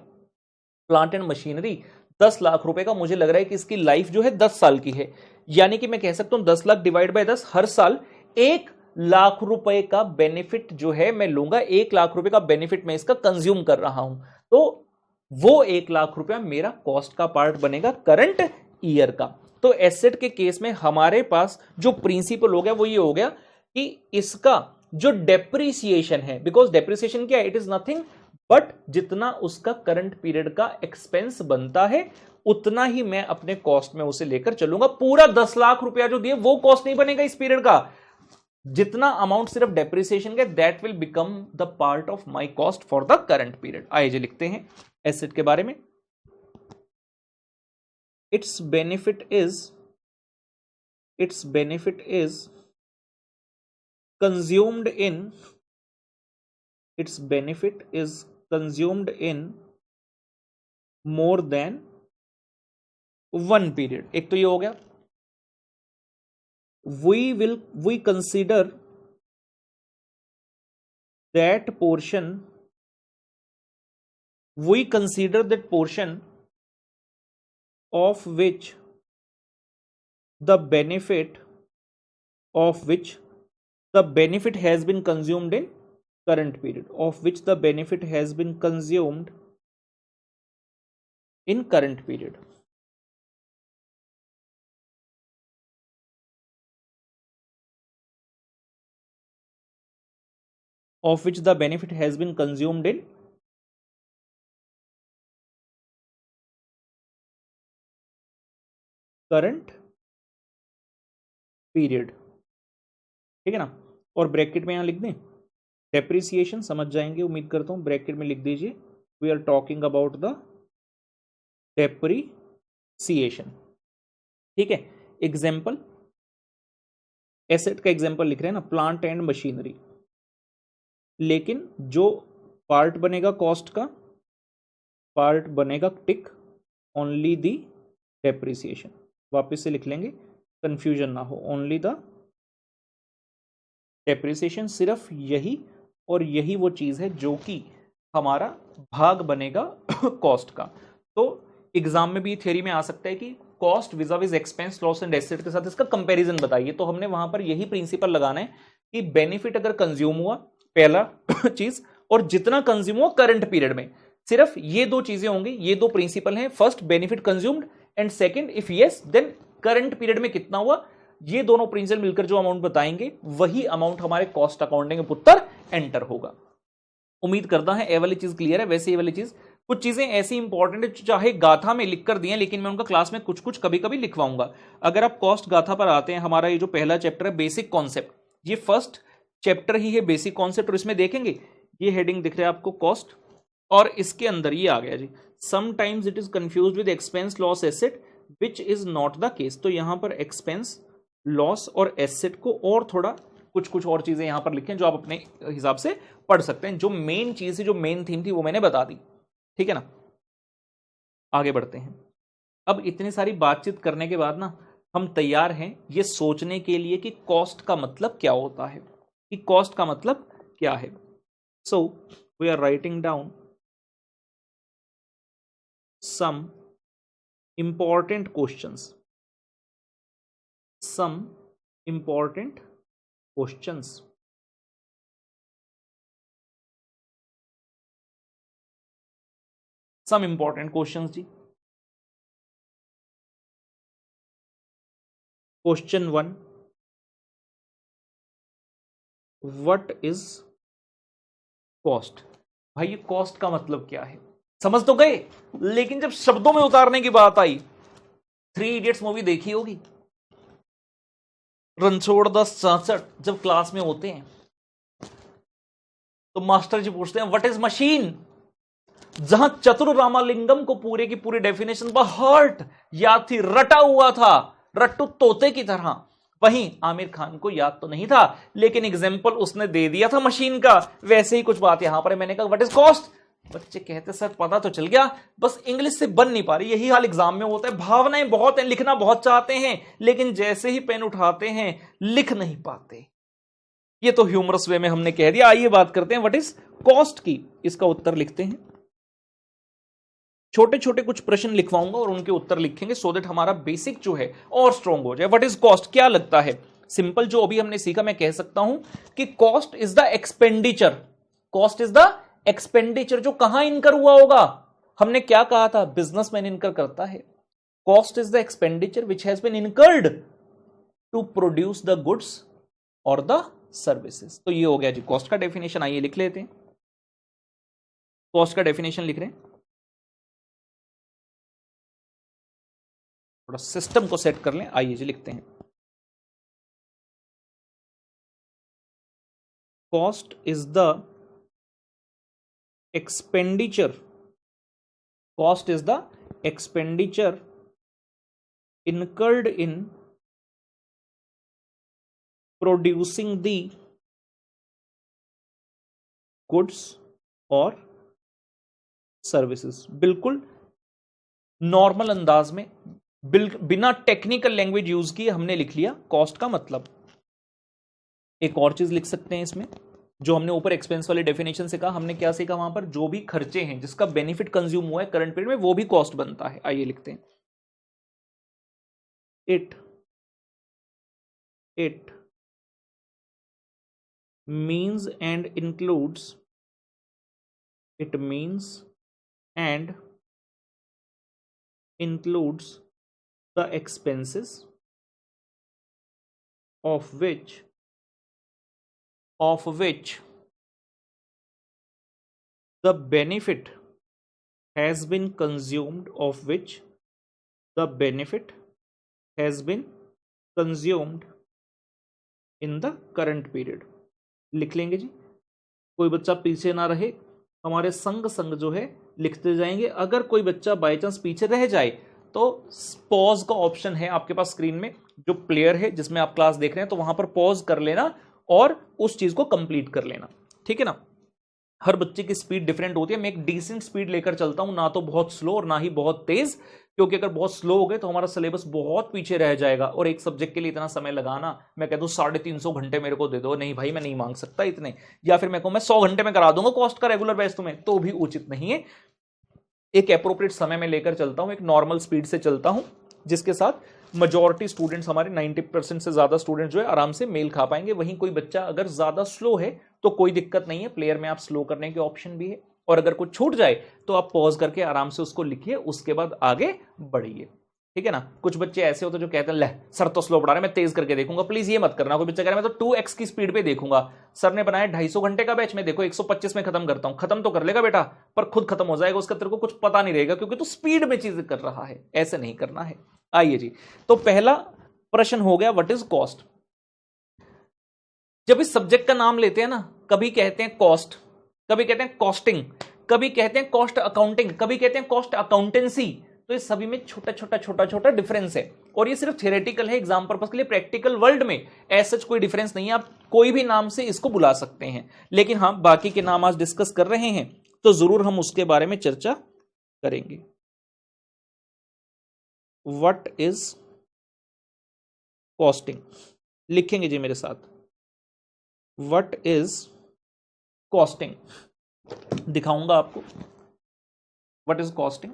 [SPEAKER 1] प्लांट एंड मशीनरी 10 लाख रुपए का, मुझे लग रहा है कि इसकी लाइफ जो है 10 साल की है, यानी कि मैं कह सकता हूं 10 लाख डिवाइड बाय 10, हर साल 1 लाख रुपए का बेनिफिट जो है मैं लूंगा, 1 लाख रुपए का बेनिफिट मैं इसका कंज्यूम कर रहा हूं, तो वो 1 लाख रुपया मेरा कॉस्ट का पार्ट बनेगा करंट ईयर का। तो एसेट के केस में हमारे पास जो प्रिंसिपल हो गया वो ये हो गया कि इसका जो डेप्रिसिएशन है, बिकॉज डेप्रिसिएशन क्या है, इट इज नथिंग बट जितना उसका करंट पीरियड का एक्सपेंस बनता है उतना ही मैं अपने कॉस्ट में उसे लेकर चलूंगा। पूरा 10 लाख रुपया जो दिए वो कॉस्ट नहीं बनेगा इस पीरियड का, जितना अमाउंट सिर्फ डेप्रिसिएशन का that will become the part of my cost for the current period. आइए जी लिखते हैं एसेट के बारे में। its benefit is consumed in more than 1 period। एक तो ये हो गया। we consider that portion of which the benefit has been consumed in current period, of which the benefit has been consumed in current period। of which the benefit has been consumed in current period. ठीक है ना, और ब्रैकेट में यहां लिख दें डेप्रिसिएशन, समझ जाएंगे उम्मीद करता हूं। ब्रैकेट में लिख दीजिए we are talking about the depreciation. ठीक है, एग्जाम्पल एसेट का एग्जाम्पल लिख रहे हैं ना, प्लांट एंड मशीनरी, लेकिन जो पार्ट बनेगा कॉस्ट का, पार्ट बनेगा टिक ओनली द डेप्रिसिएशन। वापस से लिख लेंगे कंफ्यूजन ना हो, ओनली द डेप्रिसिएशन, सिर्फ यही और यही वो चीज है जो कि हमारा भाग बनेगा कॉस्ट का। तो एग्जाम में भी थ्योरी में आ सकता है कि cost vis a vis expense loss and asset के साथ इसका कंपैरिजन बताइए, तो हमने वहां पर यही प्रिंसिपल लगाना है कि बेनिफिट अगर कंज्यूम हुआ पहला चीज, और जितना कंज्यूम हुआ करंट पीरियड में, सिर्फ ये दो चीजें होंगी, ये दो प्रिंसिपल हैं, first benefit consumed and second if yes then current period में कितना हुआ। ये दोनों प्रिंसिपल मिलकर जो अमाउंट बताएंगे वही अमाउंट हमारे कॉस्ट अकाउंटिंग के पुत्र एंटर होगा। उम्मीद करता है ये वाली चीज क्लियर है। वैसे ये वाली चीज कुछ चीजें ऐसी इंपॉर्टेंट है चाहे गाथा में लिख कर दिए, लेकिन मैं उनका क्लास में कुछ कुछ कभी कभी लिखवाऊंगा। अगर आप कॉस्ट गाथा पर आते हैं, हमारा ये जो पहला चैप्टर है बेसिक कॉन्सेप्ट, ये फर्स्ट चैप्टर ही है बेसिक कॉन्सेप्ट, और इसमें देखेंगे ये हेडिंग दिख रहा है आपको कॉस्ट, और इसके अंदर ये आ गया जी sometimes it is confused with expense loss asset which is not the case. तो यहां पर एक्सपेंस लॉस और एसेट को और थोड़ा कुछ कुछ और चीजें यहां पर लिखें जो आप अपने हिसाब से पढ़ सकते हैं। जो मेन चीज थी, जो मेन थीम थी, वो मैंने बता दी। ठीक है ना, आगे बढ़ते हैं। अब इतनी सारी बातचीत करने के बाद ना हम तैयार हैं ये सोचने के लिए कि कॉस्ट का मतलब क्या होता है, कि कॉस्ट का मतलब क्या है। So we are writing down some important questions, some important questions। some important questions जी। Question 1, what is cost. भाई ये कॉस्ट का मतलब क्या है समझ तो गए, लेकिन जब शब्दों में उतारने की बात आई, 3 इडियट्स मूवी देखी होगी, रणछोड़ दास चांचड़ जब क्लास में होते हैं तो मास्टर जी पूछते हैं व्हाट इज मशीन, जहां चतुर रामालिंगम को पूरे की पूरी डेफिनेशन पर हर्ट याद थी, रटा हुआ था रट्टू तोते की तरह, वहीं आमिर खान को याद तो नहीं था लेकिन एग्जाम्पल उसने दे दिया था मशीन का। वैसे ही कुछ बात यहां पर मैंने कहा व्हाट इज कॉस्ट, बच्चे कहते सर पता तो चल गया, बस इंग्लिश से बन नहीं पा रही। यही हाल एग्जाम में होता है, भावनाएं बहुत हैं, लिखना बहुत चाहते हैं, लेकिन जैसे ही पेन उठाते हैं लिख नहीं पाते। ये तो ह्यूमरस वे में हमने कह दिया। आइए बात करते हैं व्हाट इज कॉस्ट की। इसका उत्तर लिखते हैं, छोटे छोटे कुछ प्रश्न लिखवाऊंगा और उनके उत्तर लिखेंगे सो दैट हमारा बेसिक जो है और स्ट्रॉन्ग हो जाए। व्हाट इज कॉस्ट क्या लगता है, सिंपल जो अभी हमने सीखा मैं कह सकता हूं कि cost is the expenditure, cost is the expenditure जो कहां इनकर हुआ होगा। हमने क्या कहा था, बिजनेसमैन इनकर करता है। Cost is the expenditure which has been incurred to produce the goods और द सर्विसेज। तो ये हो गया जी कॉस्ट का डेफिनेशन। आइए लिख लेते हैं, कॉस्ट का डेफिनेशन लिख रहे हैं, थोड़ा सिस्टम को सेट कर लें। आइए जी लिखते हैं, cost is the expenditure, cost is the expenditure incurred in producing the goods और सर्विसेज। बिल्कुल नॉर्मल अंदाज में बिना टेक्निकल लैंग्वेज यूज किए हमने लिख लिया कॉस्ट का मतलब। एक और चीज लिख सकते हैं इसमें, जो हमने ऊपर एक्सपेंस वाले डेफिनेशन से कहा, हमने क्या सीखा वहां पर, जो भी खर्चे हैं जिसका बेनिफिट कंज्यूम हुआ है करंट पीरियड में वो भी कॉस्ट बनता है। आइए लिखते हैं, it means and includes, it means and includes the expenses of which the benefit has been consumed, of which the benefit has been consumed in the current period। लिख लेंगे जी, कोई बच्चा पीछे ना रहे, हमारे संग संग जो है लिखते जाएंगे। अगर कोई बच्चा बाय चांस पीछे रह जाए तो पॉज का ऑप्शन है आपके पास स्क्रीन में, जो प्लेयर है जिसमें आप क्लास देख रहे हैं, तो वहां पर पॉज कर लेना और उस चीज को कंप्लीट कर लेना, ठीक है ना। हर बच्चे की स्पीड डिफरेंट होती है, मैं एक डिसेंट स्पीड लेकर चलता हूं, ना तो बहुत स्लो और ना ही बहुत तेज, क्योंकि अगर बहुत स्लो हो गए तो हमारा सिलेबस बहुत पीछे रह जाएगा। और एक सब्जेक्ट के लिए इतना समय लगाना, मैं कह दूं 350 घंटे मेरे को दे दो, नहीं भाई मैं नहीं मांग सकता इतने, या फिर मैं कहूं मैं 100 घंटे में करा दूंगा कॉस्ट का रेगुलर बैच तुम्हें, तो भी उचित नहीं है। एक एप्रोप्रिएट समय में लेकर चलता हूं, एक नॉर्मल स्पीड से चलता हूं, जिसके साथ मेजॉरिटी स्टूडेंट्स हमारे 90% से ज्यादा स्टूडेंट जो है आराम से मेल खा पाएंगे। वहीं कोई बच्चा अगर ज्यादा स्लो है तो कोई दिक्कत नहीं है, प्लेयर में आप स्लो करने के ऑप्शन भी है, और अगर कुछ छूट जाए तो आप पॉज करके आराम से उसको लिखिए, उसके बाद आगे बढ़िए, ठीक है ना। कुछ बच्चे ऐसे होते हैं जो कहते हैं ले सर तो स्लो पढ़ा रहे, मैं तेज करके देखूंगा। प्लीज ये मत करना, कोई बच्चा कह रहा है मैं तो 2x की स्पीड पे देखूंगा, सर ने बनाया 250 घंटे का बैच, में देखो 125 में खत्म करता हूं। खत्म तो कर लेगा बेटा, पर खुद खत्म हो जाएगा उसका, तेरे को कुछ पता नहीं रहेगा, क्योंकि तू स्पीड में चीजें कर रहा है, ऐसे नहीं करना है। आइए जी, तो पहला प्रश्न हो गया व्हाट इज कॉस्ट। जब इस सब्जेक्ट का नाम लेते हैं ना, कभी कहते हैं कॉस्ट, कभी कहते हैं कॉस्टिंग, कभी कहते हैं कॉस्ट अकाउंटिंग, कभी कहते हैं कॉस्ट अकाउंटेंसी। तो इस सभी में छोटा छोटा डिफरेंस है, और ये सिर्फ थ्योरेटिकल है एग्जाम पर्पस के लिए। प्रैक्टिकल वर्ल्ड में ऐसा कोई डिफरेंस नहीं है, आप कोई भी नाम से इसको बुला सकते हैं। लेकिन हाँ, बाकी के नाम आज डिस्कस कर रहे हैं तो जरूर हम उसके बारे में चर्चा करेंगे। व्हाट इज कॉस्टिंग, लिखेंगे जी मेरे साथ, व्हाट इज कॉस्टिंग। दिखाऊंगा आपको व्हाट इज कॉस्टिंग।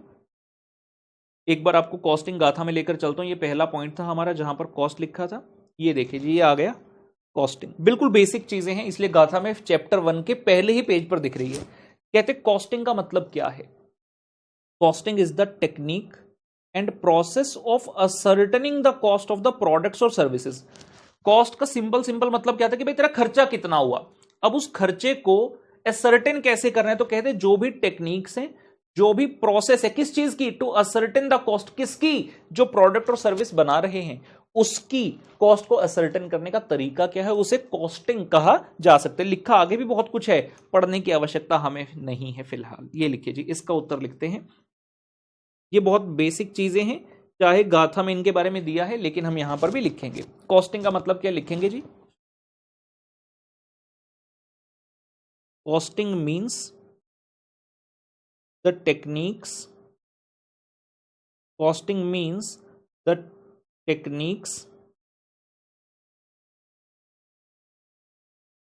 [SPEAKER 1] एक बार आपको कॉस्टिंग गाथा में लेकर चलता हूं। ये पहला पॉइंट था हमारा जहां पर कॉस्ट लिखा था, ये देखिए जी, ये आ गया कॉस्टिंग। बिल्कुल बेसिक चीजें हैं, इसलिए गाथा में चैप्टर 1 के पहले ही पेज पर दिख रही है। कहते कॉस्टिंग का मतलब क्या है, costing is the technique and process of ascertaining the cost of the products और सर्विसेज। कॉस्ट का सिंपल सिंपल मतलब क्या था कि भाई तेरा खर्चा कितना हुआ। अब उस खर्चे को असर्टेन कैसे करना है, तो कहते हैं जो भी टेक्निक्स हैं, जो भी प्रोसेस है, किस चीज की, टू असर्टेन द कॉस्ट, किसकी, जो प्रोडक्ट और सर्विस बना रहे हैं उसकी कॉस्ट को असर्टेन करने का तरीका क्या है, उसे कॉस्टिंग कहा जा सकता है। लिखा आगे भी बहुत कुछ है, पढ़ने की आवश्यकता हमें नहीं है फिलहाल। ये लिखिए जी, इसका उत्तर लिखते हैं। ये बहुत बेसिक चीजें हैं, चाहे गाथा में इनके बारे में दिया है, लेकिन हम यहां पर भी लिखेंगे। कॉस्टिंग का मतलब क्या लिखेंगे जी? Costing means the techniques, costing means the techniques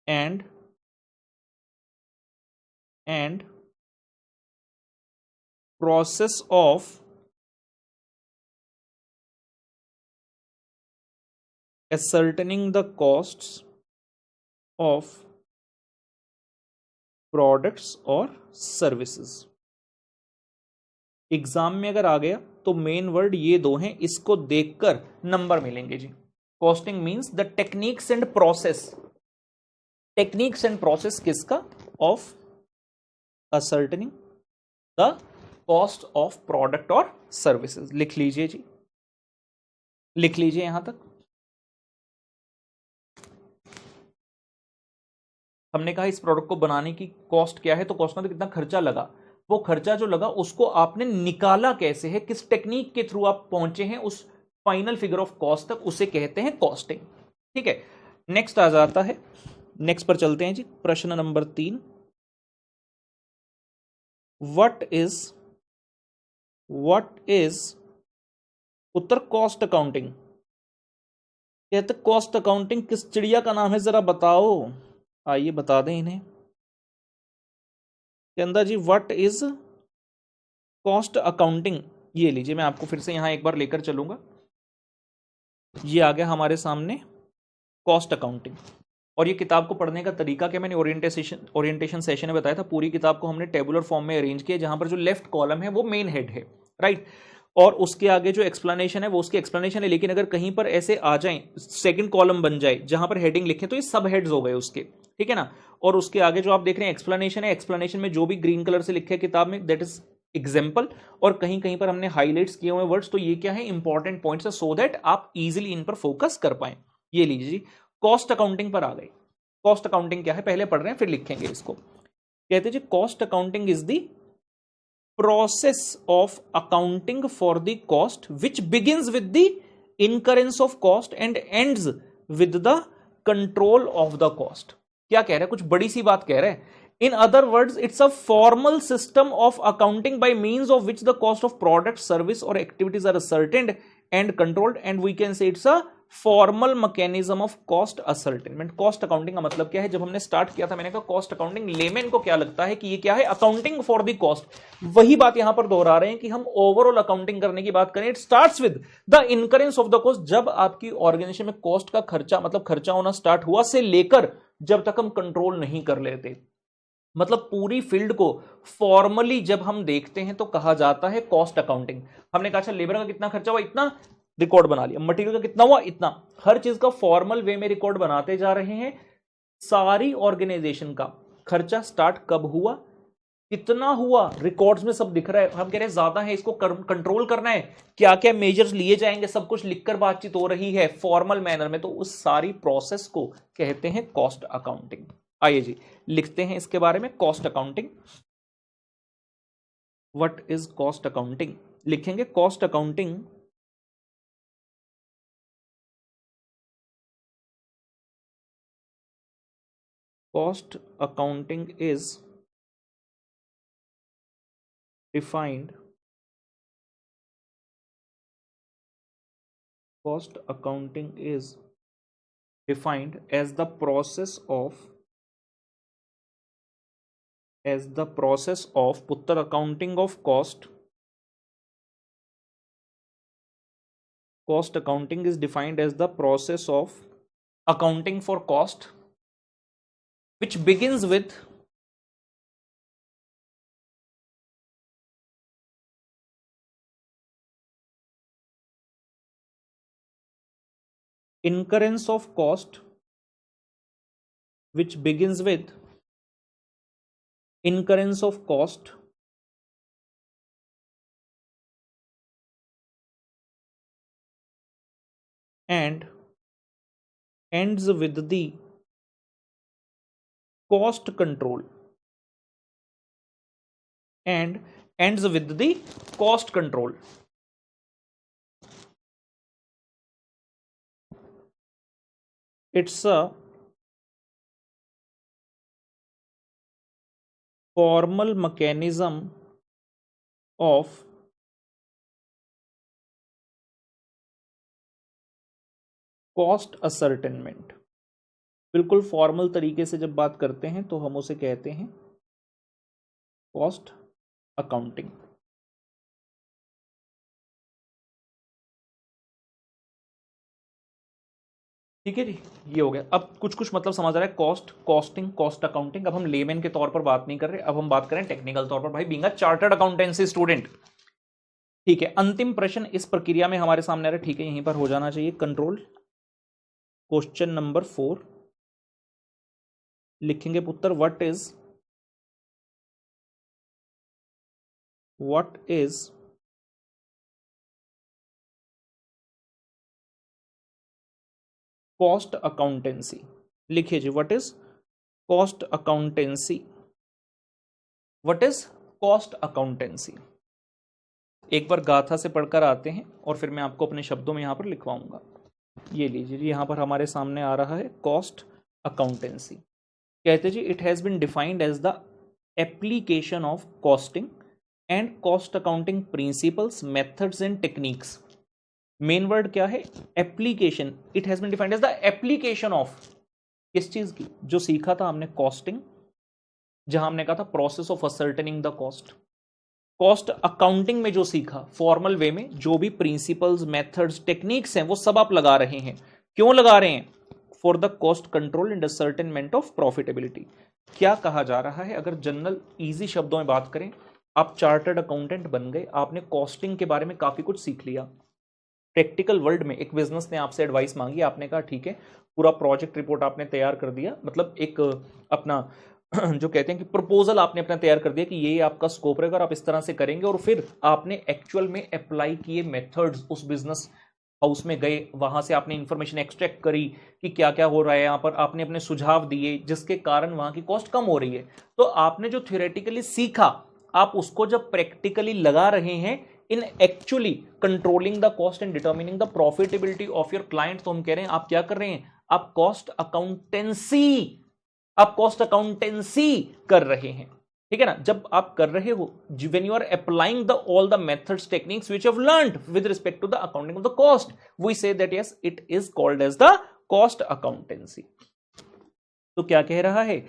[SPEAKER 1] and process of ascertaining the costs of products और services। एग्जाम में अगर आ गया तो मेन वर्ड ये दो हैं, इसको देखकर नंबर मिलेंगे जी। Costing means the techniques and process, techniques and process किसका, of ascertaining the cost of product और सर्विसेज। लिख लीजिए जी, लिख लीजिए यहां तक। हमने कहा इस प्रोडक्ट को बनाने की कॉस्ट क्या है, तो कॉस्ट में कितना खर्चा लगा, वो खर्चा जो लगा उसको आपने निकाला कैसे है, किस टेक्निक के थ्रू आप पहुंचे हैं उस फाइनल फिगर ऑफ कॉस्ट तक, उसे कहते हैं कॉस्टिंग। ठीक है, नेक्स्ट आ जाता है, नेक्स्ट पर चलते हैं जी। प्रश्न number 3, what is Uttar cost accounting. कहते कॉस्ट अकाउंटिंग किस चिड़िया का नाम है, जरा बताओ, आइए बता दें इन्हें। कहता जी व्हाट इज कॉस्ट अकाउंटिंग। ये लीजिए, मैं आपको फिर से यहां एक बार लेकर चलूंगा। ये आ गया हमारे सामने कॉस्ट अकाउंटिंग। और ये किताब को पढ़ने का तरीका क्या मैंने ओरिएंटेशन सेशन में बताया था। पूरी किताब को हमने टेबुलर फॉर्म में अरेंज किया, जहां पर जो लेफ्ट कॉलम है वो मेन हेड है, राइट, और उसके आगे जो एक्सप्लेनेशन है वो उसकी एक्सप्लेनेशन है। लेकिन अगर कहीं पर ऐसे आ जाए, सेकंड कॉलम बन जाए जहां पर हेडिंग लिखे, तो ये सब हेड्स हो गए उसके, ठीक है ना। और उसके आगे जो आप देख रहे हैं एक्सप्लेनेशन है, एक्सप्लेनेशन में जो भी ग्रीन कलर से लिखे है किताब में, दैट इज एग्जाम्पल। और कहीं कहीं पर हमने हाईलाइट्स किए हुए वर्ड्स, तो ये क्या है, इंपॉर्टेंट पॉइंट्स है, सो दैट आप इजिली इन पर फोकस कर पाए। ये लीजिए जी, कॉस्ट अकाउंटिंग पर आ गए। कॉस्ट अकाउंटिंग क्या है पहले पढ़ रहे हैं, फिर लिखेंगे इसको। कहते जी cost accounting is the process of accounting for the cost which begins with the incurrence of cost and ends with the control of the cost। क्या कह रहे हैं, कुछ बड़ी सी बात कह रहे हैं। In other words, it's a formal system of accounting by means of which the cost of product, service or activities are ascertained and controlled, and we can say it's a formal mechanism of cost ascertainment. Cost accounting का मतलब क्या है, जब हमने स्टार्ट किया था मैंने कहा कॉस्ट अकाउंटिंग लेमैन को क्या लगता है कि ये क्या है, अकाउंटिंग फॉर द कॉस्ट। वही बात यहां पर दोहरा रहे हैं कि हम ओवरऑल अकाउंटिंग करने की बात करें, it starts with the incurrence of the cost. जब आपकी ऑर्गेनाइजेशन में कॉस्ट का खर्चा मतलब खर्चा होना स्टार्ट हुआ से लेकर जब तक हम कंट्रोल नहीं कर लेते, मतलब पूरी फील्ड को फॉर्मली जब हम देखते हैं तो कहा जाता है कॉस्ट अकाउंटिंग। हमने कहा अच्छा लेबर का कितना खर्चा हुआ, इतना, रिकॉर्ड बना लिया। मटेरियल का कितना हुआ, इतना। हर चीज का फॉर्मल वे में रिकॉर्ड बनाते जा रहे हैं। सारी ऑर्गेनाइजेशन का खर्चा स्टार्ट कब हुआ, कितना हुआ, रिकॉर्ड्स में सब दिख रहा है। हम कह रहे हैं ज्यादा है, इसको कंट्रोल करना है, क्या क्या मेजर्स लिए जाएंगे, सब कुछ लिखकर बातचीत हो रही है फॉर्मल मैनर में, तो उस सारी प्रोसेस को कहते हैं कॉस्ट अकाउंटिंग। आइए जी लिखते हैं इसके बारे में, cost accounting. What is cost accounting, लिखेंगे cost accounting cost accounting is defined, cost accounting is defined as the process of puttar accounting of cost accounting is defined as the process of accounting for cost which begins with incurrence of cost which begins with incurrence of cost and ends with the cost control and ends with the cost control. It's a formal mechanism of cost ascertainment. बिल्कुल फॉर्मल तरीके से जब बात करते हैं तो हम उसे कहते हैं कॉस्ट अकाउंटिंग। ठीक है जी, ये हो गया। अब कुछ कुछ मतलब समझ आ रहा है, कॉस्ट, कॉस्टिंग, कॉस्ट अकाउंटिंग। अब हम लेमैन के तौर पर बात नहीं कर रहे, अब हम बात करें टेक्निकल तौर पर, भाई being a chartered accountancy student. ठीक है, अंतिम प्रश्न इस प्रक्रिया में हमारे सामने आ रहा है। ठीक है, यहीं पर हो जाना चाहिए कंट्रोल। क्वेश्चन नंबर 4 लिखेंगे पुत्र, व्हाट इज कॉस्ट अकाउंटेंसी। लिखिए जी, what is cost accountancy. What is cost accountancy. एक बार गाथा से पढ़कर आते हैं और फिर मैं आपको अपने शब्दों में यहां पर लिखवाऊंगा। ये लीजिए जी, यहां पर हमारे सामने आ रहा है कॉस्ट अकाउंटेंसी। कहते जी, it has been defined as the application of costing and cost accounting principles, methods and techniques. Main word क्या है? Application. It has been defined as the application of किस चीज की? जो सीखा था हमने कॉस्टिंग, जहां हमने कहा था process of ascertaining the cost. Cost accounting में जो सीखा फॉर्मल वे में, जो भी प्रिंसिपल्स, मेथड्स, टेक्निक्स हैं, वो सब आप लगा रहे हैं। क्यों लगा रहे हैं? For the cost control and ascertainment of profitability. क्या कहा जा रहा है? अगर जनरल इजी शब्दों में बात करें, आप चार्टर्ड अकाउंटेंट बन गए, आपने कॉस्टिंग के बारे में काफी कुछ सीख लिया। प्रैक्टिकल वर्ल्ड में एक बिजनेस ने आपसे एडवाइस मांगी, आपने कहा ठीक है, पूरा प्रोजेक्ट रिपोर्ट आपने तैयार कर दिया, मतलब एक अपना जो कहते हैं कि प्रपोजल आपने अपना तैयार कर दिया कि ये आपका स्कोप रहेगा और आप इस तरह से करेंगे, और फिर आपने एक्चुअल में अप्लाई किए मेथड्स, उस बिजनेस हाउस में गए, वहां से आपने इंफॉर्मेशन एक्सट्रैक्ट करी कि क्या क्या हो रहा है यहाँ पर, आपने अपने सुझाव दिए जिसके कारण वहां की कॉस्ट कम हो रही है। तो आपने जो थ्योरेटिकली सीखा, आप उसको जब प्रैक्टिकली लगा रहे हैं in actually controlling the cost and determining the profitability of your client, तो हम कह रहे हैं आप क्या कर रहे हैं? आप कॉस्ट अकाउंटेंसी, आप कॉस्ट अकाउंटेंसी कर रहे हैं। ठीक है ना? जब आप कर रहे हो, when you are applying the all the methods, techniques which you have learned with respect to the accounting of the cost, we say that yes, it is called as the cost accountancy. तो क्या कह रहा है?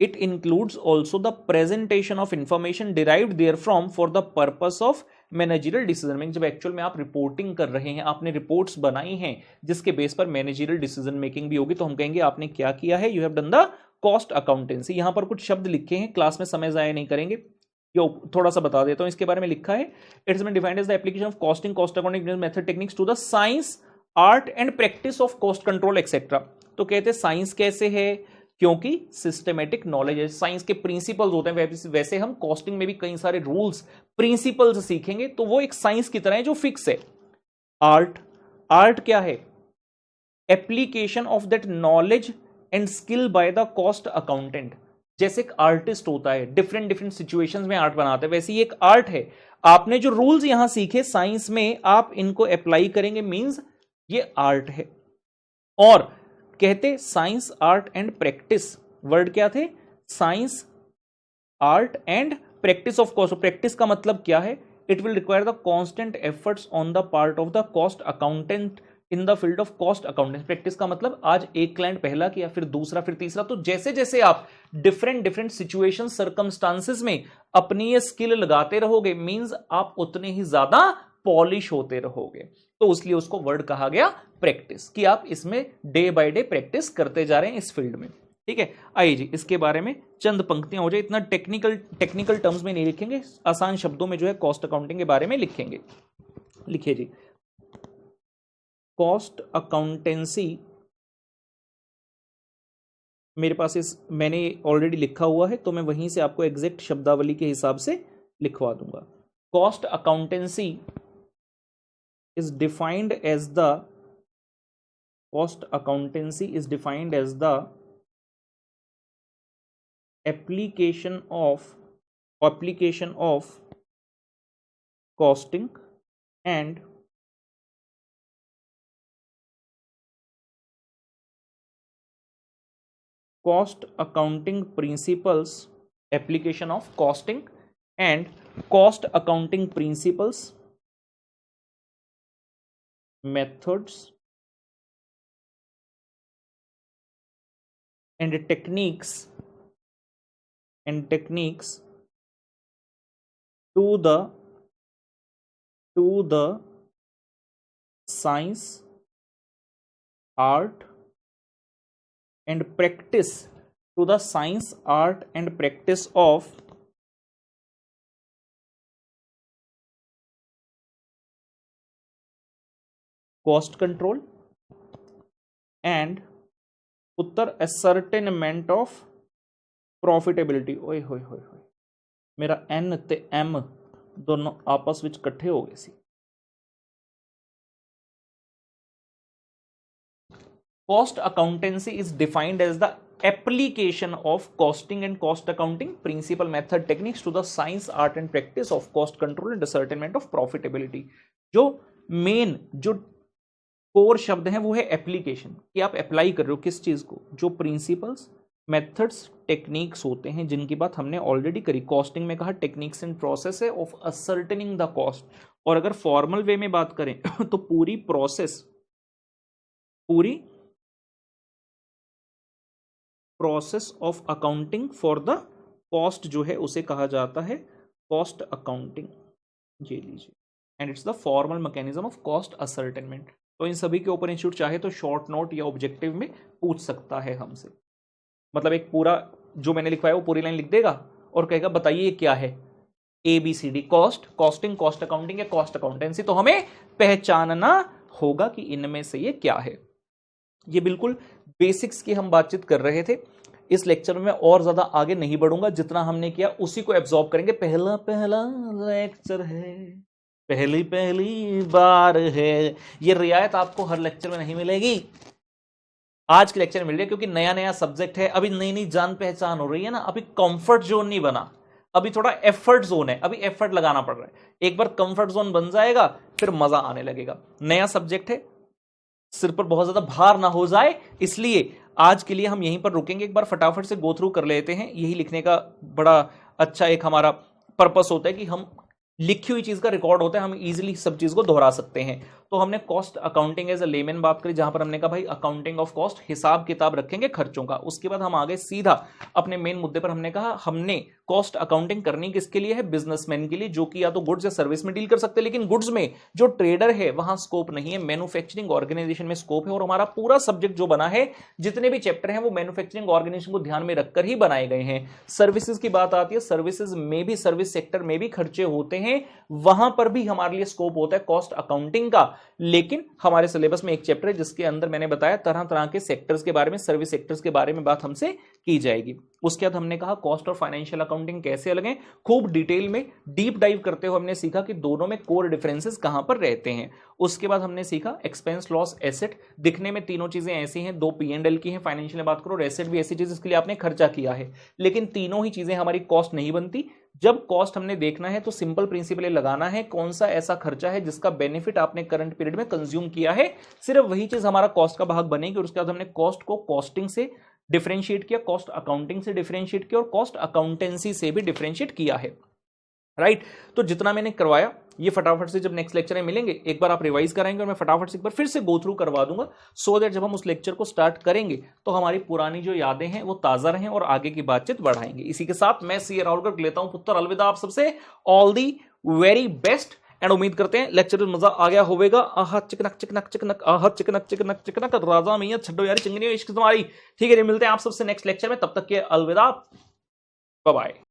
[SPEAKER 1] It includes also the presentation of information derived therefrom for the purpose of managerial decision making। जब एक्चुअल में आप रिपोर्टिंग कर रहे हैं, आपने रिपोर्ट्स बनाई हैं जिसके बेस पर मैनेजरियल डिसीजन मेकिंग भी होगी, तो हम कहेंगे आपने क्या किया है? You have done the cost accountancy. यहां पर कुछ शब्द लिखे हैं, क्लास में समय जाया नहीं करेंगे, यो थोड़ा सा बता देता हूं इसके बारे में। लिखा है, it's been defined as the application of costing, cost accounting method, techniques to the science, art and practice of cost control etcetera. तो कहते हैं साइंस कैसे है? क्योंकि सिस्टमेटिक नॉलेज है, साइंस के प्रिंसिपल्स होते हैं। वैसे हम कॉस्टिंग में भी कई सारे रूल्स, प्रिंसिपल्स सीखेंगे, तो वो एक साइंस की तरह है जो फिक्स है। आर्ट क्या है? Application of that knowledge and skill by the cost accountant. जैसे एक आर्टिस्ट होता है, डिफरेंट डिफरेंट सिचुएशंस में आर्ट बनाता है, वैसे ही एक आर्ट है। आपने जो रूल्स यहां सीखे साइंस में, आप इनको अप्लाई करेंगे, मींस ये आर्ट है। और कहते science, art and practice, word क्या थे? Science, art and practice of cost. Practice का मतलब क्या है? It will require the constant efforts on the part of the cost accountant in the field of cost accountant. Practice का मतलब आज एक क्लाइंट पहला किया, फिर दूसरा, फिर तीसरा, तो जैसे जैसे आप डिफरेंट डिफरेंट सिचुएशन, सर्कमस्टांसेस में अपनी ये स्किल लगाते रहोगे, मींस आप उतने ही ज्यादा पॉलिश होते रहोगे। तो इसलिए उसको वर्ड कहा गया प्रैक्टिस, कि आप इसमें डे बाय डे प्रैक्टिस करते जा रहे हैं इस फील्ड में। ठीक है, आइए जी, इसके बारे में चंद पंक्तियां हो जाए, इतना टेक्निकल टर्म्स में नहीं लिखेंगे, आसान शब्दों में जो है कॉस्ट अकाउंटिंग के बारे में लिखेंगे। लिखिए जी, कॉस्ट अकाउंटेंसी मेरे पास मैंने ऑलरेडी लिखा हुआ है, तो मैं वहीं से आपको एग्जैक्ट शब्दावली के हिसाब से लिखवा दूंगा। Cost accountancy is defined as the application of costing and cost accounting principles, application of costing and cost accounting principles, methods and techniques to the science, art and practice of cost control and Uttar ascertainment of profitability। ओए होए होए होए, मेरा N ते M दोनों आपस ਵਿੱਚ ਇਕੱਠੇ ਹੋ ਗਏ ਸੀ। Cost accountancy is defined as the application of costing and cost accounting principle, method, techniques to the science, art and practice of cost control and ascertainment of profitability। जो मेन जो कोर शब्द है वो है एप्लीकेशन, कि आप अप्लाई कर रहे हो किस चीज को, जो प्रिंसिपल्स, मेथड्स, टेक्निक्स होते हैं जिनकी बात हमने ऑलरेडी करी। कॉस्टिंग में कहा टेक्निक्स एंड प्रोसेस है ऑफ असर्टेनिंग द कॉस्ट, और अगर फॉर्मल वे में बात करें तो पूरी process of accounting for the cost जो है उसे कहा जाता है कॉस्ट अकाउंटिंग। ये लीजिए, and it's the formal mechanism of cost ascertainment. तो इन सभी के ऊपर इंस्टीट्यूट चाहे तो शॉर्ट नोट या ऑब्जेक्टिव में पूछ सकता है हमसे, मतलब एक पूरा जो मैंने लिखवाया वो पूरी लाइन लिख देगा और कहेगा बताइए क्या है, ABCD, cost, costing, cost accounting या कॉस्ट अकाउंटेंसी। तो हमें पहचानना होगा कि इनमें से ये क्या है। ये बिल्कुल बेसिक्स की हम बातचीत कर रहे थे। इस लेक्चर में मैं और ज्यादा आगे नहीं बढ़ूंगा, जितना हमने किया उसी को एब्जॉर्ब करेंगे। पहला लेक्चर है, पहली बार है, ये रियायत आपको हर लेक्चर में नहीं मिलेगी, आज के लेक्चर में मिल रही है, क्योंकि नया नया सब्जेक्ट है, अभी नई नई जान पहचान हो रही है ना, अभी कंफर्ट जोन नहीं बना, अभी थोड़ा एफर्ट जोन है, अभी एफर्ट लगाना पड़ रहा है। एक बार कंफर्ट जोन बन जाएगा फिर मजा आने लगेगा। नया सब्जेक्ट है, सिर पर बहुत ज्यादा भार ना हो जाए, इसलिए आज के लिए हम यहीं पर रुकेंगे। एक बार फटाफट से गो थ्रू कर लेते हैं। यही लिखने का बड़ा अच्छा एक हमारा पर्पस होता है कि हम लिखी हुई चीज का रिकॉर्ड होता है, हम इजीली सब चीज को दोहरा सकते हैं। तो हमने cost accounting as a layman बात करी, जहां पर हमने कहा भाई अकाउंटिंग ऑफ कॉस्ट, हिसाब किताब रखेंगे खर्चों का। उसके बाद हम आगे सीधा अपने मेन मुद्दे पर हमने कहा हमने कॉस्ट अकाउंटिंग करनी किसके लिए है, बिजनेसमैन के लिए, जो कि या तो गुड्स या सर्विस में डील कर सकते हैं, लेकिन गुड्स में जो ट्रेडर है वहां स्कोप नहीं है, मैन्युफैक्चरिंग ऑर्गेनाइजेशन में स्कोप है। और हमारा पूरा सब्जेक्ट जो बना है, जितने भी चैप्टर हैं वो मैन्युफैक्चरिंग ऑर्गेनाइजेशन को ध्यान में रखकर ही बनाए गए हैं। सर्विसेज की बात आती है, सर्विसेज में भी, सर्विस सेक्टर में भी खर्चे होते हैं, वहां पर भी हमारे लिए स्कोप होता है कॉस्ट अकाउंटिंग का। लेकिन हमारे सिलेबस में एक चैप्टर है जिसके अंदर मैंने बताया तरह तरह के सेक्टर्स के बारे में, सर्विस सेक्टर्स के बारे में बात हमसे की जाएगी। उसके बाद हमने कहा कॉस्ट और फाइनेंशियल अकाउंटिंग कैसे अलग हैं, खूब डिटेल में डीप डाइव करते हुए हमने सीखा कि दोनों में कोर डिफरेंसेस कहां पर रहते हैं। उसके बाद हमने सीखा एक्सपेंस, लॉस, एसेट। दिखने में तीनों चीजें ऐसी हैं, दो P&L की हैं, फाइनेंशियल में बात करो, और एसेट भी ऐसी चीज जिसके लिए आपने खर्चा किया है, लेकिन तीनों ही चीजें हमारी कॉस्ट नहीं बनती। जब कॉस्ट हमने देखना है तो सिंपल प्रिंसिपल लगाना है, कौन सा ऐसा खर्चा है जिसका बेनिफिट आपने करंट पीरियड में कंज्यूम किया है, सिर्फ वही चीज हमारा कॉस्ट का भाग बनेगी। और उसके बाद हमने कॉस्ट को कॉस्टिंग से डिफरेंशिएट किया, कॉस्ट अकाउंटिंग से डिफरेंशिएट किया और कॉस्ट अकाउंटेंसी से भी डिफरेंशिएट किया है। राइट, तो जितना मैंने करवाया ये फटाफट से जब नेक्स्ट लेक्चर में मिलेंगे एक बार आप रिवाइज कराएंगे और मैं फटाफट से एक बार फिर से गो थ्रू करवा दूंगा, सो दैट जब हम उस लेक्चर को स्टार्ट करेंगे तो हमारी पुरानी जो यादें हैं वो ताजा रहें और आगे की बातचीत बढ़ाएंगे। इसी के साथ मैं CA राहुल गर्ग लेता हूं पुत्र अलविदा आप सबसे। All the very best, and उम्मीद करते हैं लेक्चर में मजा आ गया होगा। आहा चिकनक चिकनक चिकनक, आहा चिकनक चिकनक चिकनक, राजा मियां छड्डो यारी चिंगनी इश्क तुम्हारी। ठीक है, मिलते हैं आप सबसे नेक्स्ट लेक्चर में, तब तक के अलविदा, बाय बाय।